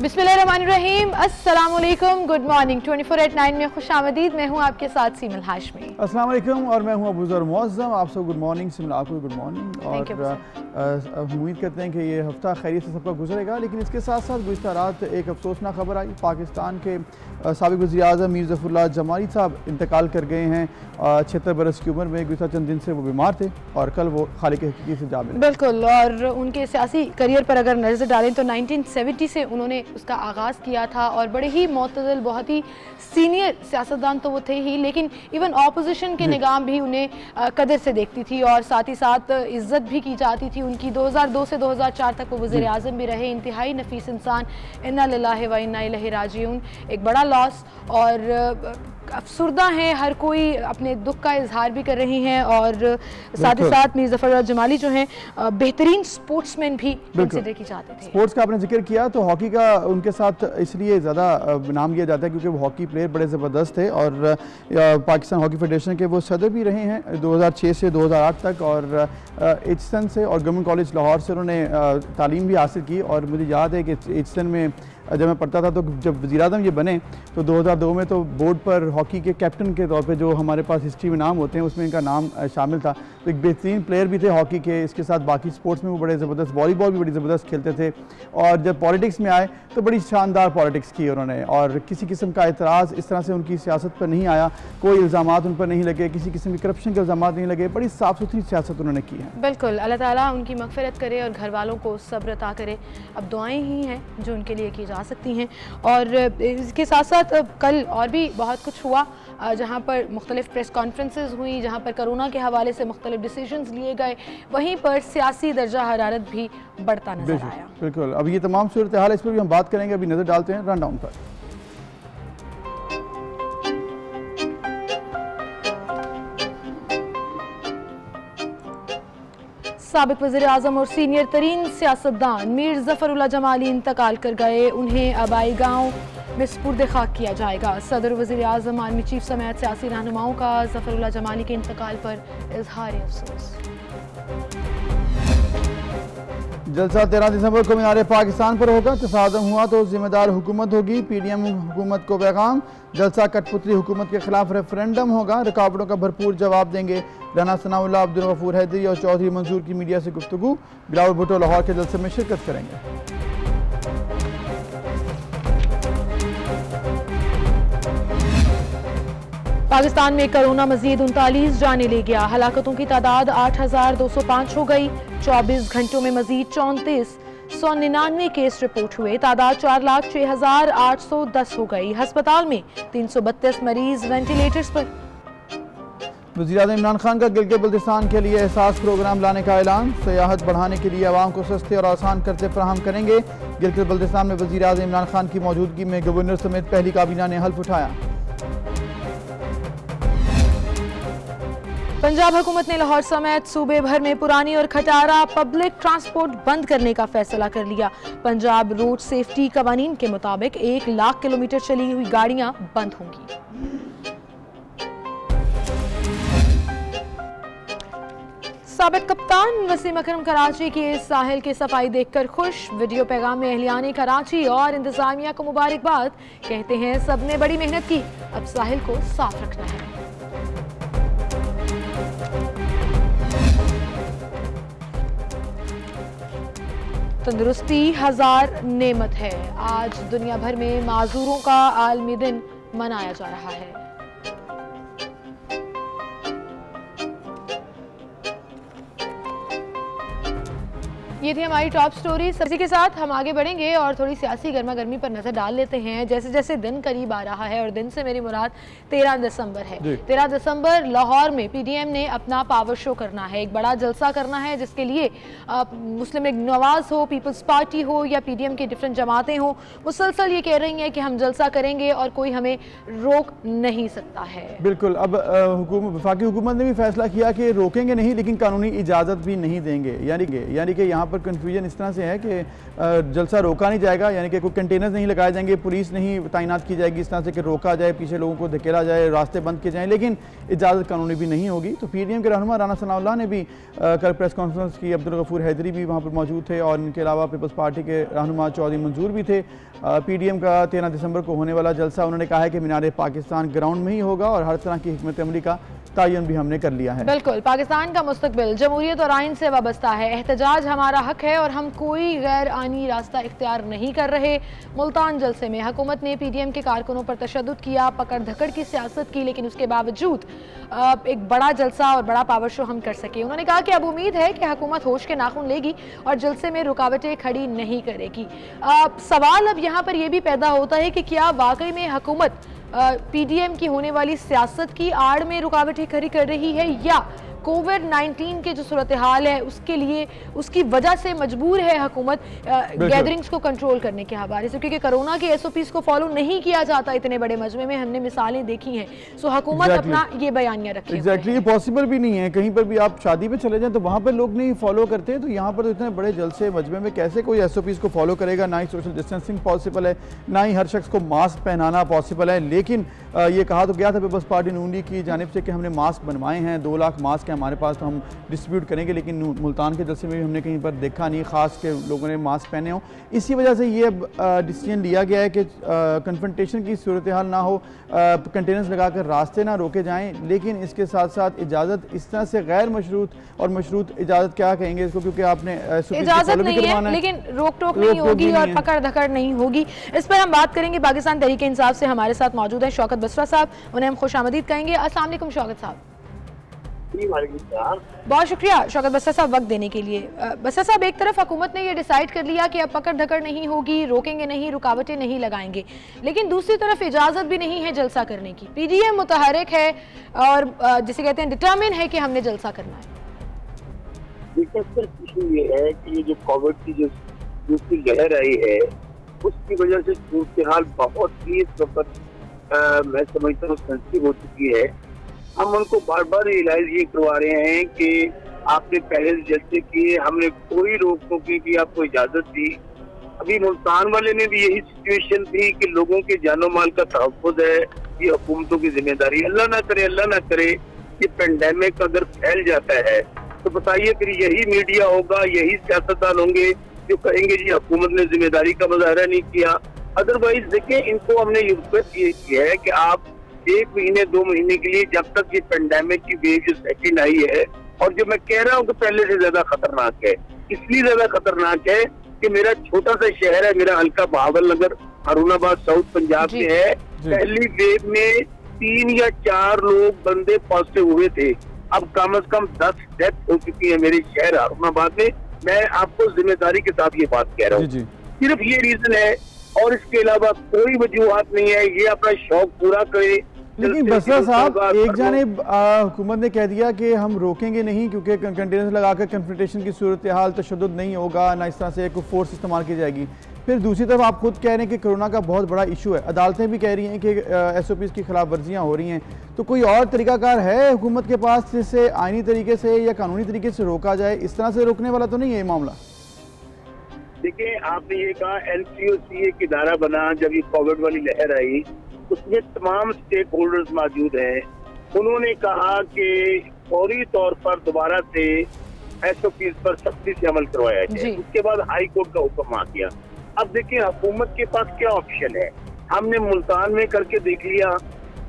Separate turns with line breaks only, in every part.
बिस्मिल्लाहिर्रहमानिर्रहीम, अस्सलाम वालेकुम, गुड मॉर्निंग। 24/9 में खुशामदीद। मैं हूँ आपके साथ सीमल हाशमी।
अस्सलाम वालेकुम और मैं हूँ अबूज़र मुअज़्ज़म। आप सब गुड मॉर्निंग। सिमल आपको गुड मॉर्निंग और उम्मीद करते हैं कि ये हफ्ता खैरियत से सबका गुजरेगा। लेकिन इसके साथ साथ गुज़िश्ता रात एक अफसोसनाक खबर आई। पाकिस्तान के साबिक़ वज़ीर आज़म मीर ज़फ़रुल्लाह जमाली साहब इंतकाल कर गए हैं 76 बरस की उम्र में। गुज़िश्ता चंद दिन से वो बीमार थे और कल वो खालिक हकीकी से जा मिले।
बिल्कुल, और उनके सियासी करियर पर अगर नज़र डालें तो 1970 से उन्होंने उसका आगाज़ किया था और बड़े ही मोतदल, बहुत ही सीनियर सियासतदान तो वो थे ही, लेकिन इवन ऑपोजिशन के निगाह भी उन्हें कदर से देखती थी और साथ ही साथ इज़्ज़त भी की जाती थी उनकी। 2002 से 2004 तक वो वज़ीर आज़म भी रहे। इंतहाई नफीस इंसान। इन्ना लिल्लाहि व इन्ना इलैहि राजिऊन। एक बड़ा लॉस और अफसुर्दा हैं, हर कोई अपने दुख का इजहार भी कर रही हैं और साथ ही साथ मीर ज़फ़रुल्लाह जमाली जो हैं बेहतरीन स्पोर्ट्समैन भी कंसिडर की जाते थे।
स्पोर्ट्स का आपने जिक्र किया तो हॉकी का उनके साथ इसलिए ज़्यादा नाम लिया जाता है क्योंकि वो हॉकी प्लेयर बड़े ज़बरदस्त थे और पाकिस्तान हॉकी फेडरेशन के वो सदर भी रहे हैं 2006 से 2008 तक और एचसन से और गवर्नमेंट कॉलेज लाहौर से उन्होंने तालीम भी हासिल की। और मुझे याद है कि एचसन में जब मैं पढ़ता था तो जब वज़ीर आज़म ये बने तो 2002 में तो बोर्ड पर हॉकी के कैप्टन के तौर पे जो हमारे पास हिस्ट्री में नाम होते हैं उसमें इनका नाम शामिल था। तो एक बेहतरीन प्लेयर भी थे हॉकी के। इसके साथ बाकी स्पोर्ट्स में वो बड़े ज़बरदस्त, वॉलीबॉल भी बड़ी ज़बरदस्त खेलते थे। और जब पॉलिटिक्स में आए तो बड़ी शानदार पॉलिटिक्स की उन्होंने और किसी किस्म का एतराज़ इस तरह से उनकी सियासत पर नहीं आया। कोई इल्ज़ामात उन पर नहीं लगे, किसी किस्म के करप्शन के इल्ज़ामात नहीं लगे। बड़ी साफ़ सुथरी सियासत उन्होंने की है।
बिल्कुल, अल्लाह ताला उनकी मग़फ़िरत करे और घर वालों को सब्र अता करे। अब दुआएं ही हैं जो उनके लिए की जा सकती हैं। और इसके साथ साथ कल और भी बहुत कुछ हुआ जहाँ पर मुख्तलिफ प्रेस कॉन्फ्रेंसेस हुई, जहाँ पर कोरोना के हवाले से मुख्तलिफ डिसीजंस लिए गए, वहीं पर सियासी दर्जा हरारत भी बढ़ता नजर आया।
बिल्कुल, अब ये तमाम सूरत हाल, इस पर भी हम बात करेंगे। अभी नज़र डालते हैं रन डाउन पर।
साबिक़ वज़ीर आज़म और सीनियर तरीन सियासतदान मीर ज़फ़रुल्लाह जमाली इंतकाल कर गए। उन्हें आबाई गाँव में सुपुर्द खाक किया जाएगा। सदर वज़ीर आज़म, आर्मी चीफ समेत सियासी रहनुमाओं का ज़फ़रुल्लाह जमाली के इंतकाल पर इज़हार अफसोस।
जलसा 13 दिसंबर को मीनार पाकिस्तान पर होगा। तसादम हुआ तो जिम्मेदार हुकूमत होगी। PDM हुकूमत को पैगाम। जलसा कठपुतली हुकूमत के खिलाफ रेफरेंडम होगा। रुकावटों का भरपूर जवाब देंगे। राना सनाउल्लाह, अब्दुल गफूर हैदरी और चौधरी मंसूर की मीडिया से गुफ्तगू। बिलावल भुट्टो लाहौर के जलसे में शिरकत करेंगे।
पाकिस्तान में कोरोना मजीद 39 जाने ले गया। हलाकतों की तादाद 8205 हो गई। 24 घंटों में मजीद 199 केस रिपोर्ट हुए। तादाद 4,06,810 हो गई। अस्पताल में 332 मरीज वेंटिलेटर्स पर।
वज़ीर-ए-आज़म इमरान खान का गिलगित बल्तिस्तान के लिए एहसास प्रोग्राम लाने का ऐलान। सयाहत बढ़ाने के लिए आवाम को सस्ते और आसान कर्ज़े फराहम करेंगे। गिलगित बल्तिस्तान में वज़ीर-ए-आज़म इमरान खान की मौजूदगी में गवर्नर समेत पहली काबीना ने हल्फ उठाया।
पंजाब हुकूमत ने लाहौर समेत सूबे भर में पुरानी और खटारा पब्लिक ट्रांसपोर्ट बंद करने का फैसला कर लिया। पंजाब रोड सेफ्टी कवानीन के मुताबिक 1 लाख किलोमीटर चली हुई गाड़ियां बंद होंगी। साबिक़ कप्तान वसीम अकरम कराची के साहिल की सफाई देखकर खुश। वीडियो पैगाम में अहलियाने कराची और इंतजामिया को मुबारकबाद। कहते हैं सबने बड़ी मेहनत की, अब साहिल को साफ रखना है। तंदुरुस्ती हजार नेमत है। आज दुनिया भर में माजूरों का आलमी दिन मनाया जा रहा है। ये थी हमारी टॉप स्टोरी। इसी के साथ हम आगे बढ़ेंगे और थोड़ी सियासी गर्मा गर्मी पर नजर डाल लेते हैं। जैसे जैसे दिन करीब आ रहा है, और दिन से मेरी मुराद 13 दिसंबर है। 13 दिसंबर लाहौर में PDM ने अपना पावर शो करना है, एक बड़ा जलसा करना है, जिसके लिए मुस्लिम लीग नवाज हो, पीपल्स पार्टी हो या PDM की डिफरेंट जमातें हो, मुसलसल ये कह रही हैं कि हम जलसा करेंगे और कोई हमें रोक नहीं सकता है।
बिल्कुल, अब वफाकी हुकूमत ने भी फैसला किया कि रोकेंगे नहीं लेकिन कानूनी इजाज़त भी नहीं देंगे। यानी कि यहाँ पर कन्फ्यूजन इस तरह से है कि जलसा रोका नहीं जाएगा, यानी कि कोई कंटेनर्स नहीं लगाए जाएंगे, पुलिस नहीं तैनात की जाएगी इस तरह से कि रोका जाए, पीछे लोगों को धकेला जाए, रास्ते बंद किए जाएँ, लेकिन इजाज़त कानूनी भी नहीं होगी। तो PDM के रहनुमा राना सनाउल्लाह ने भी कल प्रेस कॉन्फ्रेंस की, अब्दुल गफूर हैदरी भी वहाँ पर मौजूद थे और इनके अलावा पीपल्स पार्टी के रहनुमा चौधरी मंजूर भी थे। PDM का 13 दिसंबर को होने वाला जलसा उन्होंने कहा है कि मीनार पाकिस्तान ग्राउंड में ही होगा और हर तरह की हिकमत अमली का तायन भी हमने कर लिया है।
बिल्कुल, पाकिस्तान का मुस्तकबिल जमहूरियत और आइन से वाबस्ता है। एहतजाज हमारा हक है और हम कोई गैर आइनी रास्ता इख्तियार नहीं कर रहे। मुल्तान जलसे में हुकूमत ने PDM के कारकुनों पर तशद्दुद किया, पकड़ धकड़ की सियासत की, लेकिन उसके बावजूद एक बड़ा जलसा और बड़ा पावर शो हम कर सके। उन्होंने कहा कि अब उम्मीद है कि हुकूमत होश के नाखून लेगी और जलसे में रुकावटें खड़ी नहीं करेगी। सवाल अब यहाँ पर यह भी पैदा होता है कि क्या वाकई में हुकूमत PDM की होने वाली सियासत की आड़ में रुकावटें खड़ी कर रही है या कोविड-19 के जो सूरत हाल है उसके लिए, उसकी वजह से मजबूर है हुकूमत गैदरिंग्स को कंट्रोल करने के हवाले से, क्योंकि कोरोना के SOPs को फॉलो नहीं किया जाता इतने बड़े मजमे में, हमने मिसालें देखी हैं। सो हुकूमत अपना ये बयानिया रखे।
एग्जैक्टली, ये पॉसिबल भी नहीं है। कहीं पर भी आप शादी पे चले जाएं तो वहाँ पर लोग नहीं फॉलो करते, तो यहाँ पर तो इतने बड़े जलसे मजमे में कैसे कोई SOPs को फॉलो करेगा। ना ही सोशल डिस्टेंसिंग पॉसिबल है, ना ही हर शख्स को मास्क पहनाना पॉसिबल है। लेकिन ये कहा तो गया था पीपल्स पार्टी नून लीग की जानिब से कि हमने मास्क बनवाए हैं, 2 लाख मास्क हैं हमारे पास, तो हम डिस्ट्रीब्यूट करेंगे, लेकिन मुल्तान के जलसे में भी हमने कहीं पर देखा नहीं खास के लोगों ने मास्क पहने हों। इसी वजह से ये डिसीजन लिया गया है कि कन्फ्रंटेशन की सूरत हाल ना हो, कंटेनर्स लगाकर रास्ते ना रोके जाएं, लेकिन इसके साथ साथ इजाज़त इस तरह से गैर मशरूत और मशरूत इजाज़त क्या कहेंगे इसको, क्योंकि आपने
इजाज़त नहीं है लेकिन रोक टोक नहीं होगी और पकड़ धकड़ नहीं होगी। इस पर हम बात करेंगे। पाकिस्तान तहरीक इंसाफ से हमारे साथ मौजूद है शौकत बसरा साहब, उन्हें हम खुशामदीद कहेंगे। अस्सलाम वालेकुम शौकत साहब। बहुत शुक्रिया शौकत बसरा साहब वक्त देने के लिए। बसरा साहब, एक तरफ हुकूमत ने ये डिसाइड कर लिया कि अब पकड़ धकड़ नहीं होगी, रोकेंगे नहीं, रुकावटें नहीं लगाएंगे, लेकिन दूसरी तरफ इजाज़त भी नहीं है जलसा करने की। PDM मुतहरिक है और जिसे कहते हैं डिटर्मिन है कि हमने जलसा करना है।
देखिए सर, इशू ये है कि ये जो कोविड की जो दूसरी लहर आई है उसकी वजह से सूरत हाल बहुत ही इस वक्त मैं समझता हूँ सेंसिटिव हो चुकी है। हम उनको बार बार रियलाइज ये करवा रहे हैं कि आपने पहले जैसे किए, हमने कोई रोक टोक नहीं की, आपको इजाजत दी। अभी मुल्तान वाले में भी यही सिचुएशन थी कि लोगों के जानो माल का तहफ़्फ़ुज़ है, ये हुकूमतों की जिम्मेदारी। अल्लाह ना करे कि पेंडेमिक अगर फैल जाता है तो बताइए फिर यही मीडिया होगा, यही सियासतदान होंगे जो कहेंगे जी हुकूमत ने जिम्मेदारी का मुजाहरा नहीं किया। अदरवाइज देखिए, इनको हमने रिक्वेस्ट ये की है कि आप 1 महीने 2 महीने के लिए, जब तक ये पेंडेमिक की वेव जो सेकंड आई है, और जो मैं कह रहा हूँ कि पहले से ज्यादा खतरनाक है, इसलिए ज्यादा खतरनाक है कि मेरा छोटा सा शहर है, मेरा हल्का बहावलनगर हारूनाबाद साउथ पंजाब में है। पहली वेव में 3 या 4 लोग बंदे पॉजिटिव हुए थे, अब कम से कम 10 डेथ हो चुकी है मेरे शहर हारूनाबाद में। मैं आपको जिम्मेदारी के साथ ये बात कह रहा हूँ। सिर्फ ये रीजन है और इसके अलावा कोई वजूहत नहीं है। ये अपना शौक पूरा करे।
लेकिन बसरा साहब, एक जानिब हुकूमत ने कह दिया कि हम रोकेंगे नहीं क्योंकि कंटेनर्स लगाकर कन्फ्रंटेशन की सूरत हाल तशद्दुद नहीं होगा, ना इस तरह से कोई फोर्स इस्तेमाल की जाएगी। फिर दूसरी तरफ आप खुद कह रहे हैं कि कोरोना का बहुत बड़ा इशू है, अदालतें भी कह रही हैं कि SOPs की खिलाफ वर्जियाँ हो रही हैं, तो कोई और तरीकाकार है हुकूमत के पास जिससे आइनी तरीके से या कानूनी तरीके से रोका जाए? इस तरह से रोकने वाला तो नहीं है ये मामला।
देखिए, आपने ये कहा LCOC एक इदारा बना जब ये कोविड वाली लहर आई, उसमें तमाम स्टेक होल्डर्स मौजूद हैं। उन्होंने कहा कि फौरी तौर पर दोबारा से SOPs पर सख्ती से अमल करवाया जाए। उसके बाद हाई कोर्ट का हुक्म आ गया। अब देखिए, हुकूमत के पास क्या ऑप्शन है। हमने मुल्तान में करके देख लिया,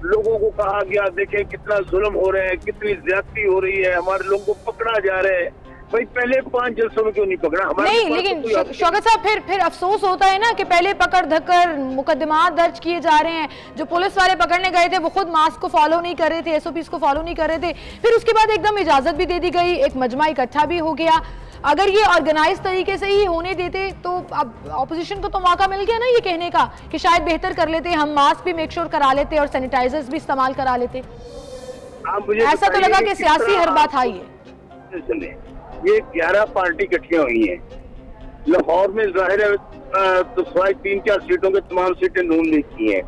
लोगों को कहा गया देखें कितना जुल्म हो रहा है, कितनी ज्यादती हो रही है, हमारे लोगों को पकड़ा जा रहा है। भाई पहले 5 जलसों में क्यों नहीं पकड़ा?
नहीं, लेकिन शौकत साहब फिर अफसोस होता है ना कि पहले पकड़ धक्कर मुकदमा दर्ज किए जा रहे हैं। जो पुलिस वाले पकड़ने गए थे वो खुद मास्क को फॉलो नहीं कर रहे थे, SOPs को फॉलो नहीं कर रहे थे, फिर उसके बाद एकदम इजाजत भी दे दी गई, एक मजमा इकट्ठा भी हो गया। अगर ये ऑर्गेनाइज तरीके से ही होने देते तो अब ऑपोजिशन को तो मौका मिल गया ना ये कहने का कि शायद बेहतर कर लेते, हम मास्क भी मेक श्योर करा लेते और सैनिटाइजर्स भी इस्तेमाल करा लेते। ऐसा तो लगा कि सियासी हर बात आई है।
ये 11 पार्टी इकट्ठियां हुई हैं लाहौर में, जाहिर है तो 3-4 सीटों के तमाम सीटें नून लीग की हैं।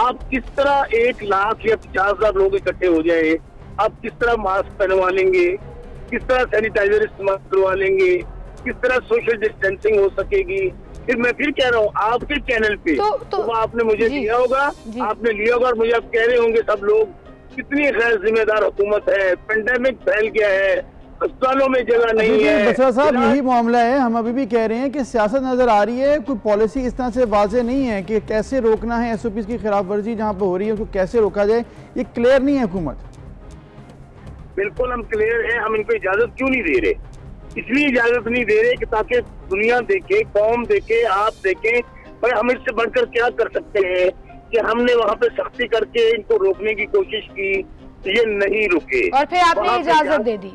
आप किस तरह 1 लाख या 50,000 लोग इकट्ठे हो जाए, आप किस तरह मास्क पहनवा लेंगे, किस तरह सैनिटाइजर इस्तेमाल करवा लेंगे? किस तरह सोशल डिस्टेंसिंग हो सकेगी। फिर मैं फिर कह रहा हूँ आपके चैनल पे तो आपने मुझे लिया होगा, आपने लिया होगा और मुझे आप कह रहे होंगे सब लोग कितनी गैर जिम्मेदार हुकूमत है, पेंडेमिक फैल गया है, अस्पतालों में जगह नहीं है।
बसरा साहब यही मामला है, हम अभी भी कह रहे हैं कि सियासत नजर आ रही है, कोई पॉलिसी इस तरह से वाजे नहीं है कि कैसे रोकना है SOPs की खिलाफ वर्जी जहाँ पे हो रही है उसको कैसे रोका जाए, ये क्लियर नहीं है हुकूमत।
बिल्कुल हम क्लियर है, हम इनको इजाजत क्यों नहीं दे रहे, इसलिए इजाजत नहीं दे रहे कि ताकि दुनिया देखे, कौम देखे, आप देखें भाई हम इससे बढ़कर क्या कर सकते हैं कि हमने वहाँ पे सख्ती करके इनको रोकने की कोशिश की, ये नहीं रुके
और फिर आपने इजाजत दे दी।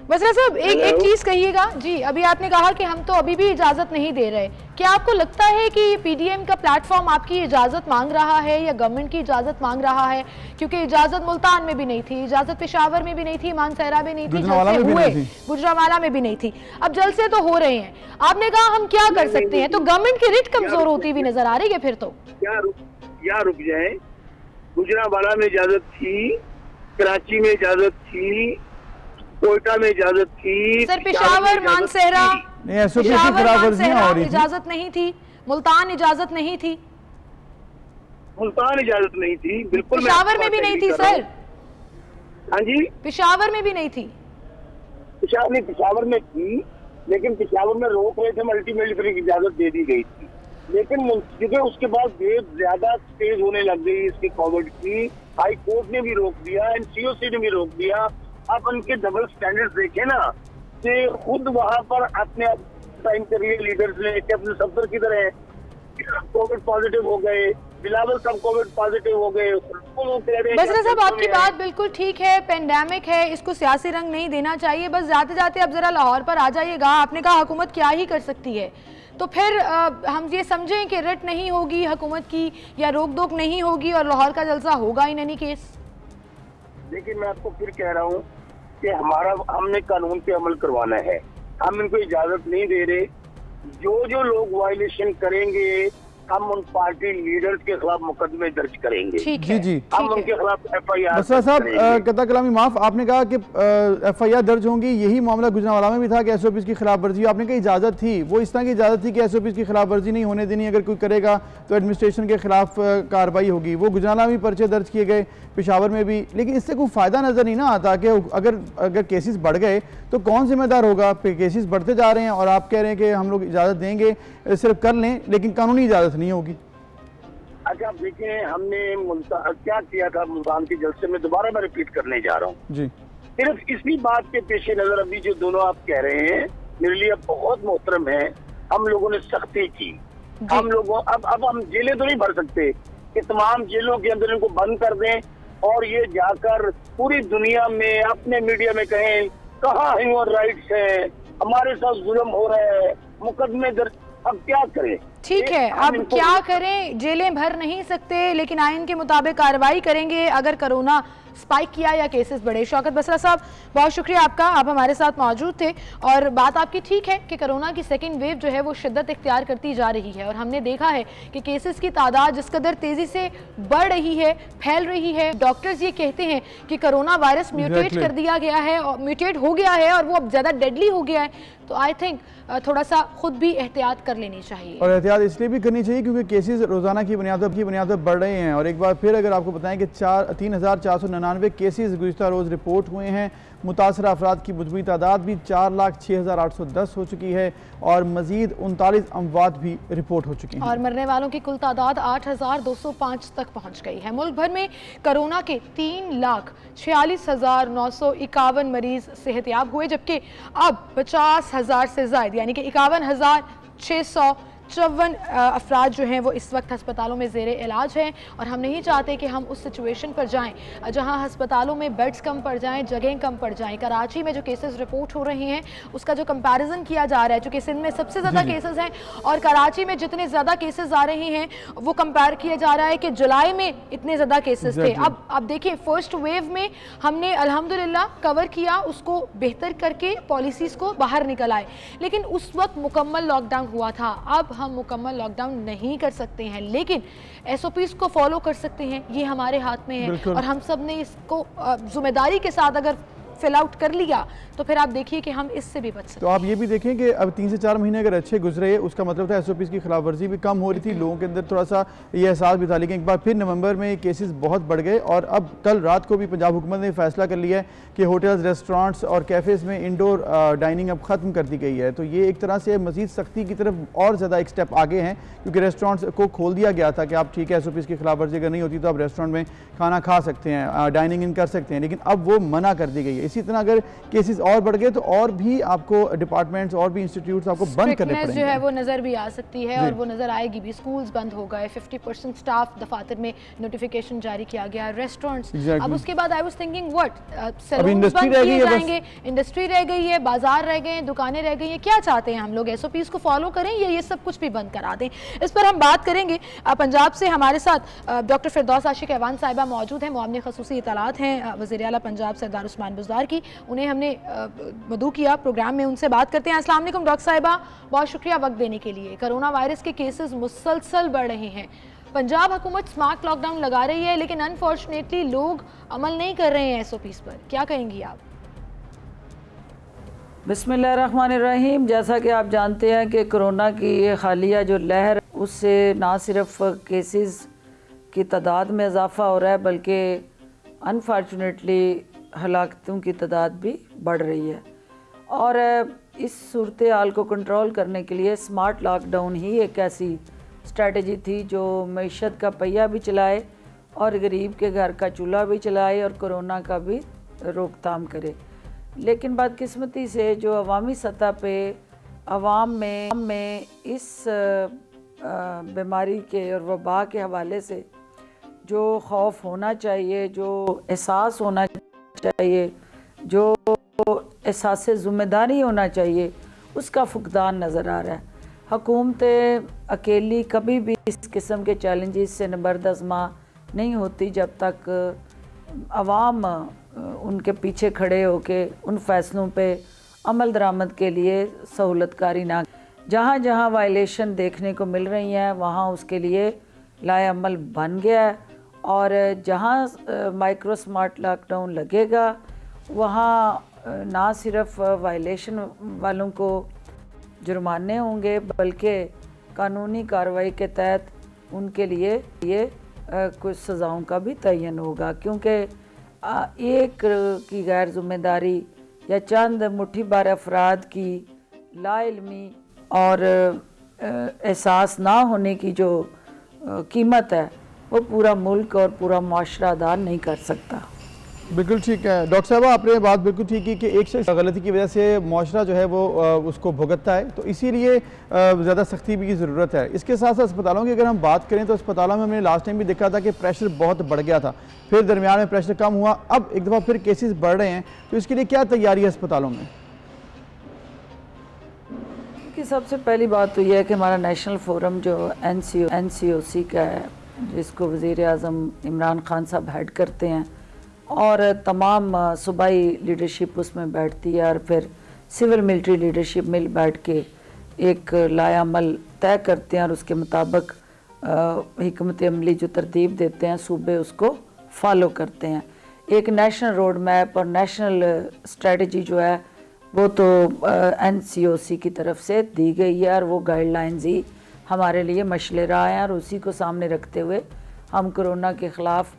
बसरा साहब एक चीज कहिएगा जी, अभी आपने कहा कि हम तो अभी भी इजाजत नहीं दे रहे, क्या आपको लगता है कि PDM का प्लेटफॉर्म आपकी इजाजत मांग रहा है या गवर्नमेंट की इजाजत मांग रहा है? क्योंकि इजाजत मुल्तान में भी नहीं थी, इजाजत पेशावर में भी नहीं थी, मानसहरा में नहीं थी, गुजरावाला में भी नहीं थी, अब जलसे तो हो रहे हैं। आपने कहा हम क्या कर सकते हैं, तो गवर्नमेंट की रिट कमजोर होती हुई नजर आ रही है। फिर तो
क्या रुक जाए, गुजरावाला में इजाजत थी, कराची में इजाजत थी, कोयटा में इजाजत थी,
सर पेशावर मानसहरा इजाजत नहीं थी, मुल्तान इजाजत नहीं थी,
मुल्तान इजाजत नहीं थी, बिल्कुल
पेशावर में भी नहीं थी सर।
हाँ जी,
पेशावर में भी नहीं थी,
पेशावर में थी, लेकिन पेशावर में रोक रहे थे, अल्टीमेटली फिर इजाजत दे दी गई थी, लेकिन क्योंकि उसके बाद वेव ज्यादा तेज होने लग गई इसकी कोविड की, हाई कोर्ट ने भी रोक दिया, NCOC ने भी रोक दिया। आप उनके डबल स्टैंडर्ड्स देखे ना, कि खुद वहाँ पर अपने टाइम के लिए लीडर्स ने अपने सफर की तरह कोविड पॉजिटिव हो गए, बिलावल सब कोविड पॉजिटिव हो गए।
बसरा साहब आपकी बात बिल्कुल ठीक है, पेंडेमिक है, इसको सियासी रंग नहीं देना चाहिए। बस जाते जाते अब जरा लाहौर पर आ जाइएगा, आपने कहा हुकूमत क्या ही कर सकती है, तो फिर हम ये समझें कि रिट नहीं होगी हुकूमत की या रोक टोक नहीं होगी और लाहौर का जलसा होगा इन एनी केस।
देखिए मैं आपको फिर कह रहा हूँ कि हमने कानून पे अमल करवाना है, हम इनको इजाजत नहीं दे रहे। जो लोग वायलेशन करेंगे हम उन पार्टी लीडर्स के खिलाफ मुकदमे दर्ज करेंगे।
जी
हम उनके खिलाफ FIR।
बसरा साहब कता कलामी माफ, आपने कहा कि FIR दर्ज होंगी, यही मामला गुजरांवाला में भी था कि SOPs की खिलाफ वर्जी, आपने कहा इजाजत थी, वो इस तरह की इजाजत थी कि SOPs की खिलाफ वर्जी नहीं होने देनी, अगर कोई करेगा तो एडमिनिस्ट्रेशन के खिलाफ कार्रवाई होगी। वो गुजरांवाला में पर्चे दर्ज किए गए, पेशावर में भी, लेकिन इससे कोई फायदा नजर नहीं ना आता कि अगर केसेस बढ़ गए तो कौन जिम्मेदार होगा? केसेस बढ़ते जा रहे हैं और आप कह रहे हैं कि हम लोग इजाजत देंगे, सिर्फ कर लें, लेकिन कानूनी इजाजत नहीं होगी।
अच्छा आप देखें, हमने क्या किया था मुल्तान के जलसे में, दोबारा मैं रिपीट करने जा रहा हूँ जी। सिर्फ इसी बात के पेश नजर अभी जो दोनों आप कह रहे हैं मेरे लिए बहुत मोहतरम है, हम लोगों ने सख्ती की। हम लोगों अब हम जेलें तो नहीं भर सकते कि तमाम जेलों के अंदर इनको बंद कर दें और ये जाकर पूरी दुनिया में अपने मीडिया में कहें कहाँ ह्यूमन राइट्स है, हमारे साथ जुल्म हो रहा है, मुकदमे दर्ज। अब क्या करें?
ठीक है, अब क्या करें? जेलें भर नहीं सकते, लेकिन आइन के मुताबिक कार्रवाई करेंगे अगर कोरोना स्पाइक किया या केसेस बढ़े। शौकत बसरा साहब बहुत शुक्रिया आपका, आप हमारे साथ मौजूद थे और बात आपकी ठीक है कि कोरोना की सेकंड वेव जो है वो शिद्दत इख्तियार करती जा रही है और हमने देखा है कि केसेस की तादाद जिस कदर तेज़ी से बढ़ रही है, फैल रही है। डॉक्टर्स ये कहते हैं कि कोरोना वायरस म्यूटेट कर दिया गया है और म्यूटेट हो गया है और वो अब ज़्यादा डेडली हो गया है, तो आई थिंक थोड़ा सा खुद भी एहतियात कर लेनी चाहिए।
और एहतियात इसलिए भी करनी चाहिए क्योंकि केसेस रोज़ाना की बुनियाद पर बढ़ रहे हैं। और एक बार फिर अगर आपको बताएं कि 3,499 केसेस गुज़िश्ता रोज़ रिपोर्ट हुए हैं, मुतासरा अफराद की मजमूई तादाद भी 4,06,810 हो चुकी है और मजीद 39 अमवात भी रिपोर्ट हो चुकी हैं
और मरने वालों की कुल तादाद 8,205 तक पहुँच गई है। मुल्क भर में कोरोना के 3,46,951 मरीज सेहतयाब हुए, जबकि अब 50,000 से ज़ायद यानी कि 51,654 अफराद जो हैं वो इस वक्त हस्पतालों में ज़ेरे इलाज हैं। और हम नहीं चाहते कि हम उस सिचुएशन पर जाएं जहां हस्पतालों में बेड्स कम पड़ जाएं, जगह कम पड़ जाएं। कराची में जो केसेस रिपोर्ट हो रहे हैं उसका जो कंपैरिजन किया जा रहा है, चूँकि सिंध में सबसे ज़्यादा केसेस हैं और कराची में जितने ज़्यादा केसेस आ रहे हैं वो कंपेयर किया जा रहा है कि जुलाई में इतने ज़्यादा केसेस थे। अब देखिए फर्स्ट वेव में हमने अल्हम्दुलिल्लाह कवर किया, उसको बेहतर करके पॉलिसीज़ को बाहर निकल आए, लेकिन उस वक्त मुकम्मल लॉकडाउन हुआ था। अब हम मुकम्मल लॉकडाउन नहीं कर सकते हैं, लेकिन SOPs को फॉलो कर सकते हैं, ये हमारे हाथ में है और हम सब ने इसको जिम्मेदारी के साथ अगर फिल आउट कर लिया तो फिर आप देखिए कि हम इससे भी बच सकते हैं।
तो आप ये भी देखें कि अब 3 से 4 महीने अगर अच्छे गुजरे, उसका मतलब था SOPs की खिलाफ वर्जी भी कम हो रही थी, लोगों के अंदर थोड़ा सा ये एहसास भी था। लेकिन एक बार फिर नवंबर में केसेस बहुत बढ़ गए और अब कल रात को भी पंजाब हुकूमत ने फैसला कर लिया है कि होटल्स, रेस्टोरेंट्स और कैफ़ेज़ में इंडोर डाइनिंग अब ख़त्म कर दी गई है। तो ये एक तरह से मज़ीद सख्ती की तरफ और ज़्यादा एक स्टेप आगे हैं, क्योंकि रेस्टोरेंट्स को खोल दिया गया था कि आप ठीक है SOPs की खिलाफ वर्जी अगर नहीं होती तो आप रेस्टोरेंट में खाना खा सकते हैं, डाइनिंग इन कर सकते हैं, लेकिन अब वो मना कर दी गई है। इसी तरह अगर केसेस और बढ़ गए तो और भी आपको डिपार्टमेंट्स और भी इंस्टीट्यूट्स आपको बंद करने पड़ेंगे,
जो है वो नज़र भी आ सकती है और वो नज़र आएगी भी। स्कूल्स बंद हो गए, 50% स्टाफ दफातर में नोटिफिकेशन जारी किया गया, रेस्टोरेंट्स अब उसके बाद I was thinking what
industry रह गई
है, इंडस्ट्री रह गई है, बाजार रह गए, दुकानें रह गई हैं, क्या चाहते हैं हम लोग? SOPs को फॉलो करें या ये सब कुछ भी बंद करा दें? इस पर हम बात करेंगे। पंजाब से हमारे साथ डॉक्टर फिरदौस आशिक ऐवान साहिबा मौजूद हैं, मुआवने खसूसी इतलात हैं वज़ीर आला पंजाब सरदार उस्मान बुज़दार की। उन्हें हमने मदऊ किया प्रोग्राम में, उनसे बात करते हैं। अस्सलाम वालेकुम डॉक्टर साहिबा, बहुत शुक्रिया वक्त देने के लिए। कोरोना वायरस के केसेस मुसलसल बढ़ रहे हैं, पंजाब हुकूमत स्मार्ट लॉकडाउन लगा रही है, लेकिन अनफॉर्चुनेटली लोग अमल नहीं कर रहे हैं SOPs पर, क्या कहेंगी आप?
बिस्मिल्लाहिर्रहमानिर्रहीम। जैसा कि आप जानते हैं कि कोरोना की ये हालिया जो लहर, उससे ना सिर्फ केसेस की तादाद में इजाफ़ा हो रहा है बल्कि अनफॉर्चुनेटली हलाकतों की तादाद भी बढ़ रही है। और इस सूरत हाल को कंट्रोल करने के लिए स्मार्ट लॉकडाउन ही एक ऐसी स्ट्रेटजी थी जो मईशत का पहिया भी चलाए और गरीब के घर का चूल्हा भी चलाए और कोरोना का भी रोकथाम करे। लेकिन बदकिस्मती से जो अवामी सतह पे अवाम में इस बीमारी के और वबा के हवाले से जो खौफ होना चाहिए, जो एहसास होना चाहिए, जो एहसास ज़िम्मेदारी होना चाहिए, उसका फुकदान नज़र आ रहा है। हुकूमतें अकेली कभी भी इस किस्म के चैलेंजेस से नबरदज़मा नहीं होती जब तक अवाम उनके पीछे खड़े होके उन फैसलों पे अमल दरामद के लिए सहूलतकारी ना। जहाँ जहाँ वायलेशन देखने को मिल रही हैं वहाँ उसके लिए लाए अमल बन गया है और जहाँ माइक्रो स्मार्ट लॉकडाउन लगेगा वहाँ ना सिर्फ वायलेशन वालों को जुर्माने होंगे बल्कि कानूनी कार्रवाई के तहत उनके लिए ये कुछ सज़ाओं का भी तयन होगा, क्योंकि एक की गैर जिम्मेदारी या चंद मुट्ठी भर अफराद की लाइल्मी और एहसास ना होने की जो कीमत है वो पूरा मुल्क और पूरा माशरा अदा नहीं कर सकता।
बिल्कुल ठीक है डॉक्टर साहब, आपने बात बिल्कुल ठीक की कि एक शख्स गलती की वजह से माशरा जो है वो उसको भुगतता है, तो इसीलिए ज़्यादा सख्ती भी की ज़रूरत है। इसके साथ साथ अस्पतालों की अगर हम बात करें तो अस्पतालों में हमने लास्ट टाइम भी देखा था कि प्रेशर बहुत बढ़ गया था, फिर दरमियान में प्रेशर कम हुआ, अब एक दफ़ा फिर केसेस बढ़ रहे हैं, तो इसके लिए क्या तैयारी है अस्पतालों में?
कि सबसे पहली बात तो यह है कि हमारा नेशनल फोरम जो NCOC का है, जिसको वज़ीर आज़म इमरान खान साहब हेड करते हैं और तमाम सूबाई लीडरशिप उसमें बैठती है और फिर सिविल मिलिट्री लीडरशिप मिल बैठ के एक लाया अमल तय करते हैं और उसके मुताबिक हिकमत अमली जो तरतीब देते हैं सूबे उसको फॉलो करते हैं। एक नेशनल रोड मैप और नेशनल स्ट्रेटजी जो है वो तो NCOC की तरफ से दी गई है और वो गाइडलाइंस ही हमारे लिए मशले रहा है और उसी को सामने रखते हुए हम कोरोना के ख़िलाफ़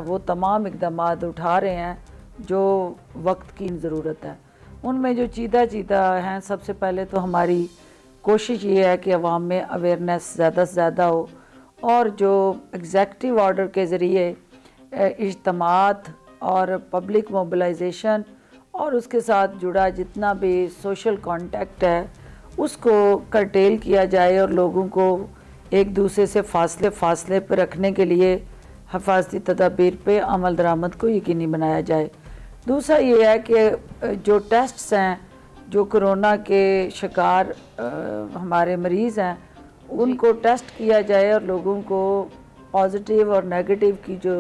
वो तमाम इक़दाम उठा रहे हैं जो वक्त की ज़रूरत है। उनमें जो चीदा हैं, सबसे पहले तो हमारी कोशिश ये है कि अवाम में अवेयरनेस ज़्यादा से ज़्यादा हो और जो एग्जेक्टिव ऑर्डर के ज़रिए इज्तिमात और पब्लिक मोबिलाइजेशन और उसके साथ जुड़ा जितना भी सोशल कॉन्टेक्ट है उसको कर्टेल किया जाए और लोगों को एक दूसरे से फासले पर रखने के लिए हिफाजती तदाबीर पे अमल दरामद को यकीनी बनाया जाए। दूसरा ये है कि जो टेस्ट्स हैं, जो कोरोना के शिकार हमारे मरीज़ हैं, उनको टेस्ट किया जाए और लोगों को पॉजिटिव और नेगेटिव की जो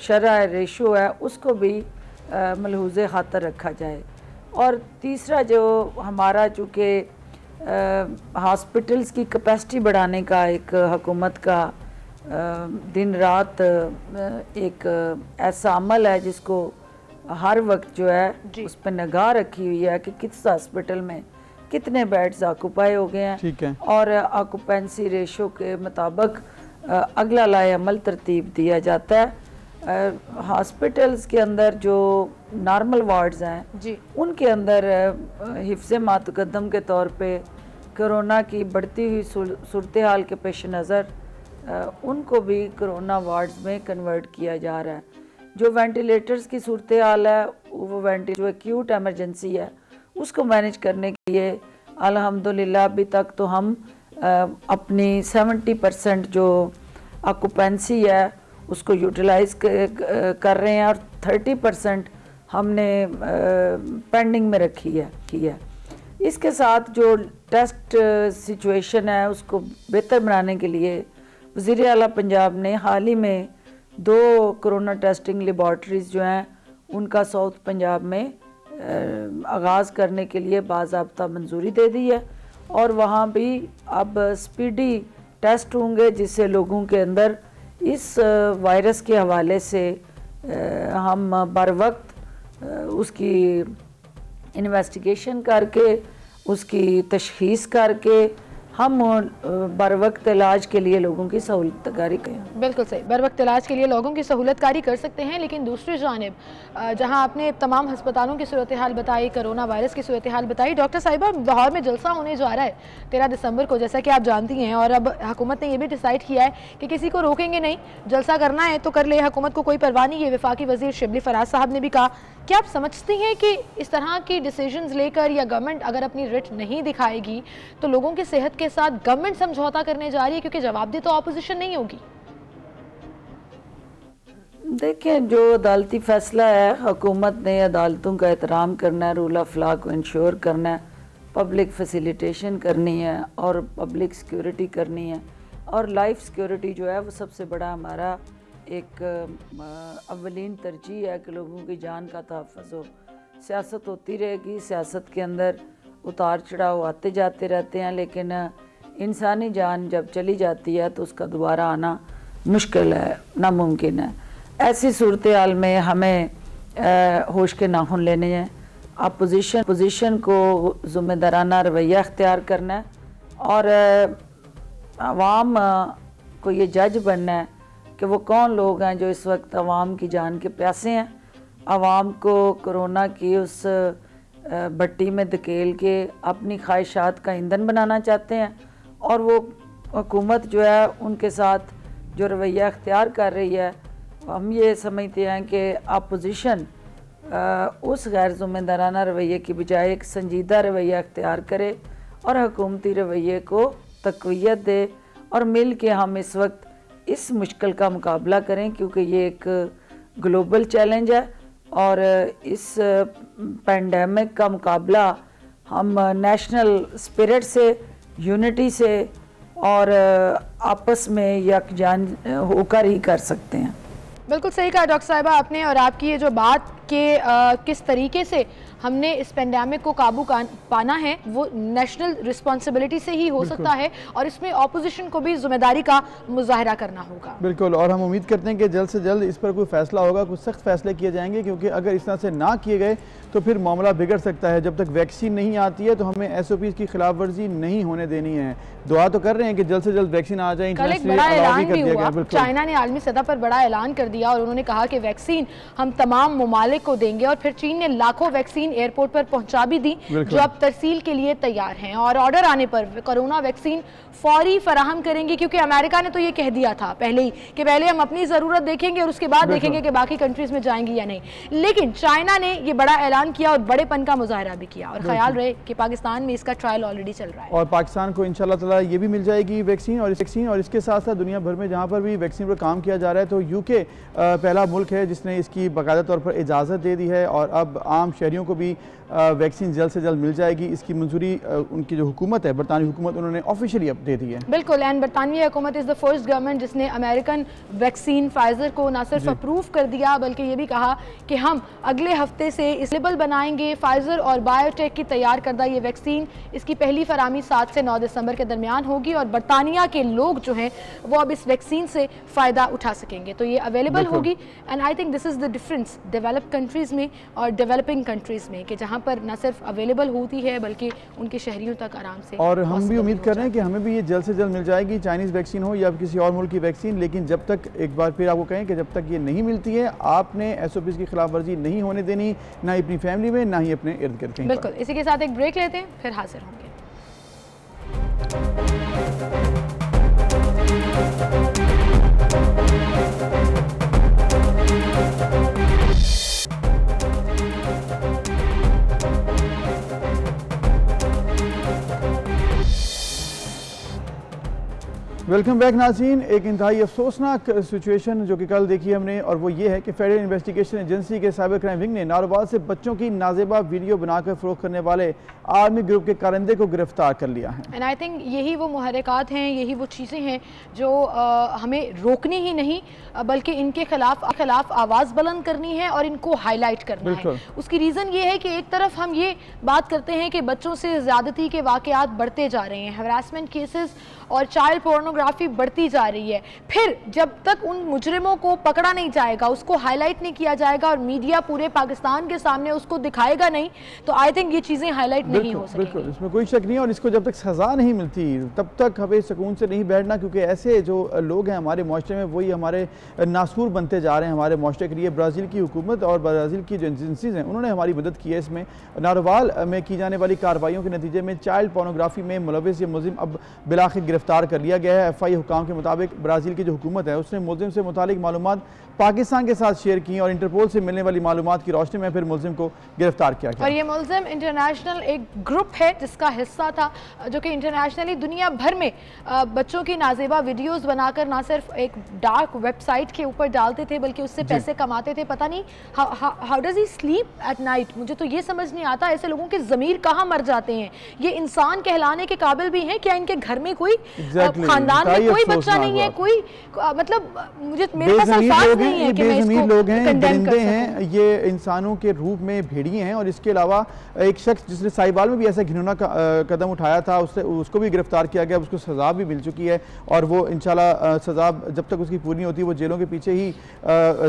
शरह रेशो है उसको भी मलहूज़े खातर रखा जाए। और तीसरा जो हमारा चूँकि हॉस्पिटल्स की कैपेसिटी बढ़ाने का एक हुकूमत का दिन रात एक ऐसा अमल है जिसको हर वक्त जो है उस पर निगाह रखी हुई है कि किस हॉस्पिटल में कितने बेड्स ऑक्यूपाई हो गए हैं,
ठीक है,
और ऑक्यूपेंसी रेशो के मुताबिक अगला लाए अमल तरतीब दिया जाता है। हॉस्पिटल्स के अंदर जो नॉर्मल वार्ड्स हैं
जी,
उनके अंदर हिफ्ज़ मातकद्दम के तौर पे कोरोना की बढ़ती हुई सूरत हाल के पेश नज़र उनको भी कोरोना वार्ड्स में कन्वर्ट किया जा रहा है। जो वेंटिलेटर्स की सूरत हाल है, वो जो एक्यूट एमरजेंसी है उसको मैनेज करने के लिए अल्हम्दुलिल्लाह अभी तक तो हम अपनी 70% जो ऑक्यूपेंसी है उसको यूटिलाइज कर रहे हैं, और 30% हमने पेंडिंग में रखी है। इसके साथ जो टेस्ट सिचुएशन है उसको बेहतर बनाने के लिए वज़ीर आला पंजाब ने हाल ही में 2 कोरोना टेस्टिंग लेबॉर्ट्रीज़ जो हैं उनका साउथ पंजाब में आगाज़ करने के लिए बाज़ाब्ता मंजूरी दे दी है, और वहाँ भी अब स्पीडी टेस्ट होंगे जिससे लोगों के अंदर इस वायरस के हवाले से हम बर वक्त उसकी इन्वेस्टिगेशन करके उसकी तशख़ीस करके हम बर वक्त इलाज के लिए लोगों की सहूलतकारी करें।
बिल्कुल सही, बर वक्त इलाज के लिए लोगों की सहूलतकारी कर सकते हैं। लेकिन दूसरी जानिब जहां आपने तमाम हस्पतालों की सूरत हाल बताई, कोरोना वायरस की सूरत हाल बताई, डॉक्टर साहिबा लाहौर में जलसा होने जा रहा है 13 दिसंबर को, जैसा कि आप जानती हैं, और अब हुकूमत ने यह भी डिसाइड किया है कि किसी को रोकेंगे नहीं, जलसा करना है तो कर ले, हुकूमत को कोई परवाह नहीं। ये वफाकी वज़ीर शिबली फराज साहब ने भी कहा। क्या आप समझती हैं कि इस तरह की डिसीजंस लेकर या गवर्नमेंट अगर अपनी रिट नहीं दिखाएगी तो लोगों की सेहत के साथ गवर्नमेंट समझौता करने जा रही है, क्योंकि जवाबदेही तो ऑपोजिशन नहीं होगी?
देखें, जो अदालती फैसला है, हुकूमत ने अदालतों का एहतराम करना है, रूल ऑफ लॉ को इंश्योर करना है, पब्लिक फैसिलिटेशन करनी है और पब्लिक सिक्योरिटी करनी है, और लाइफ सिक्योरिटी जो है वो सबसे बड़ा हमारा एक अव्वलीन तरजीह है कि लोगों की जान का तहफ़्फ़ुज़ हो। सियासत होती रहेगी, सियासत के अंदर उतार चढ़ाव आते जाते रहते हैं, लेकिन इंसानी जान जब चली जाती है तो उसका दोबारा आना मुश्किल है, नामुमकिन है। ऐसी सूरत हाल में हमें होश के नाखून लेने हैं, अपोजिशन को ज़िम्मेदाराना रवैया अख्तियार करना है, और आवाम को ये जज बनना है कि वो कौन लोग हैं जो इस वक्त आवाम की जान के प्यासे हैं, आवाम को कोरोना की उस भट्टी में धकेल के अपनी ख्वाहिशात का ईंधन बनाना चाहते हैं, और वो हुकूमत जो है उनके साथ जो रवैया अख्तियार कर रही है, हम ये समझते हैं कि अपोजिशन उस गैर ज़िम्मेदाराना रवैये की बजाय एक संजीदा रवैया अख्तियार करे और हुकूमती रवैये को तक़वियत दे, और मिल के हम इस वक्त इस मुश्किल का मुकाबला करें, क्योंकि ये एक ग्लोबल चैलेंज है, और इस पैंडेमिक का मुकाबला हम नेशनल स्पिरिट से, यूनिटी से और आपस में यकजान होकर ही कर सकते हैं।
बिल्कुल सही कहा डॉक्टर साहिबा आपने, और आपकी ये जो बात कि किस तरीके से हमने इस पेंडेमिक को काबू पाना है वो नेशनल रिस्पॉन्सिबिलिटी से ही हो सकता है, और इसमें ऑपोजिशन को भी जिम्मेदारी का मुजाहरा करना होगा।
बिल्कुल, और हम उम्मीद करते हैं कि जल्द से जल्द इस पर कोई फैसला होगा, कुछ सख्त फैसले किए जाएंगे, क्योंकि अगर इस तरह से ना किए गए तो फिर मामला बिगड़ सकता है। जब तक वैक्सीन नहीं आती है तो हमें SOPs की खिलाफ वर्जी नहीं होने देनी है। दुआ तो कर रहे हैं कि जल्द से जल्द वैक्सीन आ जाए।
कल एक बड़ा ऐलान भी हुआ, चाइना ने आलमी सतह पर बड़ा ऐलान कर दिया, और उन्होंने कहा कि वैक्सीन हम तमाम ममालिक को देंगे, और फिर चीन ने लाखों वैक्सीन एयरपोर्ट पर पहुंचा भी दी जो अब तरसील के लिए तैयार हैं, और ऑर्डर आने पर कोरोना वैक्सीन फौरी फराहम करेंगे, क्योंकि अमेरिका ने तो ये कह दिया था पहले ही कि पहले हम अपनी ज़रूरत देखेंगे और उसके बाद देखेंगे कि बाकी कंट्रीज में जाएंगी या नहीं। लेकिन चाइना ने ये बड़ा ऐलान किया और बड़ेपन का मुजाहरा भी किया, और ख्याल रहे कि पाकिस्तान में इसका ट्रायल ऑलरेडी चल रहा है, और
पाकिस्तान को इंशाल्लाह ताला ये भी मिल जाएगी वैक्सीन, और इसके साथ साथ दुनिया भर में जहाँ पर भी वैक्सीन पर काम किया जा रहा है, तो UK पहला मुल्क है जिसने इसकी बाकायदा तौर पर इजाज़त दे दी है, और अब आम शहरियों को भी भी वैक्सीन जल्द से जल्द मिल जाएगी। इसकी मंजूरी उनकी जो हुकूमत है, बरतानी हुकूमत, उन्होंने ऑफिशियली अब दे दी है।
बिल्कुल, एंड बरतानवी हुकूमत इज़ द फर्स्ट गवर्नमेंट जिसने अमेरिकन वैक्सीन फाइजर को ना सिर्फ अप्रूव कर दिया बल्कि ये भी कहा कि हम अगले हफ्ते से इस लेबल बनाएंगे। फाइजर और बायोटेक की तैयार करदा ये वैक्सीन, इसकी पहली फरामी 7 से 9 दिसंबर के दरमियान होगी और बरतानिया के लोग जो हैं वो अब इस वैक्सीन से फ़ायदा उठा सकेंगे। तो ये अवेलेबल होगी and I think this is the difference developed countries में और डेवलपिंग कंट्रीज़ में कि जहाँ पर न सिर्फ अवेलेबल होती है बल्कि उनके शहरियों तक आराम से।
और हम भी उम्मीद कर रहे हैं कि हमें भी ये जल्द से जल्द मिल जाएगी, चाइनीज़ वैक्सीन हो या किसी और मुल्क की वैक्सीन। लेकिन जब तक, एक बार फिर आपको कहें कि जब तक ये नहीं मिलती है, आपने SOPs की खिलाफ वर्जी नहीं होने देनी, ना अपनी फैमिली में ना ही अपने इर्द गिर्द।
बिल्कुल, इसी के साथ एक ब्रेक लेते हैं, फिर हाजिर होंगे।
वेलकम बैक नाज़रीन। एक इंतहाई अफसोसनाक सिचुएशन जो कि कल देखी हमने, और वो ये है कि फेडरल इन्वेस्टिगेशन एजेंसी के साइबर क्राइम विंग ने नारोवाल से बच्चों की नाजेबा वीडियो बनाकर फ़रोख्त करने वाले आर्मी ग्रुप के कारिंदे को गिरफ्तार कर लिया है।
एंड आई थिंक यही वो मुहर्रिकात हैं, यही वो चीज़ें हैं जो हमें रोकनी ही नहीं बल्कि इनके खिलाफ आवाज़ बुलंद करनी है और इनको हाईलाइट करना है। उसकी रीज़न ये है कि एक तरफ हम ये बात करते हैं कि बच्चों से ज़्यादती के वाक़यात बढ़ते जा रहे हैं, हरासमेंट केसेस और चाइल्ड पोर्नोग्राफी बढ़ती जा रही है, फिर जब तक उन मुजरिमों को पकड़ा नहीं जाएगा, उसको हाईलाइट नहीं किया जाएगा और मीडिया पूरे पाकिस्तान के सामने उसको दिखाएगा नहीं, तो आई थिंक ये चीज़ें हाईलाइट नहीं हो सकेंगी।
बिल्कुल, इसमें कोई शक नहीं है। और इसको जब तक सज़ा नहीं मिलती तब तक हमें सुकून से नहीं बैठना, क्योंकि ऐसे जो लोग हैं हमारे माशरे में वही हमारे नासूर बनते जा रहे हैं हमारे माशरे के लिए। ब्राज़ील की हुकूमत और ब्राज़ील की जो एजेंसीज़ हैं उन्होंने हमारी मदद की है इसमें। नारोवाल में की जाने वाली कार्रवाइयों के नतीजे में चाइल्ड पोर्नोग्राफी में मुलविस ये मुलजिम अब बिलाखिर गिरफ्तार कर लिया गया है। FI हुकाम के मुताबिक ब्राज़ील की जो हुकूमत है उसने मुलजिम से मुतालिक मालूमात पाकिस्तान के साथ शेयर की और इंटरपोल से मिलने वाली मालूमात की रोशनी में फिर मुलजिम को गिरफ्तार किया गया।
और ये मुलजिम इंटरनेशनल एक ग्रुप है जिसका हिस्सा था, जो कि इंटरनेशनली दुनिया भर में बच्चों की नाजेबा वीडियोस बनाकर ना सिर्फ एक डार्क वेबसाइट के ऊपर डालते थे बल्कि उससे पैसे कमाते थे। पता नहीं how does he sleep at night, मुझे तो ये समझ नहीं आता ऐसे लोगों के ज़मीर कहाँ मर जाते हैं। ये इंसान कहलाने के काबिल भी हैं क्या? इनके घर में कोई खानदान में कोई बच्चा नहीं है, कोई मतलब मुझे मेरे पास अल्फाज नहीं है कि मैं इसको
लोग हैं,
कंडेम कर
दरिंदे हैं, ये इंसानों के रूप में भेड़िए हैं। और इसके अलावा एक शख्स जिसने साहिबाल में भी ऐसा घिनौना कदम उठाया था उसको भी गिरफ्तार किया गया, उसको सज़ा भी मिल चुकी है और वो इंशाल्लाह सज़ा जब तक उसकी पूरी नहीं होती वो जेलों के पीछे ही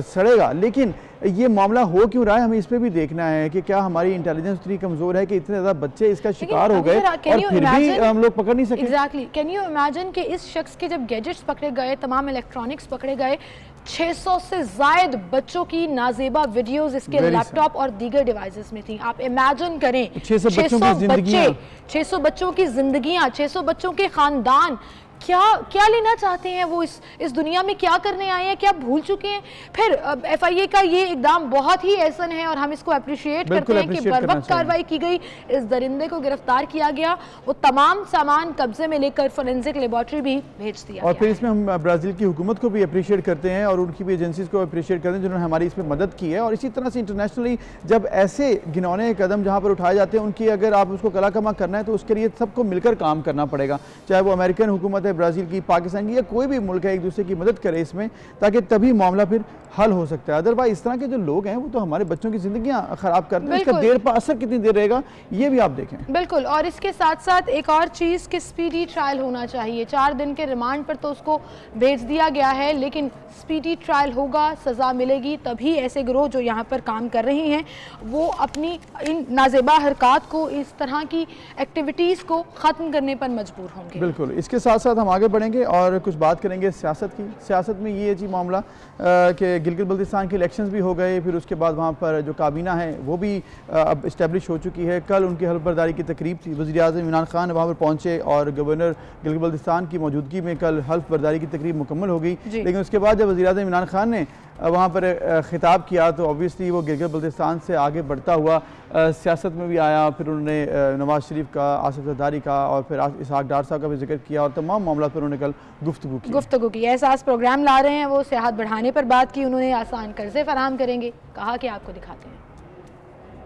सड़ेगा। लेकिन ये मामला हो क्यों रहा है, हमें इस पर भी देखना है कि क्या हमारी इंटेलिजेंस इतनी कमज़ोर है कि इतने ज़्यादा बच्चे इसका शिकार हो गए और फिर भी हम लोग पकड़ नहीं सके।
एग्जैक्टली, कैन यू इमेजिन कि इस शख्स के जब गैजेट्स पकड़े गए, तमाम इलेक्ट्रॉनिक्स पकड़े गए, 600 से ज़ायद बच्चों की नाजेबा वीडियोस इसके लैपटॉप और दीगर डिवाइसेस में थी। आप इमेजिन करें 600 बच्चों की जिंदगियां, 600 बच्चों के खानदान क्या लेना चाहते हैं वो इस दुनिया में, क्या करने आए हैं, क्या भूल चुके हैं। फिर FIA का ये इकदाम बहुत ही एहसन है और हम इसको अप्रिशिएट करते हैं कि बर वक्त कार्रवाई की गई, इस दरिंदे को गिरफ्तार किया गया, वो तमाम सामान कब्जे में लेकर फोरेंसिक लेबॉर्ट्री भी भेज दिया।
और फिर इसमें हम ब्राज़ील की हुकूमत को भी अप्रिशिएट करते हैं और उनकी भी एजेंसीज को अप्रिशिएट करते हैं जिन्होंने हमारी इसमें मदद की है। और इसी तरह से इंटरनेशनली जब ऐसे घिनौने कदम जहाँ पर उठाए जाते हैं उनकी अगर आप उसको कला कमा करना है तो उसके लिए सबको मिलकर काम करना पड़ेगा, चाहे वो अमेरिकन हुकूमत है, ब्राज़ील की, पाकिस्तान की या कोई भी मुल्क है, एक दूसरे की मदद करे इसमें, ताकि तभी मामला फिर हल हो सकता है। अदरवाइज इस तरह के जो लोग हैं वो तो हमारे बच्चों की जिंदगियां खराब करते हैं, इसका देर पर असर कितनी देर रहेगा ये भी आप देखें।
बिल्कुल, और इसके साथ साथ एक और चीज़ कि स्पीडी ट्रायल होना चाहिए। 4 दिन के रिमांड पर तो उसको भेज दिया गया है, लेकिन स्पीडी ट्रायल होगा, सज़ा मिलेगी, तभी ऐसे गिरोह जो यहाँ पर काम कर रहे हैं वो अपनी इन नाजेबा हरकत को, इस तरह की एक्टिविटीज़ को ख़त्म करने पर मजबूर होंगे।
बिल्कुल, इसके साथ साथ हम आगे बढ़ेंगे और कुछ बात करेंगे सियासत की। सियासत में ये जी मामला कि गिलगित बल्तिस्तान के इलेक्शंस भी हो गए, फिर उसके बाद वहाँ पर जो काबीना है वो भी अब इस्टेब्लिश हो चुकी है। कल उनकी हल्फबर्दारी की तकरीब थी, वज़ीर-ए-आज़म इमरान खान वहाँ पर पहुँचे और गवर्नर गिलगित बल्तिस्तान की मौजूदगी में कल हल्फबर्दारी की तकरीब मुकम्मल हो गई। लेकिन उसके बाद जब वज़ीर-ए-आज़म इमरान खान ने वहाँ पर खिताब किया तो ऑब्वियसली वो गिलगित बल्तिस्तान से आगे बढ़ता हुआ सियासत में भी आया। फिर उन्होंने नवाज शरीफ का, आसिफ ज़रदारी का और फिर इसहाक डार साहब का भी जिक्र किया और तमाम मामला पर उन्होंने कल गुफ्तगू की। एहसास प्रोग्राम ला रहे हैं, वो सेहत बढ़ाने पर बात की, उन्होंने आसान कर्जे फराहम करेंगे, कहा कि आपको दिखाते हैं।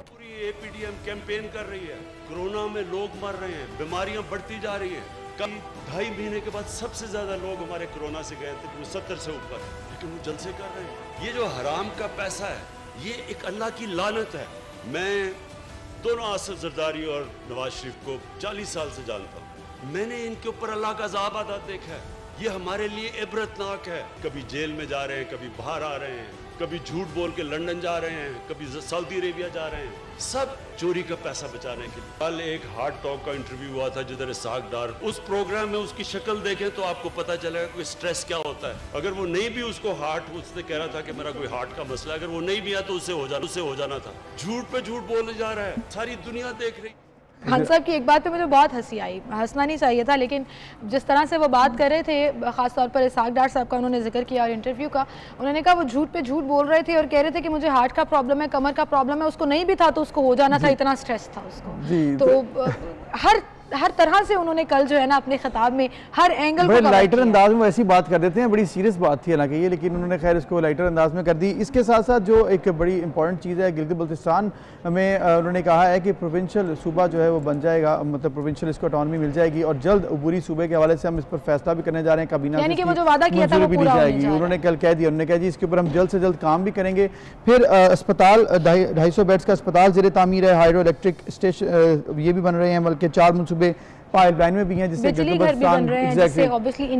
पूरी APDM कैंपेन कर रही है, कोरोना में लोग मर रहे हैं, बीमारियां बढ़ती जा रही हैं। कम 2.5 महीने के बाद सबसे ज्यादा लोग हमारे कोरोना से गए थे, 70 से ऊपर, लेकिन वो जलसे कर रहे हैं। ये जो हराम का पैसा है, ये एक अल्लाह की लानत है। मैं दोनों आसिफ जरदारी और नवाज शरीफ को 40 साल से जानता हूँ। मैंने इनके ऊपर अल्लाह का अज़ाब आता देखा है। ये हमारे लिए इबरतनाक है। कभी जेल में जा रहे हैं, कभी बाहर आ रहे हैं, कभी झूठ बोल के लंदन जा रहे हैं, कभी सऊदी अरेबिया जा रहे हैं, सब चोरी का पैसा बचाने के लिए। कल एक हार्ट टॉक का इंटरव्यू हुआ था जिधर इसहाक डार, उस प्रोग्राम में उसकी शक्ल देखें तो आपको पता चलेगा कि स्ट्रेस क्या होता है। अगर वो नहीं भी उसको हार्ट, उसने कह रहा था कि मेरा कोई हार्ट का मसला, अगर वो नहीं भी है तो उससे हो जाना था। झूठ पे झूठ बोले जा रहा है, सारी दुनिया देख रही।
खान साहब की एक बात पे मुझे बहुत हंसी आई, हंसना नहीं चाहिए था, लेकिन जिस तरह से वो बात कर रहे थे, ख़ासतौर पर इसहाक डार साहब का उन्होंने जिक्र किया और इंटरव्यू का, उन्होंने कहा वो झूठ पे झूठ बोल रहे थे और कह रहे थे कि मुझे हार्ट का प्रॉब्लम है, कमर का प्रॉब्लम है, उसको नहीं भी था तो उसको हो जाना था, इतना स्ट्रेस था उसको। तो हर तरह से उन्होंने कल जो है ना अपने खिताब में हर एंगल
बड़े लाइटर अंदाज में ऐसी बात कर देते हैं, बड़ी सीरियस बात थी हालांकि ये, लेकिन उन्होंने खैर इसको लाइटर अंदाज में कर दी। इसके साथ साथ जो एक बड़ी इंपॉर्टेंट चीज़ है, गिलगित बल्तिस्तान में उन्होंने कहा है कि प्रोविंशियल सूबा जो है वो बन जाएगा, मतलब प्रोविंशियल इसको ऑटोनॉमी मिल जाएगी और जल्द अबूरी सूबे के हवाले से हम इस पर फैसला भी करने जा रहे हैं। काबीना
यानी कि वो जो वादा किया था वो पूरा होने जा रहा है।
उन्होंने कल कह दिया, उन्होंने कहा जी इसके ऊपर हम जल्द से जल्द काम भी करेंगे। फिर अस्पताल 250 बेड्स का अस्पताल ज़ेरे तामीर है, हाइड्रो इलेक्ट्रिक स्टेशन ये भी बन रहे हैं, बल्कि 4 मनसूबे पाइपलाइन में भी हैं जिससे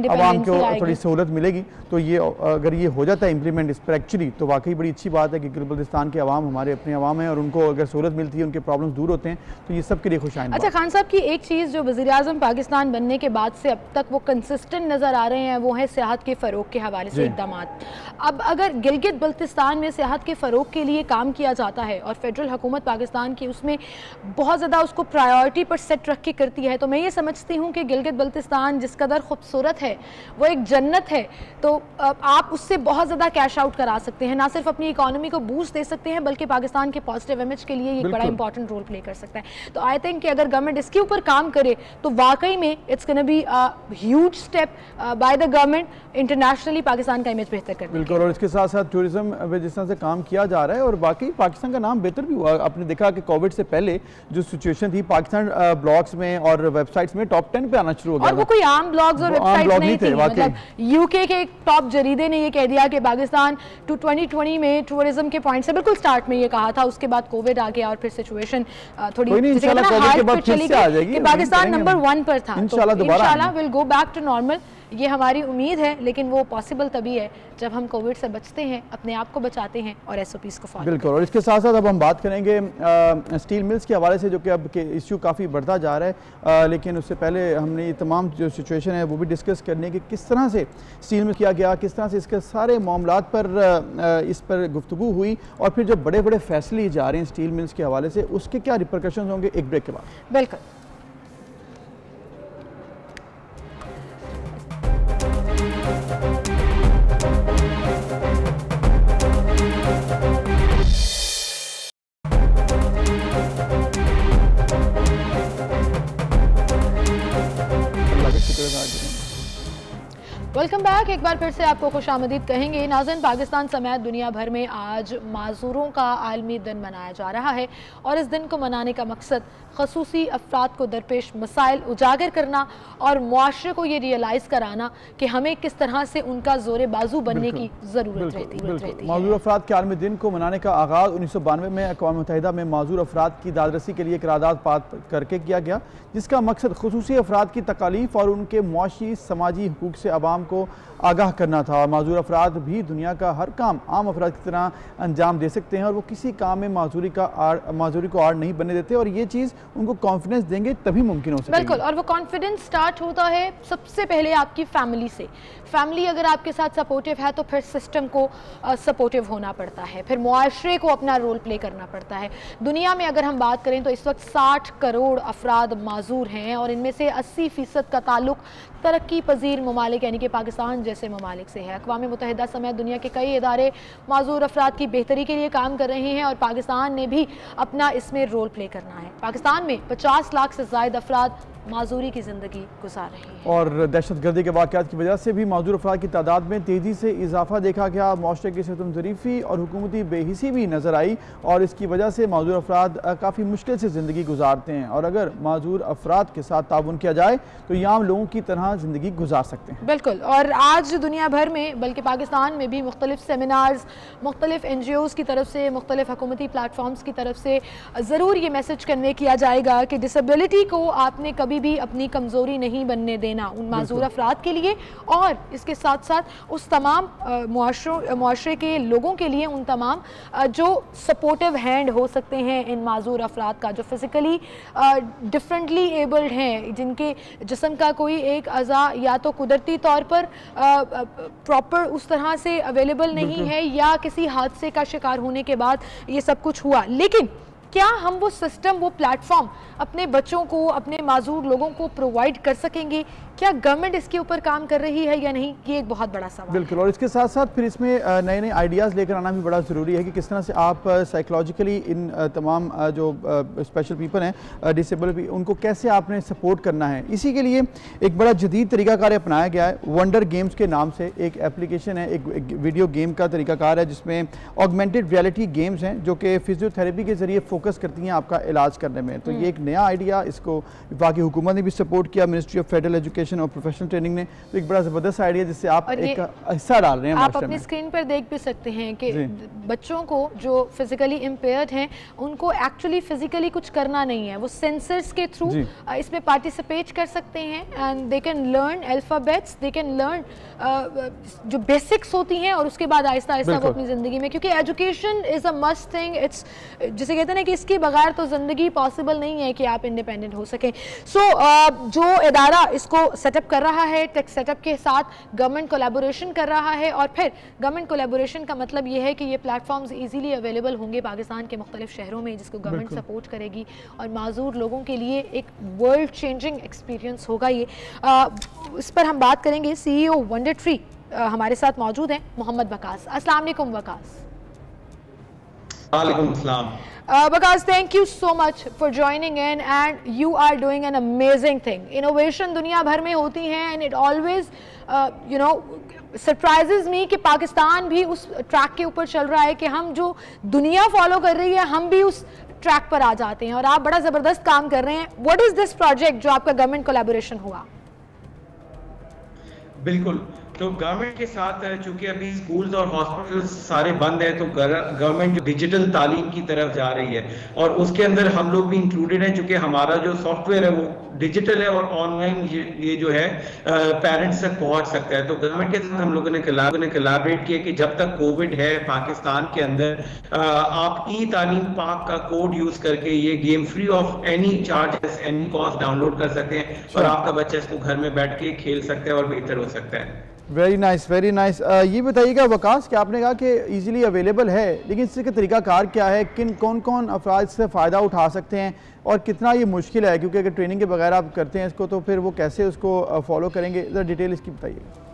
आवाम को थोड़ी सहूलत मिलेगी। तो ये अगर ये हो जाता है इम्प्लीमेंट इस पर एक्चुअली, तो वाकई बड़ी अच्छी बात है कि गिलगित बल्तिस्तान के अवाम हमारे अपने अवाम हैं और उनको अगर सहूलत मिलती है, उनके प्रॉब्लम्स दूर होते हैं, तो ये सब के लिए खुशाइन।
अच्छा खान साहब की एक चीज़ जो वज़ीर-ए-आज़म पाकिस्तान बनने के बाद से अब तक वो कंसिस्टेंट नज़र आ रहे हैं, वो है सियाहत के फ़रोग के हवाले से इक़दाम। अब अगर गिलगित बल्तिस्तान में सियाहत के फ़रोग के लिए काम किया जाता है और फेडरल हुकूमत पाकिस्तान की उसमें बहुत ज़्यादा उसको प्रायोरिटी पर सेट रख के करती है, तो मैं ये समझती हूँ कि गिलगित बल्तिस्तान जिस कदर खूबसूरत है, वो एक जन्नत है, तो आप उससे बहुत ज़्यादा कैश आउट करा सकते हैं, ना सिर्फ अपनी इकोनॉमी को बूस्ट दे सकते हैं बल्कि पाकिस्तान के पॉजिटिव इमेज के लिए एक बड़ा इंपॉर्टेंट रोल प्ले कर सकता है। तो आई थिंक कि अगर गवर्नमेंट इसके ऊपर काम करे तो वाकई में it's gonna be a huge step by the government internationally Pakistan का इमेज बेहतर करने।
बिल्कुल, और इसके साथ साथ टूरिज्म में जिस तरह से काम किया जा रहा है और बाकी पाकिस्तान का नाम बेहतर भी हुआ। आपने देखा कि कोविड से पहले जो सिचुएशन थी, पाकिस्तान ब्लॉग्स में और वेबसाइट्स में टॉप 10 पे आना शुरू हो गया,
और वो कोई आम ब्लॉग्स और वेबसाइट्स नहीं थे। मतलब यूके के एक टॉप जरीदे ने ये कह दिया कि पाकिस्तान 2020 में टूरिज्म के पॉइंट से बिल्कुल स्टार्ट में ये कहा था, उसके बाद कोविड आ गया और फिर सिचुएशन थोड़ी हार्ड पे चली गई कि पाकिस्तान नंबर 1 पर था। इंशाल्लाह will go back to normal, ये हमारी उम्मीद है, लेकिन वो पॉसिबल तभी है जब हम कोविड से बचते हैं, अपने आप को बचाते हैं और SOPs को फॉलो।
बिल्कुल, और इसके साथ साथ अब हम बात करेंगे स्टील मिल्स के हवाले से, जो कि अब के इश्यू काफ़ी बढ़ता जा रहा है, लेकिन उससे पहले हमने ये तमाम जो सिचुएशन है वो भी डिस्कस करने की किस तरह से स्टील मिल किया गया, किस तरह से इसके सारे मामलात पर इस पर गुफ्तगू हुई और फिर जो बड़े बड़े फैसले जा रहे हैं स्टील मिल्स के हवाले से, उसके क्या रिपरकशंस होंगे, एक ब्रेक के बाद।
बिल्कुल। वेलकम बैक, एक बार फिर से आपको खुशामदीद कहेंगे। नाज़रीन, पाकिस्तान समेत दुनिया भर में आज माजूरों का आलमी दिन मनाया जा रहा है और इस दिन को मनाने का मकसद खसूसी अफराद को दरपेश मसाइल उजागर करना और मुआशरे को ये रियलाइज़ कराना कि हमें किस तरह से उनका जोर बाजू बनने की ज़रूरत रहती है।
माजूर अफराद के आलमी दिन को मनाने का आगाज़ 1992 में अक़वाम मुत्तहिदा में माजूर अफराद की दादरसी के लिए करारदाद पास करके किया गया, जिसका मकसद खसूसी अफराद की तकालीफ और उनके मुआशी समाजी हुकूक से आवाम को आगाह करना था। माजूर अफराद भी दुनिया का हर काम आम अफराद की तरह अंजाम दे सकते हैं और वो किसी काम में माजूरी को आड़ नहीं बनने देते, और ये चीज़ उनको कॉन्फिडेंस देंगे तभी मुमकिन हो सकेगा।
बिल्कुल, और वो कॉन्फिडेंस स्टार्ट होता है सबसे पहले आपकी फैमिली से। फैमिली अगर आपके साथ सपोर्टिव है तो फिर सिस्टम को सपोर्टिव होना पड़ता है, फिर मुआशरे को अपना रोल प्ले करना पड़ता है। दुनिया में अगर हम बात करें तो इस वक्त 60 करोड़ अफराद माजूर हैं और इनमें से 80% का ताल्लुक तरक्की पजीर ममालिक यानी कि पाकिस्तान जैसे ममालिक से है। अक़वाम मुत्तहिदा समेत दुनिया के कई इदारे माजूर अफराद की बेहतरी के लिए काम कर रहे हैं और पाकिस्तान ने भी अपना इसमें रोल प्ले करना है। पाकिस्तान में 50 लाख से ज़ायद अफराद माजूरी की ज़िंदगी गुजार रहे हैं।
और दहशतगर्दी के वाक़यात की वजह से भी माजूर अफराद की तादाद में तेज़ी से इजाफा देखा गया। माशरे की सितम ज़रीफ़ी और हुकूमती बेहिसी भी नज़र आई और इसकी वजह से माजूर अफराद काफ़ी मुश्किल से ज़िंदगी गुजारते हैं और अगर माजूर अफराद के साथ ताउन किया जाए तो ये आम लोगों की तरह ज़िंदगी गुजार सकते हैं।
बिल्कुल, और आज दुनिया भर में बल्कि पाकिस्तान में भी मुख्तलिफ सेमिनार्स, मुख्तलिफ NGOs की तरफ से, मुख्तलिफ हुकूमती प्लेटफॉर्म्स की तरफ से ज़रूर ये मैसेज कन्वे किया जाएगा कि डिसेबिलिटी को आपने कभी भी अपनी कमज़ोरी नहीं बनने देना उन माजूर अफराद के लिए और इसके साथ साथ उस तमाम मुआशरे के लोगों के लिए, उन तमाम जो सपोर्टिव हैंड हो सकते हैं इन माजूर अफराद का, जो फिज़िकली डिफरेंटली एबल्ड हैं, जिनके जिस्म का कोई एक अज़ा या तो कुदरती तौर पर प्रॉपर उस तरह से अवेलेबल नहीं है या किसी हादसे का शिकार होने के बाद ये सब कुछ हुआ। लेकिन क्या हम वो सिस्टम, वो प्लेटफॉर्म अपने बच्चों को, अपने माजूर लोगों को प्रोवाइड कर सकेंगे? क्या गवर्नमेंट इसके ऊपर काम कर रही है या नहीं, ये एक बहुत बड़ा सवाल।
बिल्कुल, और इसके साथ साथ फिर इसमें नए नए आइडियाज़ लेकर आना भी बड़ा ज़रूरी है कि किस तरह से आप साइकोलॉजिकली इन तमाम जो स्पेशल पीपल हैं, डिसेबल, उनको कैसे आपने सपोर्ट करना है। इसी के लिए एक बड़ा जदीद तरीकाकार अपनाया गया है। वंडर गेम्स के नाम से एक एप्लीकेशन है, एक वीडियो गेम का तरीकाकार है जिसमें ऑगमेंटेड रियलिटी गेम्स हैं जो कि फिजियोथेरेपी के ज़रिए फोकस करती हैं आपका इलाज करने में। तो ये एक नया आइडिया, इसको वफाकी हुकूमत ने भी सपोर्ट किया, मिनिस्ट्री ऑफ फेडरल एजुकेशन और प्रोफेशनल ट्रेनिंग ने। तो एक बड़ा ज़बरदस्त आइडिया जिससे आप एक हिस्सा डाल रहे हैं।
आप अपनी स्क्रीन पर देख भी सकते हैं कि बच्चों को जो फिजिकली इम्पेयर्ड हैं उनको एक्चुअली फिजिकली कुछ करना नहीं है, वो सेंसर्स के थ्रू इसमें पार्टिसिपेट कर सकते हैं and they can learn alphabets, they can learn जो बेसिक्स होती हैं और उसके बाद आहिस्ता आहिस्ता वो अपनी ज़िंदगी में, क्योंकि education is a must thing, it's जिसे कहते हैं ना कि इसके बगैर तो ज़िंदगी पॉसिबल नहीं है कि आप इंडिपेंडेंट हो सकें। सो जो इदारा इसको सेटअप कर रहा है, टेक सेटअप के साथ गवर्नमेंट कोलैबोरेशन कर रहा है और फिर गवर्नमेंट कोलैबोरेशन का मतलब ये है कि ये प्लेटफॉर्म्स इजीली अवेलेबल होंगे पाकिस्तान के मुख्तलिफ शहरों में, जिसको गवर्नमेंट सपोर्ट करेगी और माजूर लोगों के लिए एक वर्ल्ड चेंजिंग एक्सपीरियंस होगा ये। इस पर हम बात करेंगे। CEO वंडर ट्री हमारे साथ मौजूद हैं, मोहम्मद वकास। अस्सलाम वालेकुम वकास।
वालेकुम अस्सलाम।
Waqas, thank you so much for joining in and you are doing an amazing thing. Innovation दुनिया भर में होती हैं and it always surprises me कि पाकिस्तान भी उस ट्रैक के ऊपर चल रहा है कि हम जो दुनिया फॉलो कर रही है हम भी उस ट्रैक पर आ जाते हैं और आप बड़ा ज़बरदस्त काम कर रहे हैं। What is this project जो आपका गवर्नमेंट कोलैबोरेशन हुआ?
बिल्कुल, तो गवर्नमेंट के साथ चूंकि अभी स्कूल्स और हॉस्पिटल्स सारे बंद हैं तो गवर्नमेंट जो डिजिटल तालीम की तरफ जा रही है और उसके अंदर हम लोग भी इंक्लूडेड हैं, चूंकि हमारा जो सॉफ्टवेयर है वो डिजिटल है और ऑनलाइन ये जो है पेरेंट्स तक पहुंच सकता है। तो गवर्नमेंट के साथ हम लोगों ने कोलैबोरेट किया कि जब तक कोविड है पाकिस्तान के अंदर आप ई-तालीम पाक का कोड यूज करके ये game free of any charges, any cost download कर सकते हैं और आपका बच्चा इसको घर में बैठ के खेल सकता है और बेहतर हो सकता है।
Very nice, very nice. ये बताइएगा वकास कि आपने कहा कि इजीली अवेलेबल है, लेकिन इसका तरीकाकार क्या है, कौन कौन अफराद से फ़ायदा उठा सकते हैं और कितना ये मुश्किल है, क्योंकि अगर ट्रेनिंग के बगैर आप करते हैं इसको तो फिर वो कैसे उसको फॉलो करेंगे, ज़रा डिटेल इसकी बताइएगा।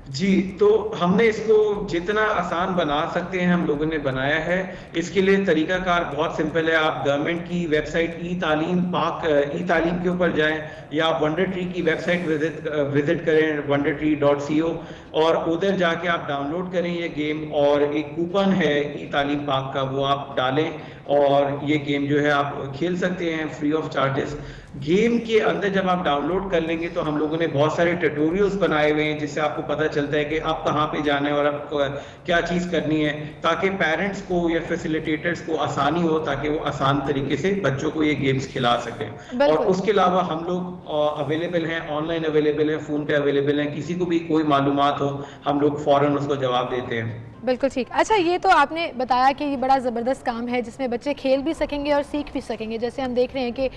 जी, तो हमने इसको जितना आसान बना सकते हैं हम लोगों ने बनाया है। इसके लिए तरीकाकार बहुत सिंपल है। आप गवर्नमेंट की वेबसाइट ई-तालीम के ऊपर जाएं या आप वंडर ट्री की वेबसाइट विजिट करें wondertree.co और उधर जाके आप डाउनलोड करें ये गेम और एक कूपन है ई-तालीम पाक का, वो आप डालें और ये गेम जो है आप खेल सकते हैं फ्री ऑफ चार्जेस। गेम के अंदर जब आप डाउनलोड कर लेंगे तो हम लोगों ने बहुत सारे ट्यूटोरियल्स बनाए हुए हैं जिससे आपको पता चलता है कि आप कहाँ पे जाना है और आपको क्या चीज़ करनी है, ताकि पेरेंट्स को या फैसिलिटेटर्स को आसानी हो, ताकि वो आसान तरीके से बच्चों को ये गेम्स खिला सकें। और उसके अलावा हम लोग अवेलेबल हैं, ऑनलाइन अवेलेबल हैं, फ़ोन पे अवेलेबल हैं, किसी को भी कोई मालूमात हो हम लोग फ़ौरन उसको जवाब देते हैं।
बिल्कुल ठीक। अच्छा, ये तो आपने बताया कि ये बड़ा ज़बरदस्त काम है जिसमें बच्चे खेल भी सकेंगे और सीख भी सकेंगे। जैसे हम देख रहे हैं कि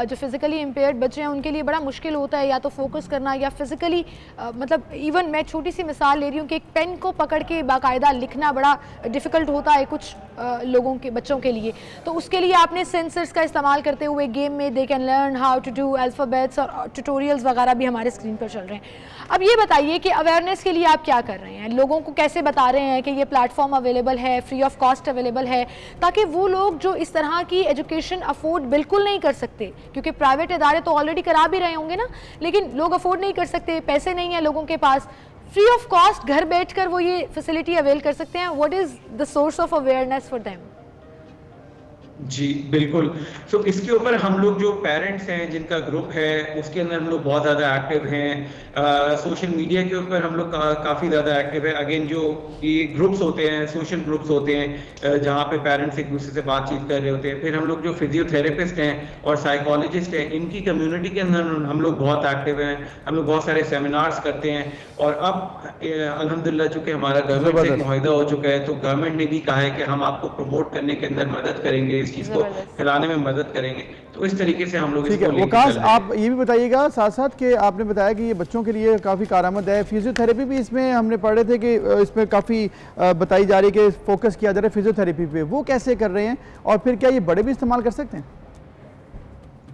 जो फिज़िकली इम्पेयर्ड बच्चे हैं उनके लिए बड़ा मुश्किल होता है या तो फोकस करना या फिज़िकली मतलब इवन मैं छोटी सी मिसाल ले रही हूँ कि एक पेन को पकड़ के बाकायदा लिखना बड़ा डिफ़िकल्ट होता है, कुछ लोगों के बच्चों के लिए, तो उसके लिए आपने सेंसर्स का इस्तेमाल करते हुए गेम में they can learn how to do alphabets और ट्यूटोरियल्स वगैरह भी हमारे स्क्रीन पर चल रहे हैं। अब ये बताइए कि अवेयरनेस के लिए आप क्या कर रहे हैं, लोगों को कैसे बता रहे हैं कि ये प्लेटफॉर्म अवेलेबल है, फ्री ऑफ कॉस्ट अवेलेबल है, ताकि वो लोग जो इस तरह की एजुकेशन अफोर्ड बिल्कुल नहीं कर सकते, क्योंकि प्राइवेट इदारे तो ऑलरेडी करा भी रहे होंगे ना, लेकिन लोग अफोर्ड नहीं कर सकते, पैसे नहीं है लोगों के पास, फ्री ऑफ कॉस्ट घर बैठकर वो ये फैसिलिटी अवेल कर सकते हैं। What is the source of awareness for them?
जी बिल्कुल। तो इसके ऊपर हम लोग जो पेरेंट्स हैं जिनका ग्रुप है उसके अंदर हम लोग बहुत ज़्यादा एक्टिव हैं। सोशल मीडिया के ऊपर हम लोग काफ़ी ज़्यादा एक्टिव है। अगेन जो ये ग्रुप्स होते हैं, सोशल ग्रुप्स होते हैं जहाँ पे पेरेंट्स एक दूसरे से बातचीत कर रहे होते हैं। फिर हम लोग जो फिजियोथेरेपिस्ट हैं और साइकोलॉजिस्ट हैं, इनकी कम्युनिटी के अंदर हम लोग बहुत एक्टिव हैं। हम लोग बहुत सारे सेमिनार्स करते हैं और अब अल्हम्दुलिल्लाह चूँकि हमारा गवर्नमेंट से मुआहदा हो चुका है, तो गवर्नमेंट ने भी कहा है कि हम आपको प्रमोट करने के अंदर मदद करेंगे, इस चीज़ को फैलाने में मदद करेंगे। तो इस तरीके से हम लोग
ठीक है। वकास, आप ये भी बताइएगा साथ साथ कि आपने बताया कि ये बच्चों के लिए काफ़ी कारआमद है, फिजियोथेरेपी भी इसमें हमने पढ़े थे कि इसमें काफ़ी बताई जा रही है कि फोकस किया जा रहा है फिजियोथेरेपी पे, वो कैसे कर रहे हैं और फिर क्या ये बड़े भी इस्तेमाल कर सकते हैं?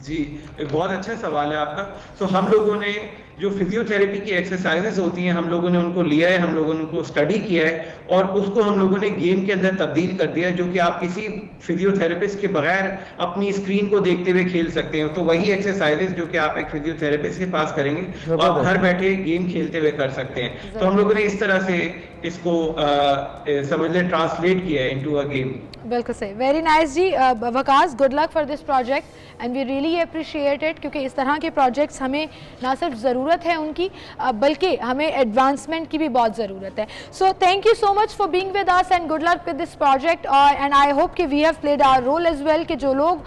जी एक बहुत अच्छा सवाल है आपका। तो हम लोगों ने जो फिजियोथेरेपी की एक्सरसाइजेस होती हैं हम लोगों ने उनको लिया है, हम लोगों ने उनको स्टडी किया है और उसको हम लोगों ने गेम के अंदर तब्दील कर दिया है, जो कि आप किसी फिजियोथेरेपिस्ट के बगैर अपनी स्क्रीन को देखते हुए खेल सकते हैं। तो वही एक्सरसाइजेस जो कि आप एक फिजियोथेरेपिस्ट के पास करेंगे आप घर बैठे गेम खेलते हुए कर सकते हैं। तो हम लोगों ने इस तरह से इसको समझ लें ट्रांसलेट किया है इनटू अ गेम।
बिल्कुल सही, very nice ji. Waqas, good luck for this project and we really appreciate it, क्योंकि इस तरह के प्रोजेक्ट्स हमें ना सिर्फ ज़रूरत है उनकी बल्कि हमें एडवांसमेंट की भी बहुत ज़रूरत है। So thank you so much for being with us and good luck with this project and I hope कि we have played our role as well, कि जो लोग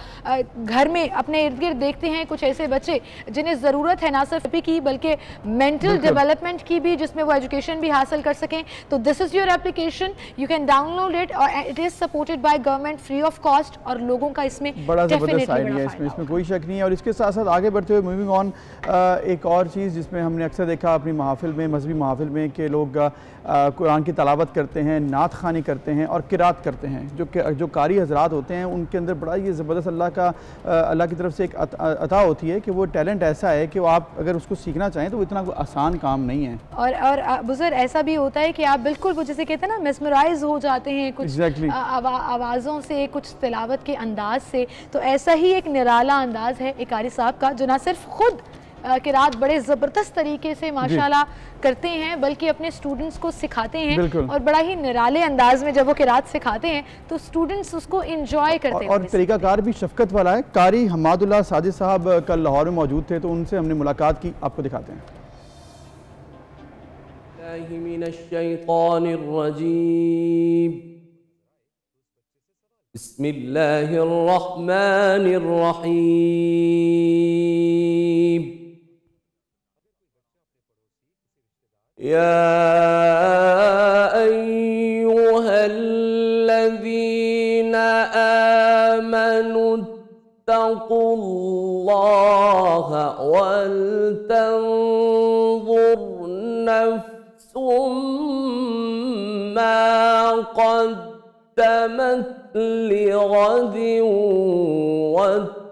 घर में अपने इर्द गिर्द देखते हैं कुछ ऐसे बच्चे जिन्हें ज़रूरत है ना सिर्फ की बल्कि मेंटल डेवलपमेंट की भी, जिसमें वो एजुकेशन भी हासिल कर सकें, तो this is your application, you can download it और it is supported by government free of cost और लोगों का इसमें
बड़ा ज़बरदस्त आइडिया है, इसमें कोई शक नहीं है। और इसके साथ साथ आगे बढ़ते हुए मूविंग ऑन, एक और चीज़ जिसमें हमने अक्सर देखा अपनी महफिल में, मजहबी महफिल में, कि लोग कुरान की तलावत करते हैं, नात ख़ानी करते हैं और किरात करते हैं। जो कारी हजरात होते हैं उनके अंदर बड़ा ये ज़बरदस्त अल्लाह की तरफ से एक अता होती है कि वो टैलेंट ऐसा है कि वो आप अगर उसको सीखना चाहें तो वो इतना आसान काम नहीं है। और
बुज़ुर्ग ऐसा भी होता है कि आप बिल्कुल वो जैसे कहते हैं ना मेस्मराइज हो जाते हैं कुछ आवाज़ों से, कुछ तिलावत के अंदाज से। तो ऐसा ही एक निराला अंदाज है एक कारी साहब का, जो ना सिर्फ खुद किरात बड़े ज़बरदस्त तरीके से माशाल्लाह करते हैं बल्कि अपने स्टूडेंट्स को सिखाते हैं और बड़ा ही निराले अंदाज में जब वो किरात सिखाते हैं तो स्टूडेंट्स उसको एंजॉय करते हैं।
और तरीकाकार भी शफकत वाला है। कारी हमादुल्लाह साजिद साहब कल लाहौर में मौजूद थे, तो उनसे हमने मुलाकात की, आपको दिखाते हैं।
बिस्मिल्लाहिर्रहमानिर्रहीम। या अय्युहल्लज़ीना आमनुत्तक़ुल्लाहा वलतंज़ुर नफ्सुम मा क़द्दमत लिग़दिन वत्तक़ुल्लाह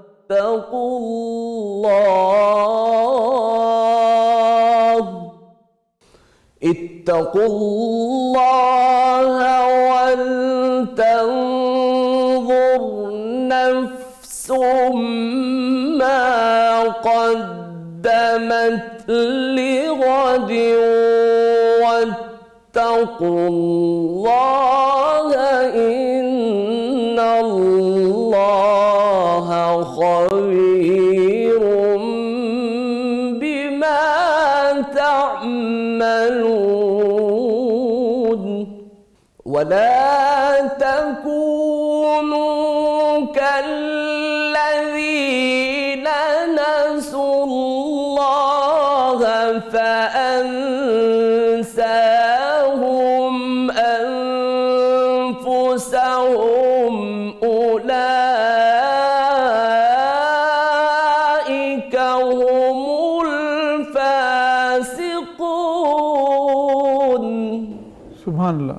इत्तक़ुल्लाहा वलतंज़ुर नफ्सुम मा क़द्दमत लिग़दिन वत्तक़ुल्लाहा इन्नल्लाहा ख़बीरुम बिमा तअमलून। वला तकूनू कल्लज़ीना नसुल्लाहा फअन्साहुम अन्फुसहुम उलाइका हुमुल फासिकून।
सुभान अल्लाह।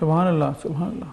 सुभान अल्लाह, सुभान अल्लाह।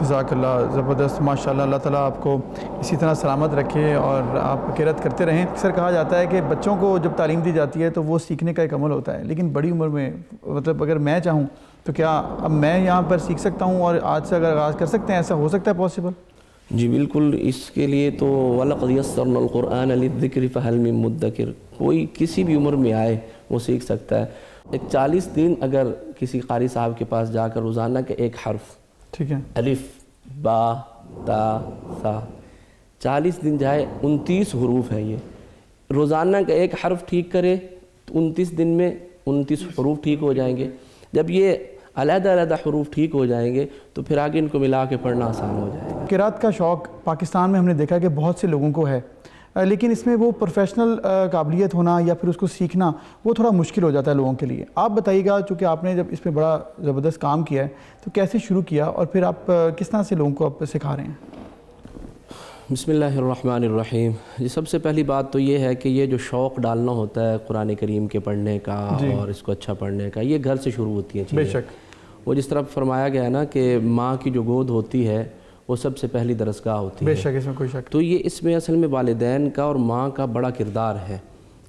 जज़ाकल्लाह, ज़बरदस्त, माशाल्लाह। अल्लाह ताला आपको इसी तरह सलामत रखे और आप किरत करते रहें। अक्सर कहा जाता है कि बच्चों को जब तालीम दी जाती है तो वो सीखने का एक अमल होता है, लेकिन बड़ी उम्र में, मतलब अगर मैं चाहूँ तो क्या अब मैं यहाँ पर सीख सकता हूँ और आज से अगर आगाज़ कर सकते हैं, ऐसा हो सकता है पॉसिबल?
जी बिल्कुल, इसके लिए तो वलक़द यस्सरनल क़ुरआन लिज़्ज़िक्रि फ़हल मिन मुद्दकिर, कोई किसी भी उम्र में आए वो सीख सकता है। एक 40 दिन अगर किसी कारी साहब के पास जाकर रोज़ाना के एक हर्फ, ठीक है, अलिफ बा ता सा, 40 दिन जाए, 29 हरूफ है ये, रोज़ाना का एक हर्फ ठीक करे तो 29 दिन में 29 हरूफ ठीक हो जाएंगे। जब ये अलग-अलग हरूफ ठीक हो जाएंगे तो फिर आगे इनको मिला के पढ़ना आसान हो जाएगा।
किरात का शौक़ पाकिस्तान में हमने देखा कि बहुत से लोगों को है, लेकिन इसमें वो प्रोफेशनल काबिलियत होना या फिर उसको सीखना वो थोड़ा मुश्किल हो जाता है लोगों के लिए। आप बताइएगा, चूँकि आपने जब इस पर बड़ा ज़बरदस्त काम किया है, तो कैसे शुरू किया और फिर आप किस तरह से लोगों को आप सिखा रहे हैं?
बिस्मिल्लाहिर्रहमानिर्रहीम। जी, सबसे पहली बात तो ये है कि ये जो शौक़ डालना होता है कुरान करीम के पढ़ने का और इसको अच्छा पढ़ने का, ये घर से शुरू होती है चीज़ें।
बेशक,
वो जिस तरह फरमाया गया है ना कि माँ की जो गोद होती है वो सबसे पहली दरसगाह होती है।
बेशक, इसमें कोई शक।
तो ये इसमें असल में वालिदैन का और माँ का बड़ा किरदार है